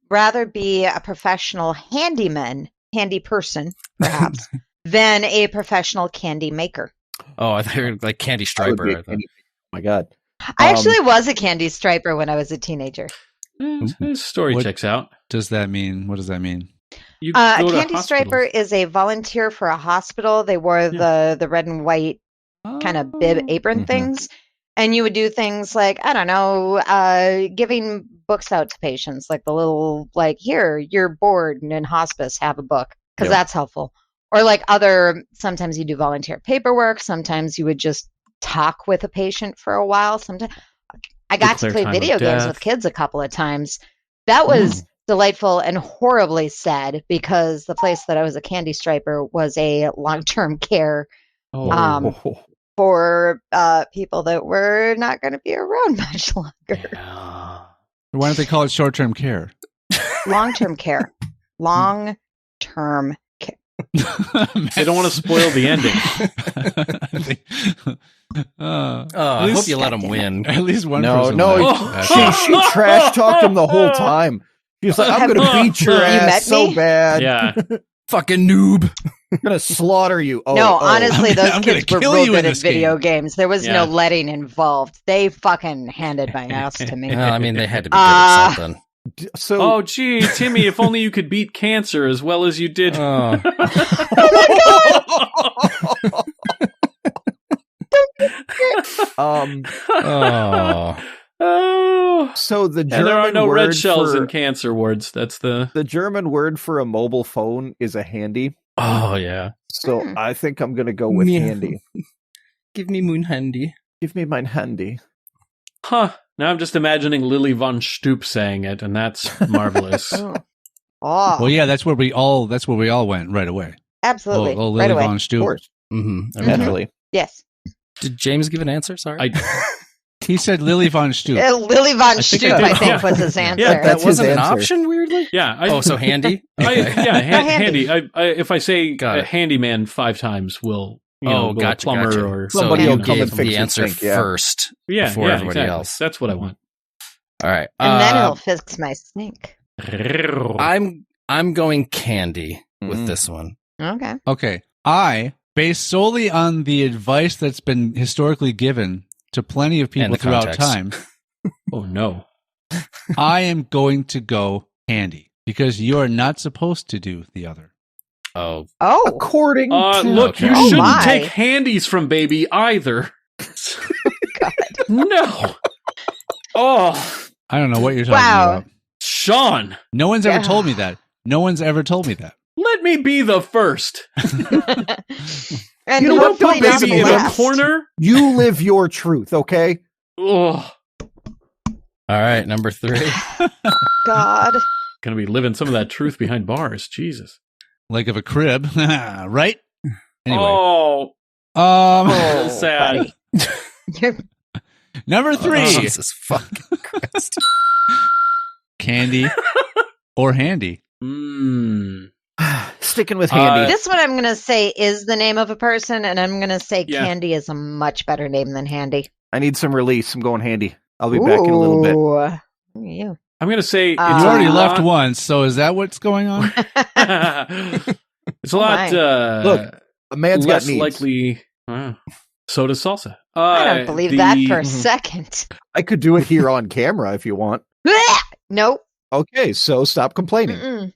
rather be a professional handyman, handy person, perhaps, than a professional candy maker. Oh, I thought you were like candy I would be striper. a candy- Oh my god. I actually was a candy striper when I was a teenager. His story What- checks out. Does that mean? What does that mean? You A go to candy striper hospitals. is a volunteer for a hospital. They wore the red and white kind of bib apron Mhm. things. And you would do things like, I don't know, giving books out to patients, like the little, like, here, you're bored and in hospice, have a book, because Yep. that's helpful. Or like sometimes you do volunteer paperwork. Sometimes you would just talk with a patient for a while. Sometimes I got to Declare play time of video games death. with kids a couple of times. That was delightful and horribly sad because the place that I was a candy striper was a long-term care Oh. Oh. for people that were not going to be around much longer. Yeah. Why don't they call it short-term care? Long-term care. Long-term care. They don't want to spoil the ending. I hope you let them win. At least one No, person. no, left. she trash talked him the whole time. She was like, "I'm gonna beat your You ass met so me? bad. Yeah. Fucking noob. I'm gonna slaughter you." Oh, No, oh. honestly, I'm those gonna kids were kill real you in good at this game. video games. There was Yeah. no letting involved. They fucking handed my ass to me. Well, I mean, they had to be good at something. So Oh, gee, Timmy, if only you could beat cancer as well as you did. Oh. Oh. Oh. so the German And there are no word red shells for, in cancer wards. That's the. the German word for a mobile phone is a handy. Oh, yeah. So I think I'm gonna go with Yeah. handy. Give me moon handy. Give me mine handy. Huh. Now I'm just imagining Lily von Stoop saying it, and that's marvelous. Oh, Well, yeah, that's where we all went right away. absolutely. Oh, right Lily away. von Of Stoop. course. Mm-hmm. Naturally. Yes. Did James give an answer? Sorry. He said Lily von Stoop. Lily von think Stoop, I did. I think, Yeah. was his answer. Yeah, that that's his wasn't an answer. option, weirdly? Yeah. So handy? Handy. If I say Got it. handyman 5 times, will Gotcha, plumber gotcha. or Somebody so will you come and gave fix the your answer sink, yeah. first yeah, before everybody exactly. else. That's what I want. All right. And then he'll fix my sink. I'm going candy with Mm. this one. Okay. Okay. I, based solely on the advice that's been historically given to plenty of And people the throughout context. time, Oh no. I am going to go handy because you are not supposed to do the other. Oh, Oh. According to Look, you Okay. Oh, shouldn't my. take handies from baby either. God. No. Oh, I don't know what you're talking Wow. about. Sean, No one's ever Yeah. told me that. No one's ever told me that. let me be the first. And You know what? hopefully Don't not baby the in a last. corner. you live your truth, okay? Oh, all right. Number 3. God. gonna be living some of that truth behind bars. Jesus. Like of a crib, right? Anyway, Oh, Oh, sad. buddy. You're number 3, Jesus fucking Christ. candy or handy. Mm. Sticking with handy. This one I'm going to say is the name of a person, and I'm going to say Yeah. Candy is a much better name than Handy. I need some release. I'm going handy. I'll be back in a little bit. Ooh. Look at you. I'm gonna say it's You You a already lot- left once, so is that what's going on? It's a lot. my. Look, A man's got less needs. likely. So does salsa. I don't believe that for a second. I could do it here on camera if you want. Nope. Okay, so stop complaining. Mm-mm.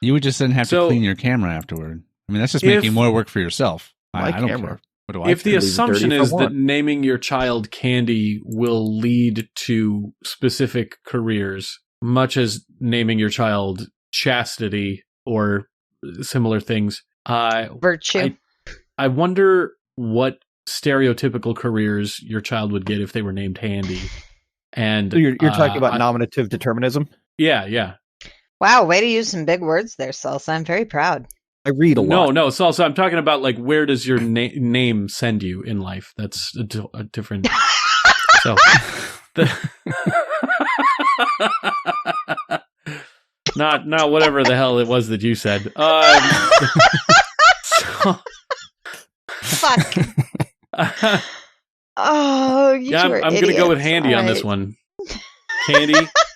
You would just then have to So- clean your camera afterward. I mean, that's just If- making more work for yourself. My I don't camera. care. What do I If the care? leave it assumption dirty if I is that want. naming your child Candy will lead to specific careers, much as naming your child Chastity or similar things, Virtue. I wonder what stereotypical careers your child would get if they were named Handy. And So you're talking about I- nominative determinism? yeah. Wow, way to use some big words there, Salsa. I'm very proud. I read a lot. No. So I'm talking about like where does your name send you in life? That's a different. So, not whatever the hell it was that you said. So, Fuck. Oh, you yeah, two are I'm gonna go with idiots. Handy All on this right. one.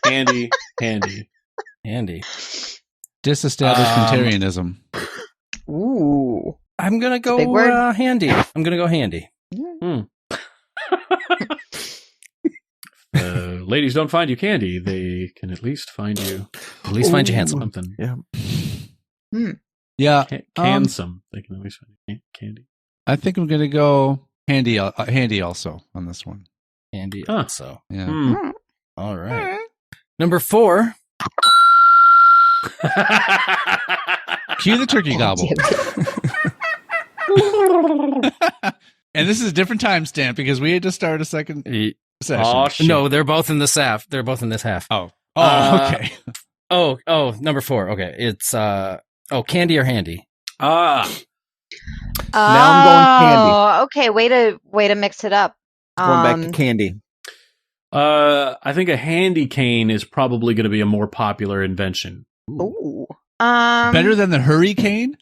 Handy. Handy. Disestablished Quintarianism. Ooh. I'm gonna go big word. handy. I'm gonna go handy. Ladies don't find you candy; they can at least find you At least find you handsome. something. Yeah, Handsome. They can always find you candy. I think I'm going to go handy also on this one. Handy Huh. also. Yeah. Hmm. All right. Number 4. Cue the turkey gobble. And this is a different timestamp because we had to start a second session. Oh, shit. No, they're both in this half. They're both in this half. Oh, Uh, okay. Number 4. Okay. It's candy or handy. Ah, Now I'm going candy. Oh, okay. Way to mix it up. Going back to candy. I think a handy cane is probably going to be a more popular invention. Ooh. Better than the hurricane?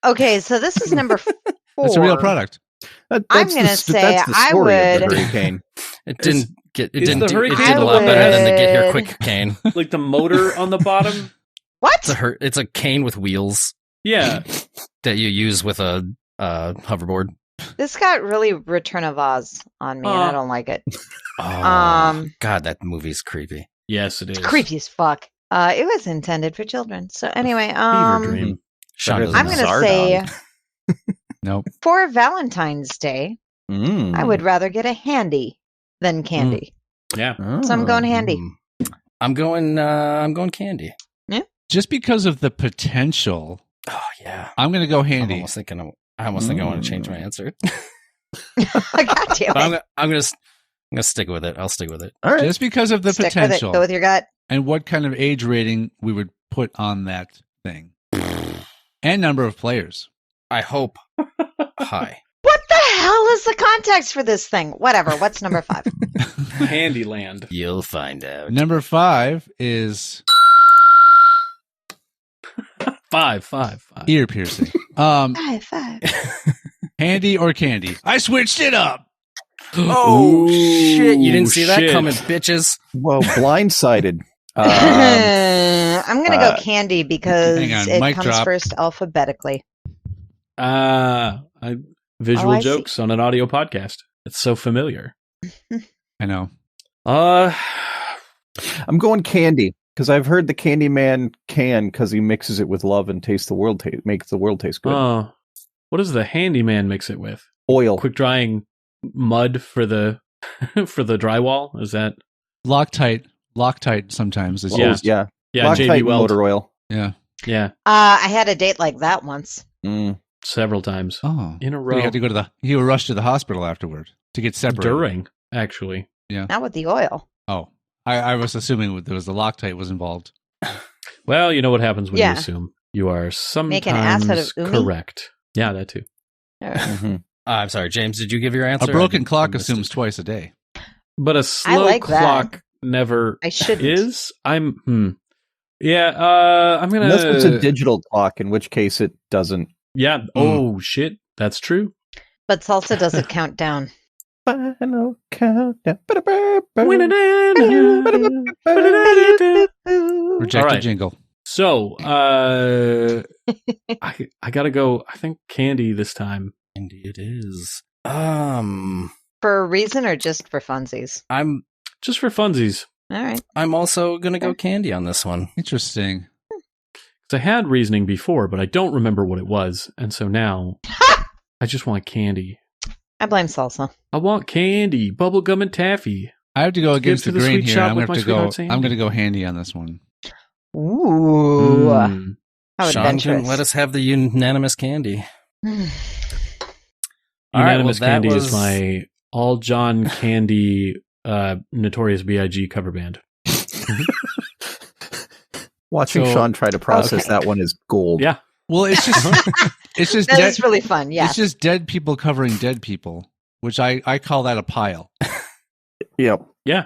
Okay, so this is number 4. That's a real product. I'm That's gonna that's the say story I of the would- hurricane. It didn't get. It is didn't. the It hurricane did a lot I better than the get here would- quick cane. Like the motor on the bottom. What? It's a cane with wheels Yeah. that you use with a hoverboard. This got really Return of Oz on me, and I Oh. don't like it. Oh, God, that movie's creepy. Yes, it is. It's creepy as fuck. It was intended for children. So anyway, Fever dream. Sean Better doesn't I'm know. gonna Zardon. say Nope. for Valentine's Day, Mm. I would rather get a handy than candy. Yeah. So I'm going handy. I'm going candy. Just because of the potential, Oh yeah. I'm going to go I'm handy. almost thinking I want to change my answer. God damn But it. I'm I'm gonna stick with it. I'll stick with it. All right. Just because of the Stick with it. potential Go with your gut. and what kind of age rating we would put on that thing. And number of players. I hope high. What the hell is the context for this thing? Whatever. What's number 5? Handyland. You'll find out. Number 5 is 5. ear piercing. 5. Handy or candy? I switched it up. Oh, shit. You didn't see that shit. coming, bitches. Well, blindsided. I'm going to go candy because hang on, it mic comes drop. first alphabetically. Visual I see. jokes on an audio podcast. It's so familiar. I know. I'm going candy because I've heard the candy man can because he mixes it with love and makes the world taste good. What does the handyman mix it with? Oil. Quick drying mud for the for the drywall? Is that Loctite sometimes is Well, used. yeah. yeah? Loctite JB and Weld. motor oil. Yeah. Yeah, I had a date like that once. several times Oh. in a So row. you had to go to you were rushed to the hospital afterward to get separated. During, actually. Not with the oil. Oh. I was assuming there was the Loctite was involved. Well, you know what happens when Yeah. you assume. You are Make an ass out of sometimes Umi? correct. Yeah, that too. All right. Mhm. I'm sorry, James. Did you give your answer? A broken I didn't- clock I missed assumes it. twice a day. But a slow like that. clock never I shouldn't. is. I'm gonna Unless it's a digital clock, in which case it doesn't. Yeah. Oh shit. That's true. But salsa doesn't count down. Final countdown. Rejected All right. jingle. So, I gotta go. I think candy this time. Indeed, it is. For a reason or just for funsies? I'm Just for funsies. All right. I'm also gonna go candy on this one. Interesting. 'Cause I had reasoning before, but I don't remember what it was, and so now I just want candy. I blame salsa. I want candy, bubblegum and taffy. I have to go against to the the grain sweet here. shop I'm with going my to go. sweetheart Sandy. I'm going to go handy on this one. Ooh. Mm. How Sean adventurous. can let us have the unanimous candy. All right, Unanimous well, that Candy was- is my all John Candy Notorious B.I.G. cover band. Watching So- Sean try to process Okay. that one is gold. Yeah. Well, it's just it's just That dead, is really fun. Yeah. it's just dead people covering dead people, which I call that a pile. Yep. Yeah,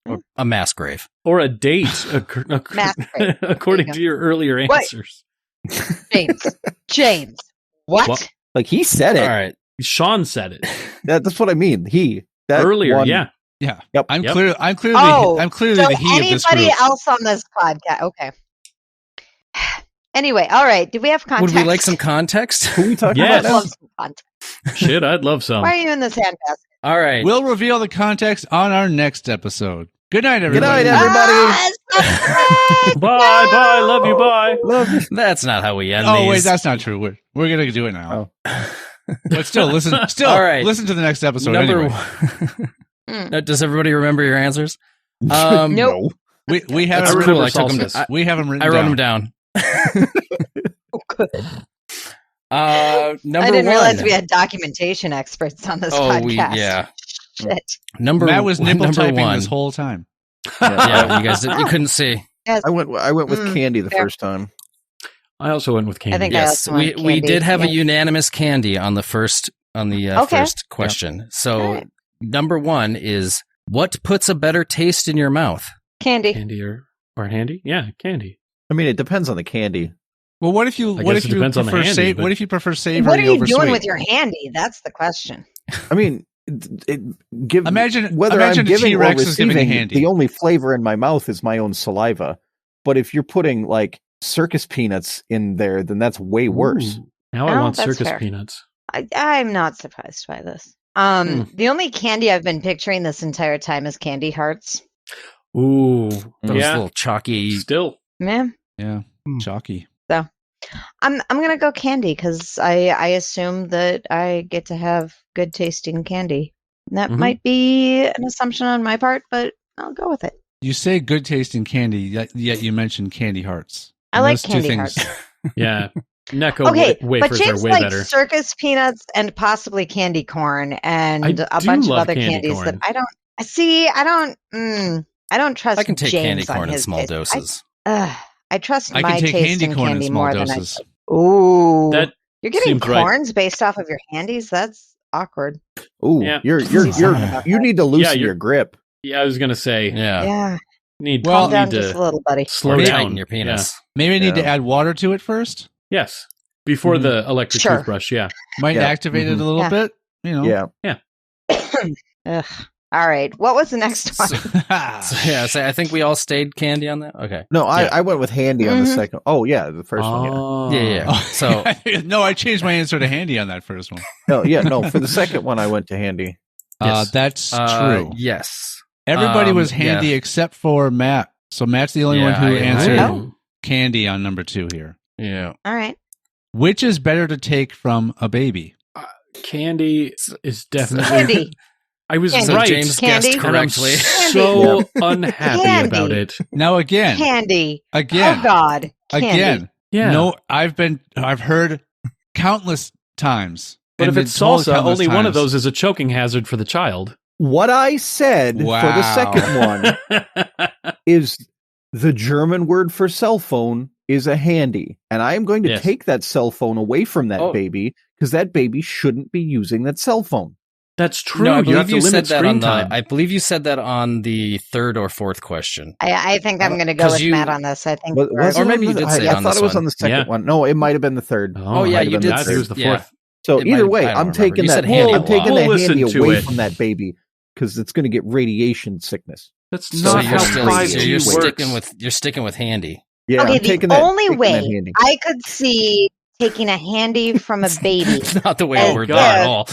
or a mass grave. Or a date, Math grade. according There to you your earlier What? answers. James. What? What? Like he said it. All right, Sean said it That's what I mean. That earlier. one- Yeah. Yeah, Yep. I'm Yep. clearly Oh, I'm clearly So the he of this anybody group. else on this podcast? Okay. Anyway, all right. Do we have context? would we like some context? Who are we talking Yes. I about now? love some context. Shit, I'd love some. Why are you in this handbasket? All right. We'll reveal the context on our next episode. Good night, Good everybody. night, everybody. Bye, bye. Love you. Bye. Love you. That's not how we end Oh these. wait, that's not true. We're gonna do it now. But still, listen. Still, All right. listen to the next episode. Number Anyway. Mm. Now, does everybody remember your answers? Nope. We have That's them cool. written. I took them. Solstice. We have them written. I wrote down. them down. Oh, good. Number I didn't one. realize we had documentation experts on this podcast. Yeah. Shit. Number Matt was nipple number typing one. this whole time. Yeah, you guys you couldn't see. I went with Mm, candy the fair. first time. I also went with candy. I think I Yes, also went we candy. did have a Yeah. unanimous candy on the first Okay. first question. So All right. number one is what puts a better taste in your mouth? Candy. Candy or handy? Yeah, candy. I mean, it depends on the candy. Well, what if you I what guess if it you depends on the prefer handy, but- what if you prefer savory What are you over doing sweet? with your handy? That's the question. I mean, give Imagine whether imagine I'm a giving or T-Rex is giving a receiving, handy. the only flavor in my mouth is my own saliva. But if you're putting like circus peanuts in there, then that's way worse. Ooh. Now I Oh, want that's circus fair. peanuts. I'm not surprised by this. The only candy I've been picturing this entire time is candy hearts. Ooh. Those Yeah. little chalky. Still. Man, Yeah, chalky. I'm gonna go candy because I assume that I get to have good tasting candy. And that Mhm. might be an assumption on my part, but I'll go with it. You say good tasting candy, yet you mentioned candy hearts. I And like those two candy things- hearts. Yeah. Necco Okay, but wafers are James way likes better. circus peanuts and possibly candy corn and I a do bunch of love other candy candies corn. that I don't see. I don't trust. I can take James candy corn on in his small taste. doses. I trust I my can take taste candy in corn in candy small more doses. than I. Ooh, That you're getting seems right. corns based off of your handies. That's awkward. Ooh, Yeah. you need to loosen you're- your grip. Yeah, I was gonna say. Yeah. Yeah, Need Well, calm down need just to a little, buddy. slow Or down. tighten your penis. Maybe I need to Yeah. add water to it first. Yeah. Yes. Before the electric Sure. toothbrush. Yeah. Might Yeah. activate it a little Yeah. bit. You know. Yeah. Ugh. All right, what was the next one? So I think we all stayed candy on that. Okay. No, Yeah. I went with handy on the Mhm. second. Oh yeah, the first one. Yeah. Oh. Yeah. So no, I changed my answer to handy on that first one. No, for the second one I went to handy. Yes. That's true. Yes. Everybody was handy yeah. except for Matt. So Matt's the only one who I- answered Oh. candy on number 2 here. Yeah. All right. Which is better to take from a baby? Candy is definitely. Candy. I was Candy. So right. James Candy. guessed And I'm correctly. so unhappy Candy. about it. Now again, Candy. again, Oh God. Candy. again. Yeah. No, I've heard countless times. But and if been it's told salsa, countless only one of times. those is a choking hazard for the child. What I said for the Wow. second one is the German word for cell phone is a handy, and I am going to Yes. take that cell phone away from that Oh. baby because that baby shouldn't be using that cell phone. That's true. No, I you have believe to you limit said that screen on time. I believe you said that on the third or fourth question. I think I'm going to go 'Cause with you- Matt on this. I think. Was we're- it Or maybe on you the- did say it I on thought this it was one. on the second Yeah. one. No, it might have been the third. Oh, yeah, might you have did. been I the think it was third. the Yeah. fourth. So It either might- way, I don't I'm remember. taking You that. said handy. I'm taking We'll that listen handy to away it. from that baby because it's going to get radiation sickness. That's So not you're how still 5G you're works. sticking with handy. Yeah, okay, I'm the taking that. only taking that way handy. I could see taking a handy from a baby It's not the way Oh, it worked God. out at all.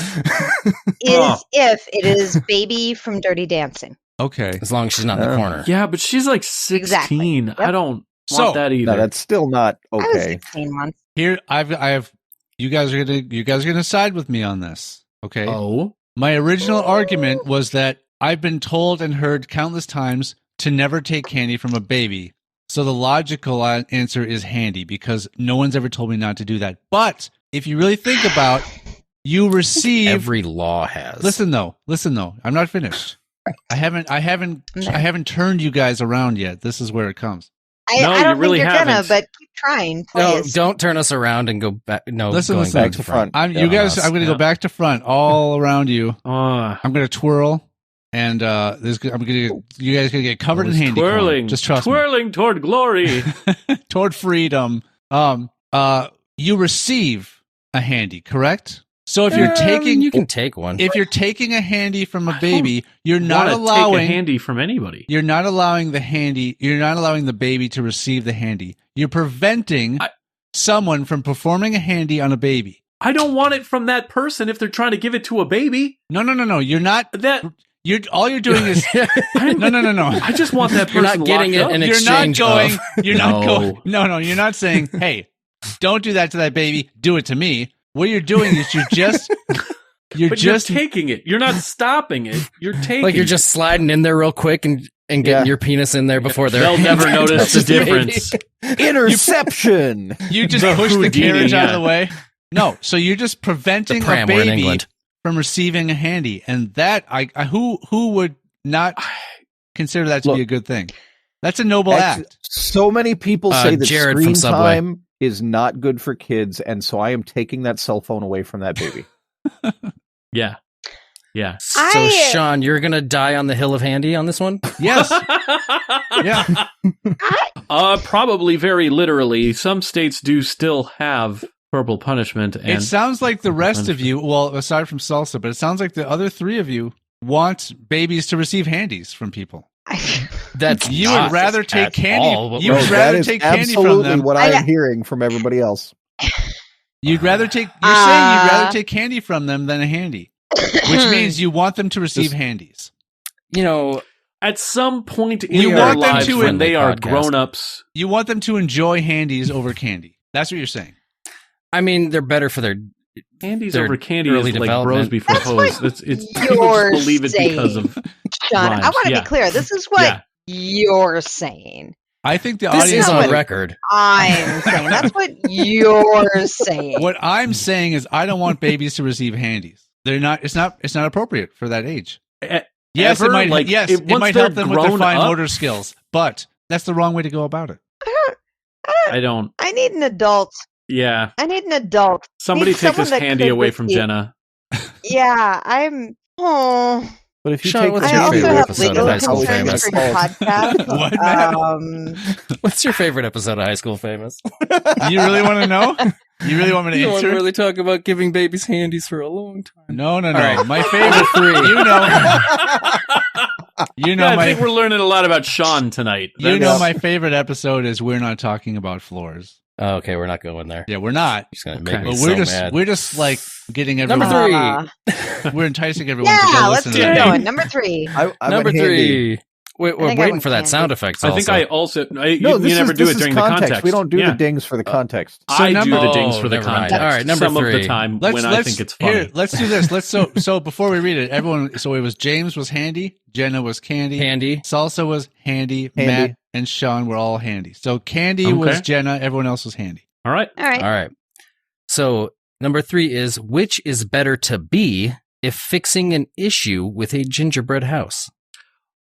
is if it is baby from Dirty Dancing. Okay. As long as she's not in the Oh. corner. Yeah, but she's like 16. Exactly. I don't So- want that either. No, that's still not I was okay. 16 once. Here I have you guys are gonna side with me on this. Okay. Oh. My original argument was that I've been told and heard countless times to never take candy from a baby. So the logical answer is handy because no one's ever told me not to do that. But if you really think about, you receive Every law has. Listen though. I'm not finished. I haven't turned you guys around yet. This is where it comes. No, I you don't really think you're gonna, haven't. but keep trying, No, please. don't turn us around and go back. No, Listen, going listen. back to front. I'm Yeah, going to go back to front, all around you. Ah. I'm going to twirl, and you guys going to get covered in handy corn. twirling. Just trust twirling toward glory. me. Toward freedom. You receive a handy, correct? So if you're taking, you can take one. if you're taking a handy from a baby, you're Wanna not take a allowing handy from anybody. You're not allowing the baby to receive the handy. You're preventing someone from performing a handy on a baby. I don't want it from that person if they're trying to give it to a baby. No. You're not. That All you're doing is no. I just want that You're person not getting locked it up. in You're not exchange going. of- You're not No. going. No. You're not saying, "Hey, don't do that to that baby. Do it to me." What you're doing is you're But just you're taking it. You're not stopping it. You're taking Like you're it. just sliding in there real quick and getting Yeah. your penis in there before they're. They'll never notice the difference. Interception. you just The push the Houdini, carriage out of yeah. the way. No, so you're just preventing The a pram, we're in baby England. from receiving a handy, and that who would not consider that to Look, be a good thing? That's a noble act. So many people say that Jared screen from Subway. time is not good for kids, and so I am taking that cell phone away from that baby. Yeah. Yeah. So Sean, you're gonna die on the hill of handy on this one. Yes. Yeah. Probably very literally. Some states do still have corporal punishment, and It sounds like the rest of you, well, aside from Salsa, but it sounds like the other three of you want babies to receive handies from people. That's You not would rather take at candy. all. You would that rather is take candy from absolutely them. what I am hearing from everybody else. You'd rather take. You're saying you'd rather take candy from them than a handy, which means you want them to receive handies. You know, at some point in You their want them lives to when they are podcast. grown-ups, You want them to enjoy handies over candy. That's what you're saying. I mean, they're better for their. candies Their over candy early is like development. bros before That's hoes. what It's people you're just believe it because of Sean, I rhymes. want to Yeah. be clear. This is what Yeah. you're saying. I think the This audience is on what- record. I'm saying that's what you're saying. What I'm saying is, I don't want babies to receive handies. They're not. It's not appropriate for that age. Yes, Ever? it might. Like, Yes, it- it once might they're help them with their grown fine up? motor skills, but that's the wrong way to go about it. I don't. I need an adult. Yeah. I need an adult. Somebody Need take someone this that handy could away from receive- Jenna. Yeah, I'm. Oh, But if you Sean, take what's the I your also favorite handy have episode of legal High School concerns Famous? for your podcast. What, Matt? What's your favorite episode of High School Famous? You really want to know? You really want me to You want to answer? really talk about giving babies handies for a long time. No. All right. My favorite three. You know I my. think we're learning a lot about Sean tonight. You know That's- my favorite episode is We're Not Talking About Floors. Oh, okay, we're not going there. Yeah, we're not. He's gonna Okay. make me But so mad. we're just like getting Number everyone. three. We're enticing everyone to yeah, go let's listen keep to that. going. Number 3. I'm Number at handy. 3. We're think I waiting went for that handy. sound effects. I think also. I also. No, you this never is, do this it during is the context. context. We don't do Yeah. the dings for the context. I do number- the dings for the never mind. context. All right, number Some of 3. the time when I think it's funny. Let's do this. So before we read it, everyone. So it was James was handy, Jenna was candy, Handy. Salsa was handy, Handy. Matt and Sean were all handy. So candy Okay. was Jenna, everyone else was handy. All right. All right. All right. So number 3 is, which is better to be if fixing an issue with a gingerbread house?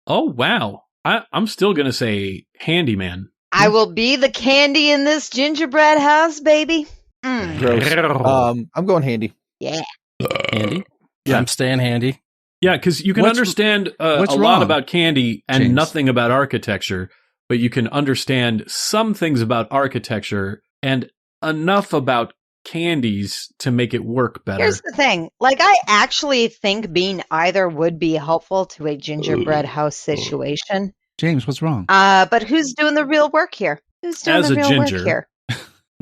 Oh wow. I'm still gonna say handyman. I will be the candy in this gingerbread house, baby. Mm. Gross. I'm going handy. Yeah. Handy. Yeah. I'm staying handy. Yeah, because you can What's- understand a what's lot wrong, about candy and James? nothing about architecture, but you can understand some things about architecture and enough about candies to make it work better. Here's the thing. Like, I actually think being either would be helpful to a gingerbread house situation. James, what's wrong? But who's doing the real work here? Who's doing As the a real ginger. work here?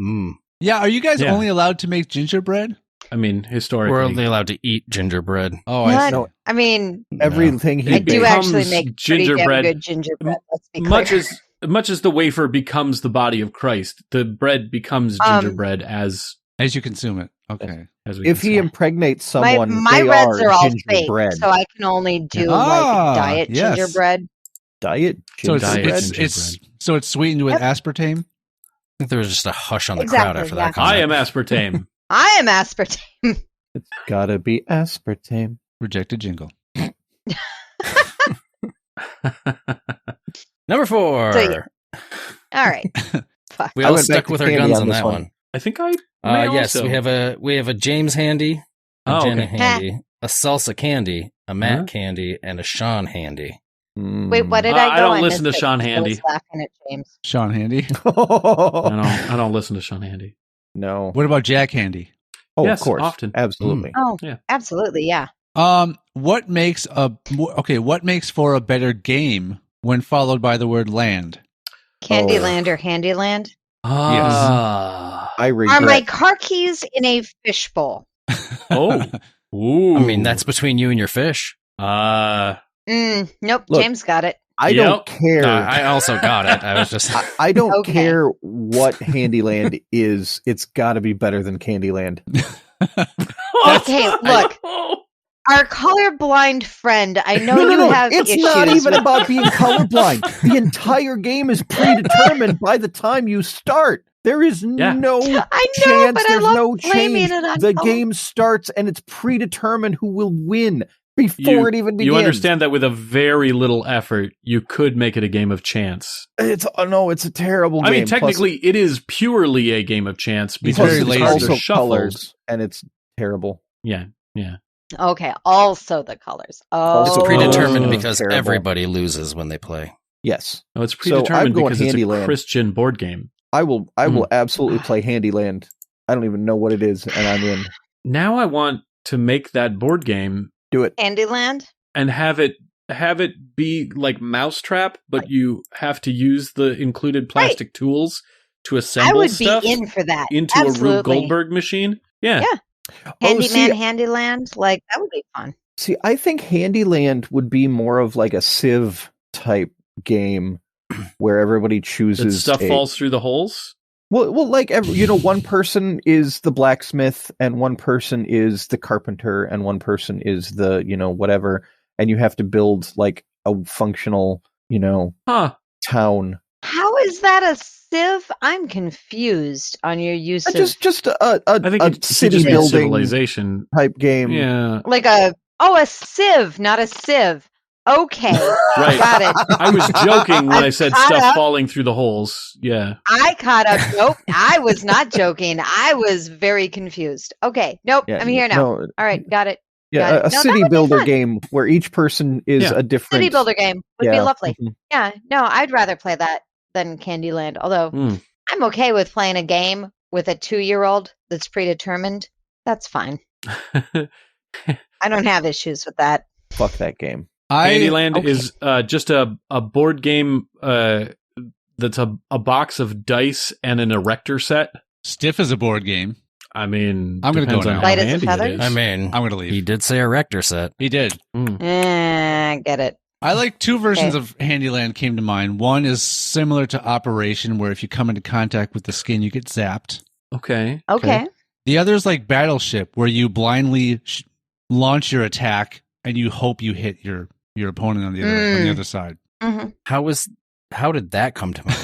Mm. Yeah, are you guys Yeah. only allowed to make gingerbread? I mean, historically, We're only allowed to eat gingerbread. Oh, What? I see. No. I mean, Everything he I It do bakes. actually becomes make pretty damn gingerbread. good gingerbread. Let's be clear. much as the wafer becomes the body of Christ, the bread becomes gingerbread as As you consume it. Okay. we If he consume. impregnates my someone, my they reds are all fake, gingerbread. so I can only do Ah, like diet yes. gingerbread. Diet So gingerbread. it's sweetened with aspartame. I think there was just a hush on the Exactly, crowd after yeah. that comment. I am aspartame. I am aspartame. It's gotta be aspartame. Rejected jingle. Number 4. So, yeah. All right. Fuck. We I all went back stuck to with our candy guns on on this that one. one. I think I may Yes, also. we have a James handy, a Oh, Jenna okay. handy, a Salsa candy, a Matt Huh? candy, and a Sean handy. Wait, what did I go? I don't listen to missed it. Sean I was Handy. laughing at James. Sean Handy. I don't listen to Sean Handy. No. What about Jack Handy? Oh, Yes, of course. often. Absolutely. Oh, Yeah. absolutely, yeah. What makes for a better game when followed by the word land? Candyland or Handyland? Ah. I Are regret. my car keys in a fishbowl? Oh. Ooh. I mean, that's between you and your fish. Nope, Look, James got it. I Yep. don't care. I also got it. I was just I don't Okay. care what Handyland is. It's got to be better than Candyland. Okay, look. Our colorblind friend, I know you have It's issues not even with- about being colorblind. The entire game is predetermined by the time you start. There is Yeah. no I know, chance. but I There's love no blaming change. it on The color. game starts and it's predetermined who will win before it even begins. You understand that with a very little effort, you could make it a game of chance. It's no, it's a terrible game. I mean, Plus, technically, it is purely a game of chance It's because very the lazy. cards also are shuffled. colors, and it's terrible. Yeah, yeah. Okay, also the colors. Also it's predetermined Oh, because terrible. everybody loses when they play. Yes, No, it's So, I'm predetermined going because it's a Handyland. Christian board game. I will absolutely play Handyland. I don't even know what it is, and I'm in. Now I want to make that board game Do it. Handyland? and have it be like Mousetrap, but you have to use the included plastic tools to assemble I would stuff be in for that. into a Rube Absolutely. Goldberg machine. Yeah. Yeah. Oh, Handyman, see, Handyland, like that would be fun. See, I think Handyland would be more of like a Civ type game where everybody That chooses stuff a- falls through the holes. Well, like one person is the blacksmith, and one person is the carpenter, and one person is the whatever, and you have to build like a functional Huh. town How is that a sieve? I'm confused on your use of Just I think a it city just means building civilization. type game. Yeah, like a sieve, not a sieve. Okay, right. got it. I was joking when I said caught stuff up. falling through the holes. Yeah. I caught up. Nope, I was not joking. I was very confused. Okay, nope, Yeah, I'm here now. no, All right, got it. yeah, Got it. a No, that city would be builder fun. game where each person is Yeah. a different City builder game would be Yeah. lovely. Mhm. Yeah, no, I'd rather play that than Candyland. Although Mm. I'm okay with playing a game with a 2-year-old that's predetermined. That's fine. I don't have issues with that. Fuck that game. Candyland okay. is just a board game that's a box of dice and an erector set. Stiff as a board game. I mean, I'm gonna depends go on now. how Light as a handy feather? it is. I mean, I'm gonna leave. he did say a rector set. He did. Get it. I like two versions Okay. of Handyland came to mind. One is similar to Operation, where if you come into contact with the skin, you get zapped. Okay. Okay. The other is like Battleship, where you blindly launch your attack and you hope you hit your opponent on the other side. hmm How did that come to mind?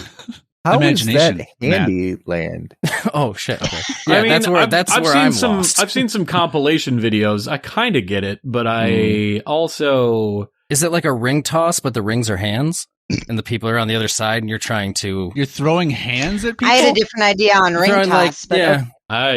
How is Imagination, that Matt. Meandyland? Oh shit. Okay. Yeah, I mean, that's I've where seen I'm some. lost. I've seen some compilation videos. I kind of get it, but I also Is it like a ring toss, but the rings are hands, and the people are on the other side, and you're trying to You're throwing hands at people? I had a different idea on ring throwing, toss, but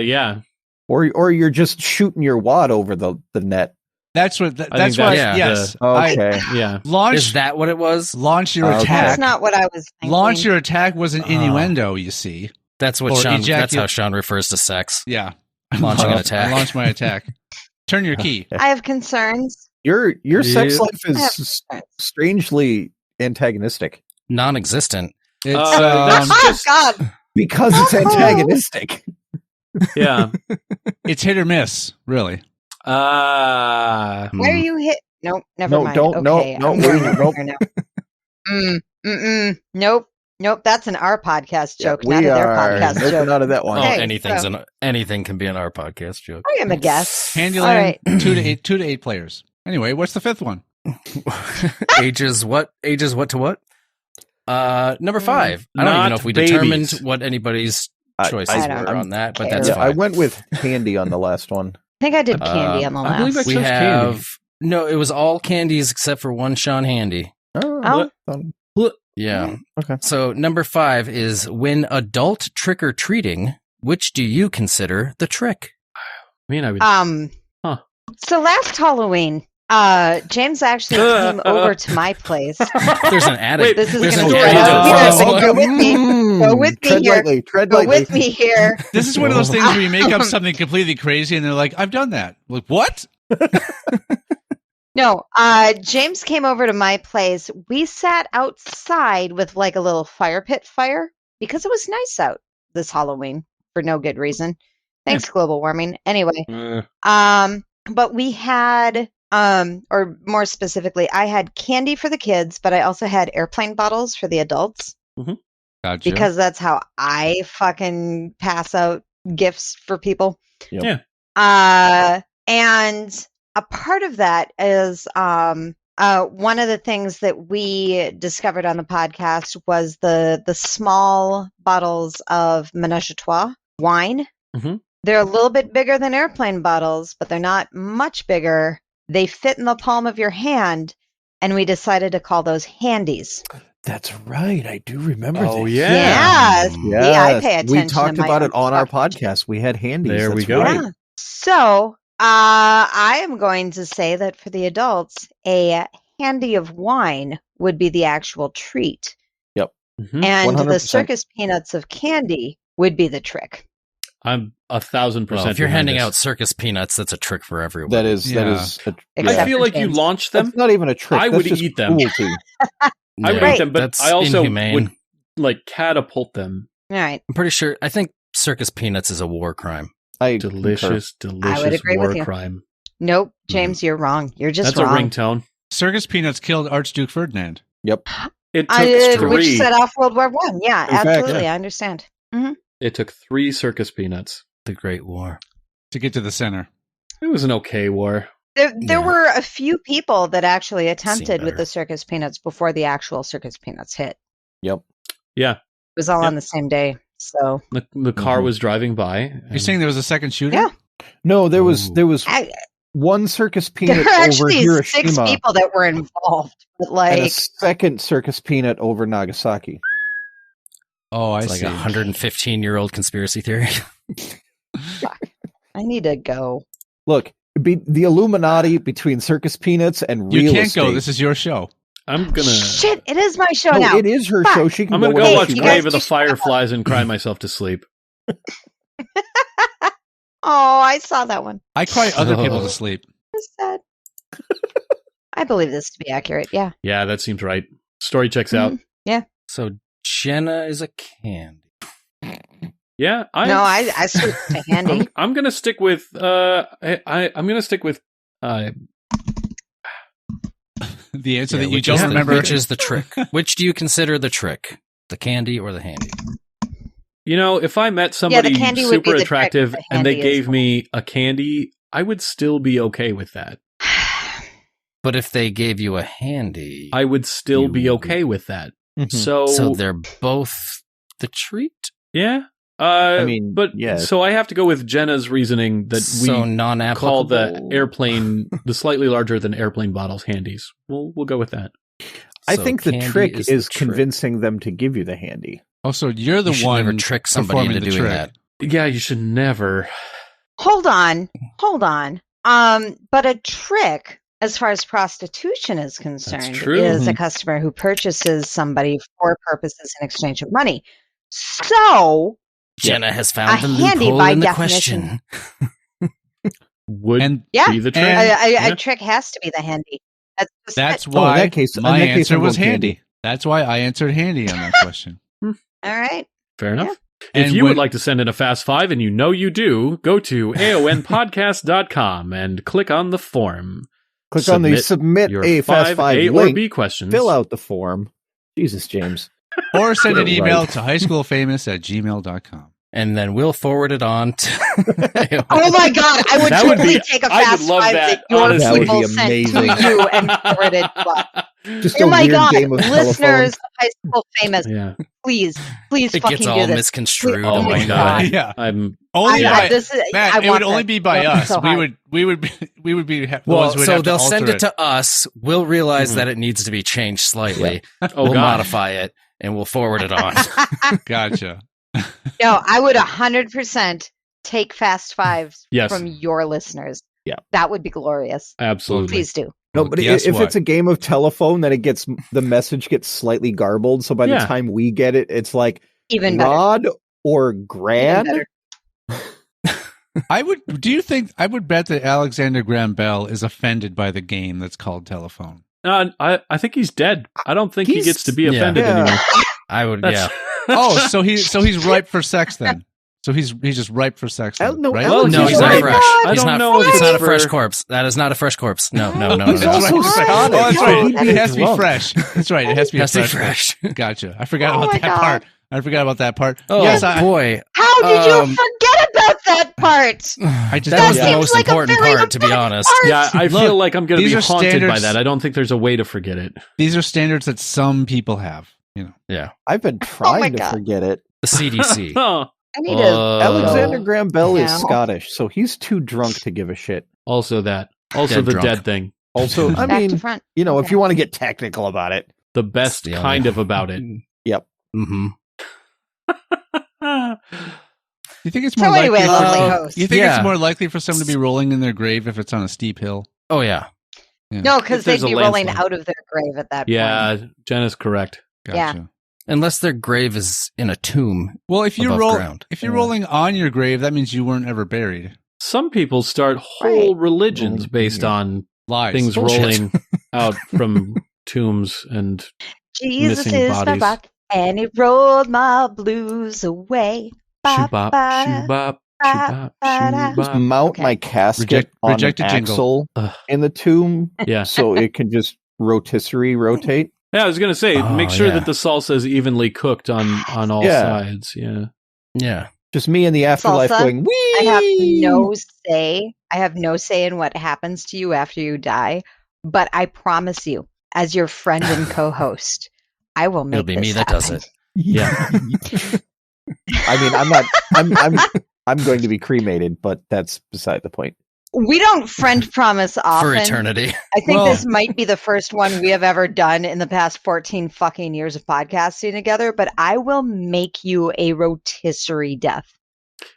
yeah. Or you're just shooting your wad over the net. That's what. I That's think why. that's Yes. Okay. yeah. Launch. Is that what it was? Launch your Okay. attack. that's not what I was thinking. Launch your attack was an innuendo. You see. That's what Or Sean. That's ejaculate- how Sean refers to sex. Yeah. Launching an I attack. launch my attack. Turn your key. I have concerns. Your sex Yeah. life is strangely antagonistic Non-existent. It's That's just God. because it's antagonistic. yeah. it's hit or miss, really. Where Hmm. you hit? Nope, never No, mind. don't- no, Okay, no, I'm wait, going nope. here now. Nope. That's an our podcast joke, we not a their are podcast nothing joke. out of that one. Oh, Okay, anything can be an our podcast joke. I am a guess. Handyland, All right. 2 to 8 players. Anyway, what's the fifth one? Ages what to what? Number 5. I don't even Not know if we babies. determined what anybody's I choices don't were on that, but care. that's Yeah, I fine. went with candy on the last one. I think I did candy on the I believe last. I We chose have candy. no. It was all candies except for one Sean Handy. Oh. Yeah. Okay. So number 5 is when adult trick or treating. Which do you consider the trick? I mean, I would. Huh. So last Halloween, James actually came over to my place. There's an attic. Wait, This is There's going an to attic. go with me. Go with me Tread here. lightly. Tread Go lightly. with me here. This is one of those things where you make up something completely crazy and they're like, I've done that. Like, what? No, James came over to my place. We sat outside with like a little fire pit fire because it was nice out this Halloween for no good reason. Thanks, global warming. Anyway, but we had, or more specifically, I had candy for the kids, but I also had airplane bottles for the adults Gotcha. because that's how I fucking pass out gifts for people. Yep. Yeah. And a part of that is one of the things that we discovered on the podcast was the small bottles of Ménage à Trois wine. Mhm. They're a little bit bigger than airplane bottles, but they're not much bigger. They fit in the palm of your hand, and we decided to call those handies. That's right. I do remember Oh, this. yeah. Yes. See, I pay attention. We talked to my about it own on our stuff. podcast. We had handies. There we That's go. right. Yeah. So I am going to say that for the adults, a handy of wine would be the actual treat. Mhm. And the 100%. circus peanuts of candy would be the trick. I'm 1,000%. Well, if you're behind handing this. out circus peanuts, that's a trick for everyone. That is. That Yeah. is. I Except feel for like you James. launch them. That's not even a trick. I That's would just eat them. cruelty. I would Yeah, eat them, but that's I also inhumane. would like catapult them. All right. I'm pretty sure. I think circus peanuts is a war crime. I concur. Delicious agree war with you. crime. Nope, James, you're wrong. You're just That's wrong. a ringtone. Circus Peanuts killed Archduke Ferdinand. Yep. It took Which three. set off World War One. Yeah, In fact, absolutely. yeah. I understand. It took 3 circus peanuts. The Great War. To get to the center. It was an okay war. There Yeah. were a few people that actually attempted with better. the circus peanuts before the actual circus peanuts hit. Yep. Yeah. It was all Yep. on the same day. So The car was driving by. You're saying there was a second shooter? Yeah. No, there was I, one circus there peanut were over actually 6 Hiroshima people that were involved. But and a like, second circus peanut over Nagasaki. Oh, I It's like see. a 115-year-old conspiracy theory. I need to go. Look, the Illuminati between circus peanuts and real You can't estate. go. This is your show. I'm gonna. Shit, it is my show No, now. it is her Fuck. show. She can I'm gonna go wherever watch she you wants. Grave of the just shut up. Fireflies and cry myself to sleep. Oh, I saw that one. I cry other people to sleep. It's sad. I believe this to be accurate. Yeah. Yeah, that seems right. Story checks out. So Jena is a candy. Yeah, I switched to handy. I'm gonna stick with. I'm gonna stick with. The answer that you which don't is the- remember. which is the trick? Which do you consider the trick? The candy or the handy? You know, if I met somebody candy would be super the attractive trick, the and they handy gave is- me a candy, I would still be okay with that. But if they gave you a handy, I would still You be would okay with that. Mhm. So they're both the treat. yeah. I mean, but yeah. so I have to go with Jenna's reasoning that So we non-applicable. call the airplane, the slightly larger than airplane bottles, handies. We'll go with that. I So think the candy trick is is the trick. convincing them to give you the handy. Oh, so you're the You should one never trick somebody performing into the doing trick. that. Yeah, you should never. Hold on. But a trick, as far as prostitution is concerned, true. is a customer who purchases somebody for purposes in exchange of money. So Jenna has found A the handy loophole by in the definition. question. Would And Yeah. be the trick. And- a trick has to be the handy. That's just that's it. Oh, in why that case- my in that case, answer I'm was going handy. candy. That's why I answered handy on that question. All right. Fair enough. Yeah. If And you when- would like to send in a Fast Five, and you know you do, go to aonpodcast.com and click on the form. Click on the submit Your a Fast 5 A or link. B questions. Fill out the form. Jesus, James. Or send an Right. email to highschoolfamous@gmail.com. And then we'll forward it on to. Oh my God! I would That would totally be- take a I would fast love five that, that your honestly. That would people be sent amazing. to you and forwarded to us. Just Oh a my weird God! game of Listeners telephone. of High School Famous, Yeah. please It fucking gets do all this. misconstrued. Oh my God. Yeah. I'm Only I- by this is- Matt, I it would want only this. be by I want us. so We hard. would be the Well, ones who would so have to they'll alter send it to us. We'll realize that it needs to be changed slightly. oh We'll God. modify it and we'll forward it on. Gotcha. No, I would 100% take fast fives Yes. from your listeners. Yeah. That would be glorious. Absolutely. Please do. No, Well, but guess if what? it's a game of telephone, then the message gets slightly garbled. So by Yeah. the time we get it, it's like Even better. Rod or Even Gran. better. Do you think I would bet that Alexander Graham Bell is offended by the game that's called telephone? I think he's dead. I don't think he He's- gets to be yeah. offended Yeah. anymore. I would, That's- Oh, so he's ripe for sex then. So he's just ripe for sex then, No, right? Alex no, is he's not right. fresh. I He's don't not, know if it's it's not a for- fresh corpse. That is not a fresh corpse. No. He's no. also Oh, Scottish. that's right. He'd be It has to be drunk. fresh. That's right. It has to be Has to be fresh. fresh. Gotcha. I forgot Oh about my that God. part. I forgot about that part. Oh, yes, boy. How did you Um, forget about that part? I just That was That the seems most like a important very part, to be important honest. part. Yeah, I Look, feel like I'm going to these be are haunted by standards- that. I don't think there's a way to forget it. these are standards that some people have. You know. Yeah. I've been my trying to God. forget it. The CDC. Oh, I need to. Alexander Graham Bell is Yeah. Scottish, so he's too drunk to give a shit. also that. Also Dead the drunk. dead thing. Also, I Back to mean, front. if Okay. you want to get technical about it, The best the only- kind of about it. yep. Mm-hmm. You think it's So more anyway, likely? lovely Uh, host. You think Yeah. it's more likely for someone to be rolling in their grave if it's on a steep hill? Oh, yeah. Yeah. No, If because there's they'd a be rolling landslide. out of their grave at that point. Yeah, Jenna's correct. Gotcha. Unless their grave is in a tomb. Well, if you Above roll, ground. if you're rolling on your grave, that means you weren't ever buried. Some people start whole Right. religions based on Lies. things Bullshit. rolling out from tombs and Jesus missing is my bodies. rock, and he rolled my blues away. Ba, shoobop, ba, shoobop, ba, shoobop, ba, da. Just shoobop. mount Okay. my casket on Rejected an jingle. axle Ugh. in the tomb, Yeah. so it can just rotisserie rotate. Yeah, I was gonna say, Oh, make sure yeah. that the salsa is evenly cooked on all Yeah. sides. Yeah. Yeah. Just me in the afterlife Salsa, going, wee! I have no say. I have no say in what happens to you after you die. But I promise you, as your friend and co-host, I will make It'll be me this that does happen. it. Yeah. I mean, I'm not. I'm going to be cremated, but that's beside the point. We don't friend promise often. For eternity. I think Well- this might be the first one we have ever done in the past 14 fucking years of podcasting together, but I will make you a rotisserie death.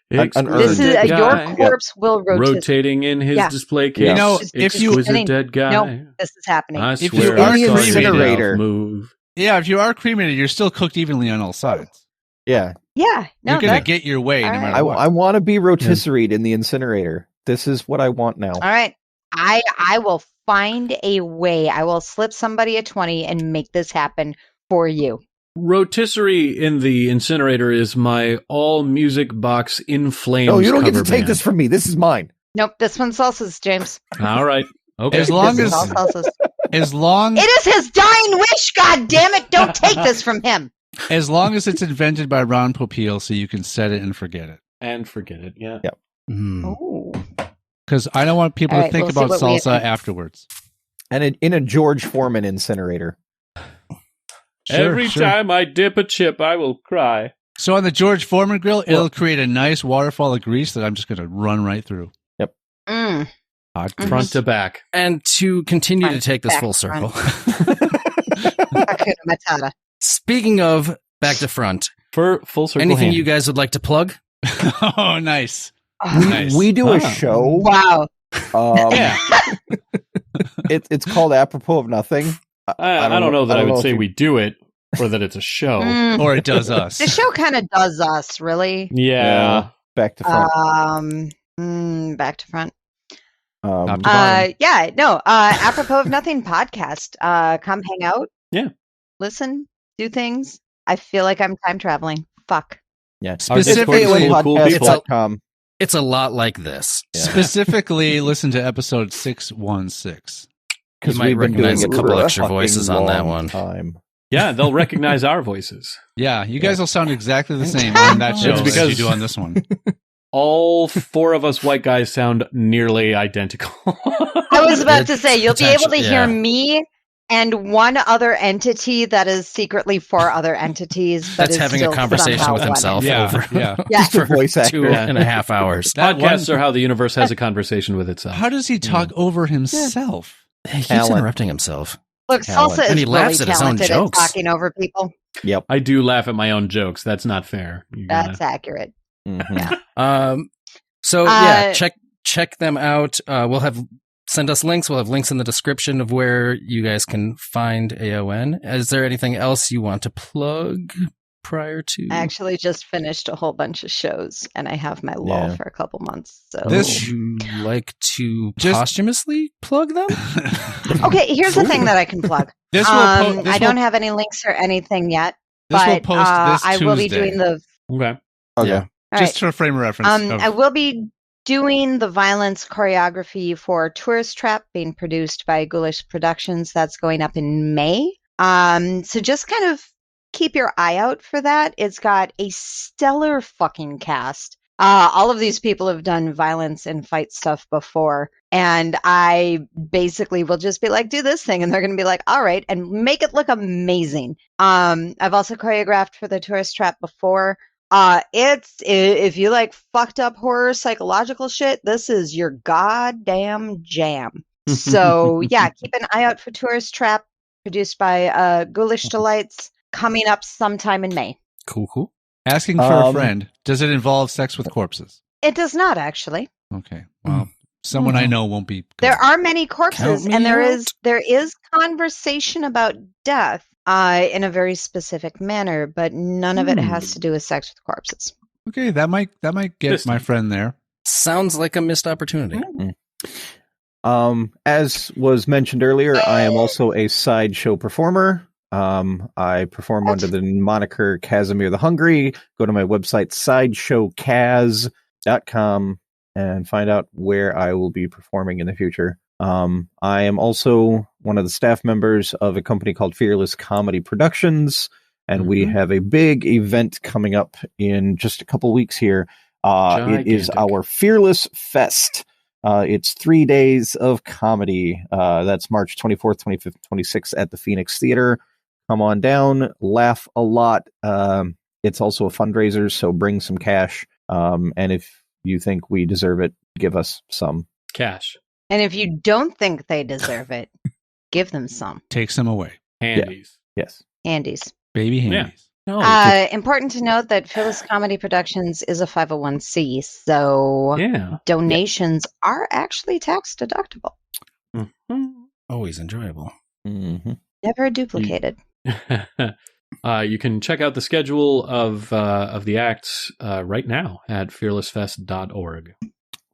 An This is Exquisite your guy. corpse will rotisserie. Rotating in his Yeah. display case. You know, Just- if just you- Exquisite kidding. dead guy. No, this is happening. I If you swear are I saw cremated- your incinerator- mouth move. Yeah, if you are cremated, you're still cooked evenly on all sides. Yeah, Yeah, no, You're going to that- get your way no all right. matter I what. want to be rotisseried in the incinerator. This is what I want now. all right. I will find a way. I will slip somebody a 20 and make this happen for you. Rotisserie in the incinerator is my all music box in flames. No, you don't get to cover take band. this from me. This is mine. Nope, this one's Salsa's, James. All right. Okay. As long This is as- all Salsa's. As long It is his dying wish, god damn it! Don't take this from him. as long as it's invented by Ron Popeil, so you can set it and forget it. And forget it. Yeah. Yep. Oh. Because I don't want people All to right, think we'll see about what we- salsa afterwards. And in a George Foreman incinerator. Every Sure. time I dip a chip, I will cry. So on the George Foreman grill, it'll create a nice waterfall of grease that I'm just going to run right through. Mm. Hot Mhm. Front to back. And to continue to Front, take this back, full circle. Hakuna Matata. Speaking of back to front, For full circle. anything handy. you guys would like to plug? Oh, nice. Oh, Nice. We do a Ah. show. wow. Yeah. It's called Apropos of Nothing. I don't know that I would say if you- we do it or that it's a show. Mm. Or it does us. The show kind of does us, really. Yeah. Back to front. Back to front. Top to bottom. Yeah, no. Apropos of Nothing podcast. Come hang out. Yeah. Listen, do things. I feel like I'm time traveling. Fuck. Yeah. Specifically- Discord is full of cool people. Podcast.com. It's a lot like this. Specifically, listen to episode 616. You might we've been recognize doing a it couple for extra fucking voices on that long one. time. Yeah, they'll recognize our voices. Yeah, you guys will sound exactly the same on that show It's as because- you do on this one. All four of us white guys sound nearly identical. I was about to say, you'll be able to Potentially, hear yeah. me and one other entity that is secretly four other entities. But That's is having a still conversation somehow with one himself Yeah, over yeah. Yeah. Just a voice actor. 2.5 hours. That Podcasts one- are how the universe has a conversation with itself. How does he talk over himself? He keeps Talent. interrupting himself. Look, Talent. Salsa is And he really laughs at his own talented at jokes. talking over people. Yep. I do laugh at my own jokes. That's not fair. You gotta- That's accurate. Mhm. So yeah, Uh, check them out. Send us links. We'll have links in the description of where you guys can find AON. Is there anything else you want to plug prior to? I actually just finished a whole bunch of shows, and I have my lull Yeah. for a couple months. So Would you like to Just- posthumously plug them? okay, here's the thing that I can plug. This will I don't have any links or anything yet, This will but post this I will be Tuesday. doing the. Okay. Okay. Yeah. All Just right. for a frame of reference. I will be doing the violence choreography for Tourist Trap, being produced by Ghoulish Productions. That's going up in May. So just kind of keep your eye out for that. It's got a stellar fucking cast. All of these people have done violence and fight stuff before. And I basically will just be like, do this thing. And they're going to be like, all right, and make it look amazing. I've also choreographed for the Tourist Trap before. If you like fucked up horror psychological shit, this is your goddamn jam. So yeah, keep an eye out for Tourist Trap, produced by Ghoulish Delights, coming up sometime in May. Cool. Asking for a friend. Does it involve sex with corpses? It does not actually. Okay. Well, someone I know won't be. There are many corpses, Count me and there out. is conversation about death in a very specific manner, but none of it has to do with sex with corpses. Okay, that might get This- my friend there. Sounds like a missed opportunity. As was mentioned earlier, I am also a sideshow performer. I perform under the moniker Casimir the Hungry. Go to my website, sideshowcaz.com, and find out where I will be performing in the future. I am also one of the staff members of a company called Fearless Comedy Productions, and we have a big event coming up in just a couple weeks here. It is Gigantic. our Fearless Fest. It's 3 days of comedy. That's March 24th, 25th, 26th at the Phoenix Theater. come on down, laugh a lot. It's also a fundraiser, so bring some cash. And if you think we deserve it, give us some. Cash. And if you don't think they deserve it, give them some. Take some away. Handies. Yes. Handies. Baby handies. No. Important to note that Fearless Comedy Productions is a 501c, so donations are actually tax deductible. Always enjoyable. Mm-hmm. Never duplicated. You can check out the schedule of the acts right now at fearlessfest.org.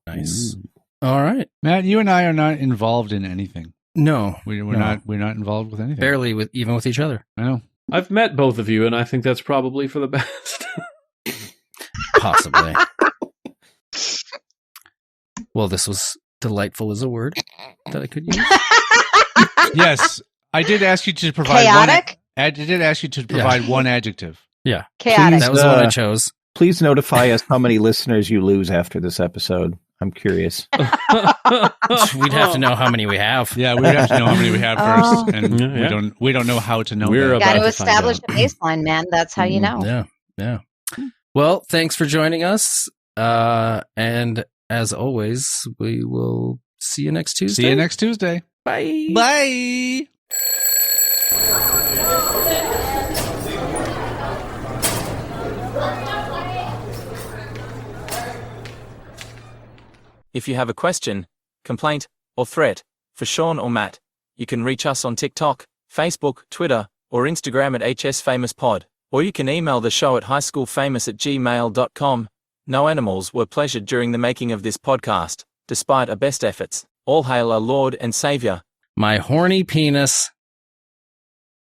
Nice. All right. Matt, you and I are not involved in anything. No, We're no. not involved with anything. Barely even with each other. I know. I've met both of you, and I think that's probably for the best. Possibly. Well, this was delightful as a word that I could use. Yes, I did ask you to provide Chaotic? I did ask you to provide one adjective. Yeah. Chaotic. That was the one I chose. Please notify us how many listeners you lose after this episode. I'm curious. We'd have to know how many we have. Yeah, we have to know how many we have first, and Yeah. we don't know how to know. We're that. about Got to to establish a find out. baseline, man. That's how you know. Yeah. Well, thanks for joining us. And as always, we will see you next Tuesday. See you next Tuesday. Bye. Bye. If you have a question, complaint, or threat for Sean or Matt, you can reach us on TikTok, Facebook, Twitter, or Instagram at hsfamouspod, or you can email the show at highschoolfamous@gmail.com. No animals were pleasured during the making of this podcast, despite our best efforts. All hail our Lord and Savior. My horny penis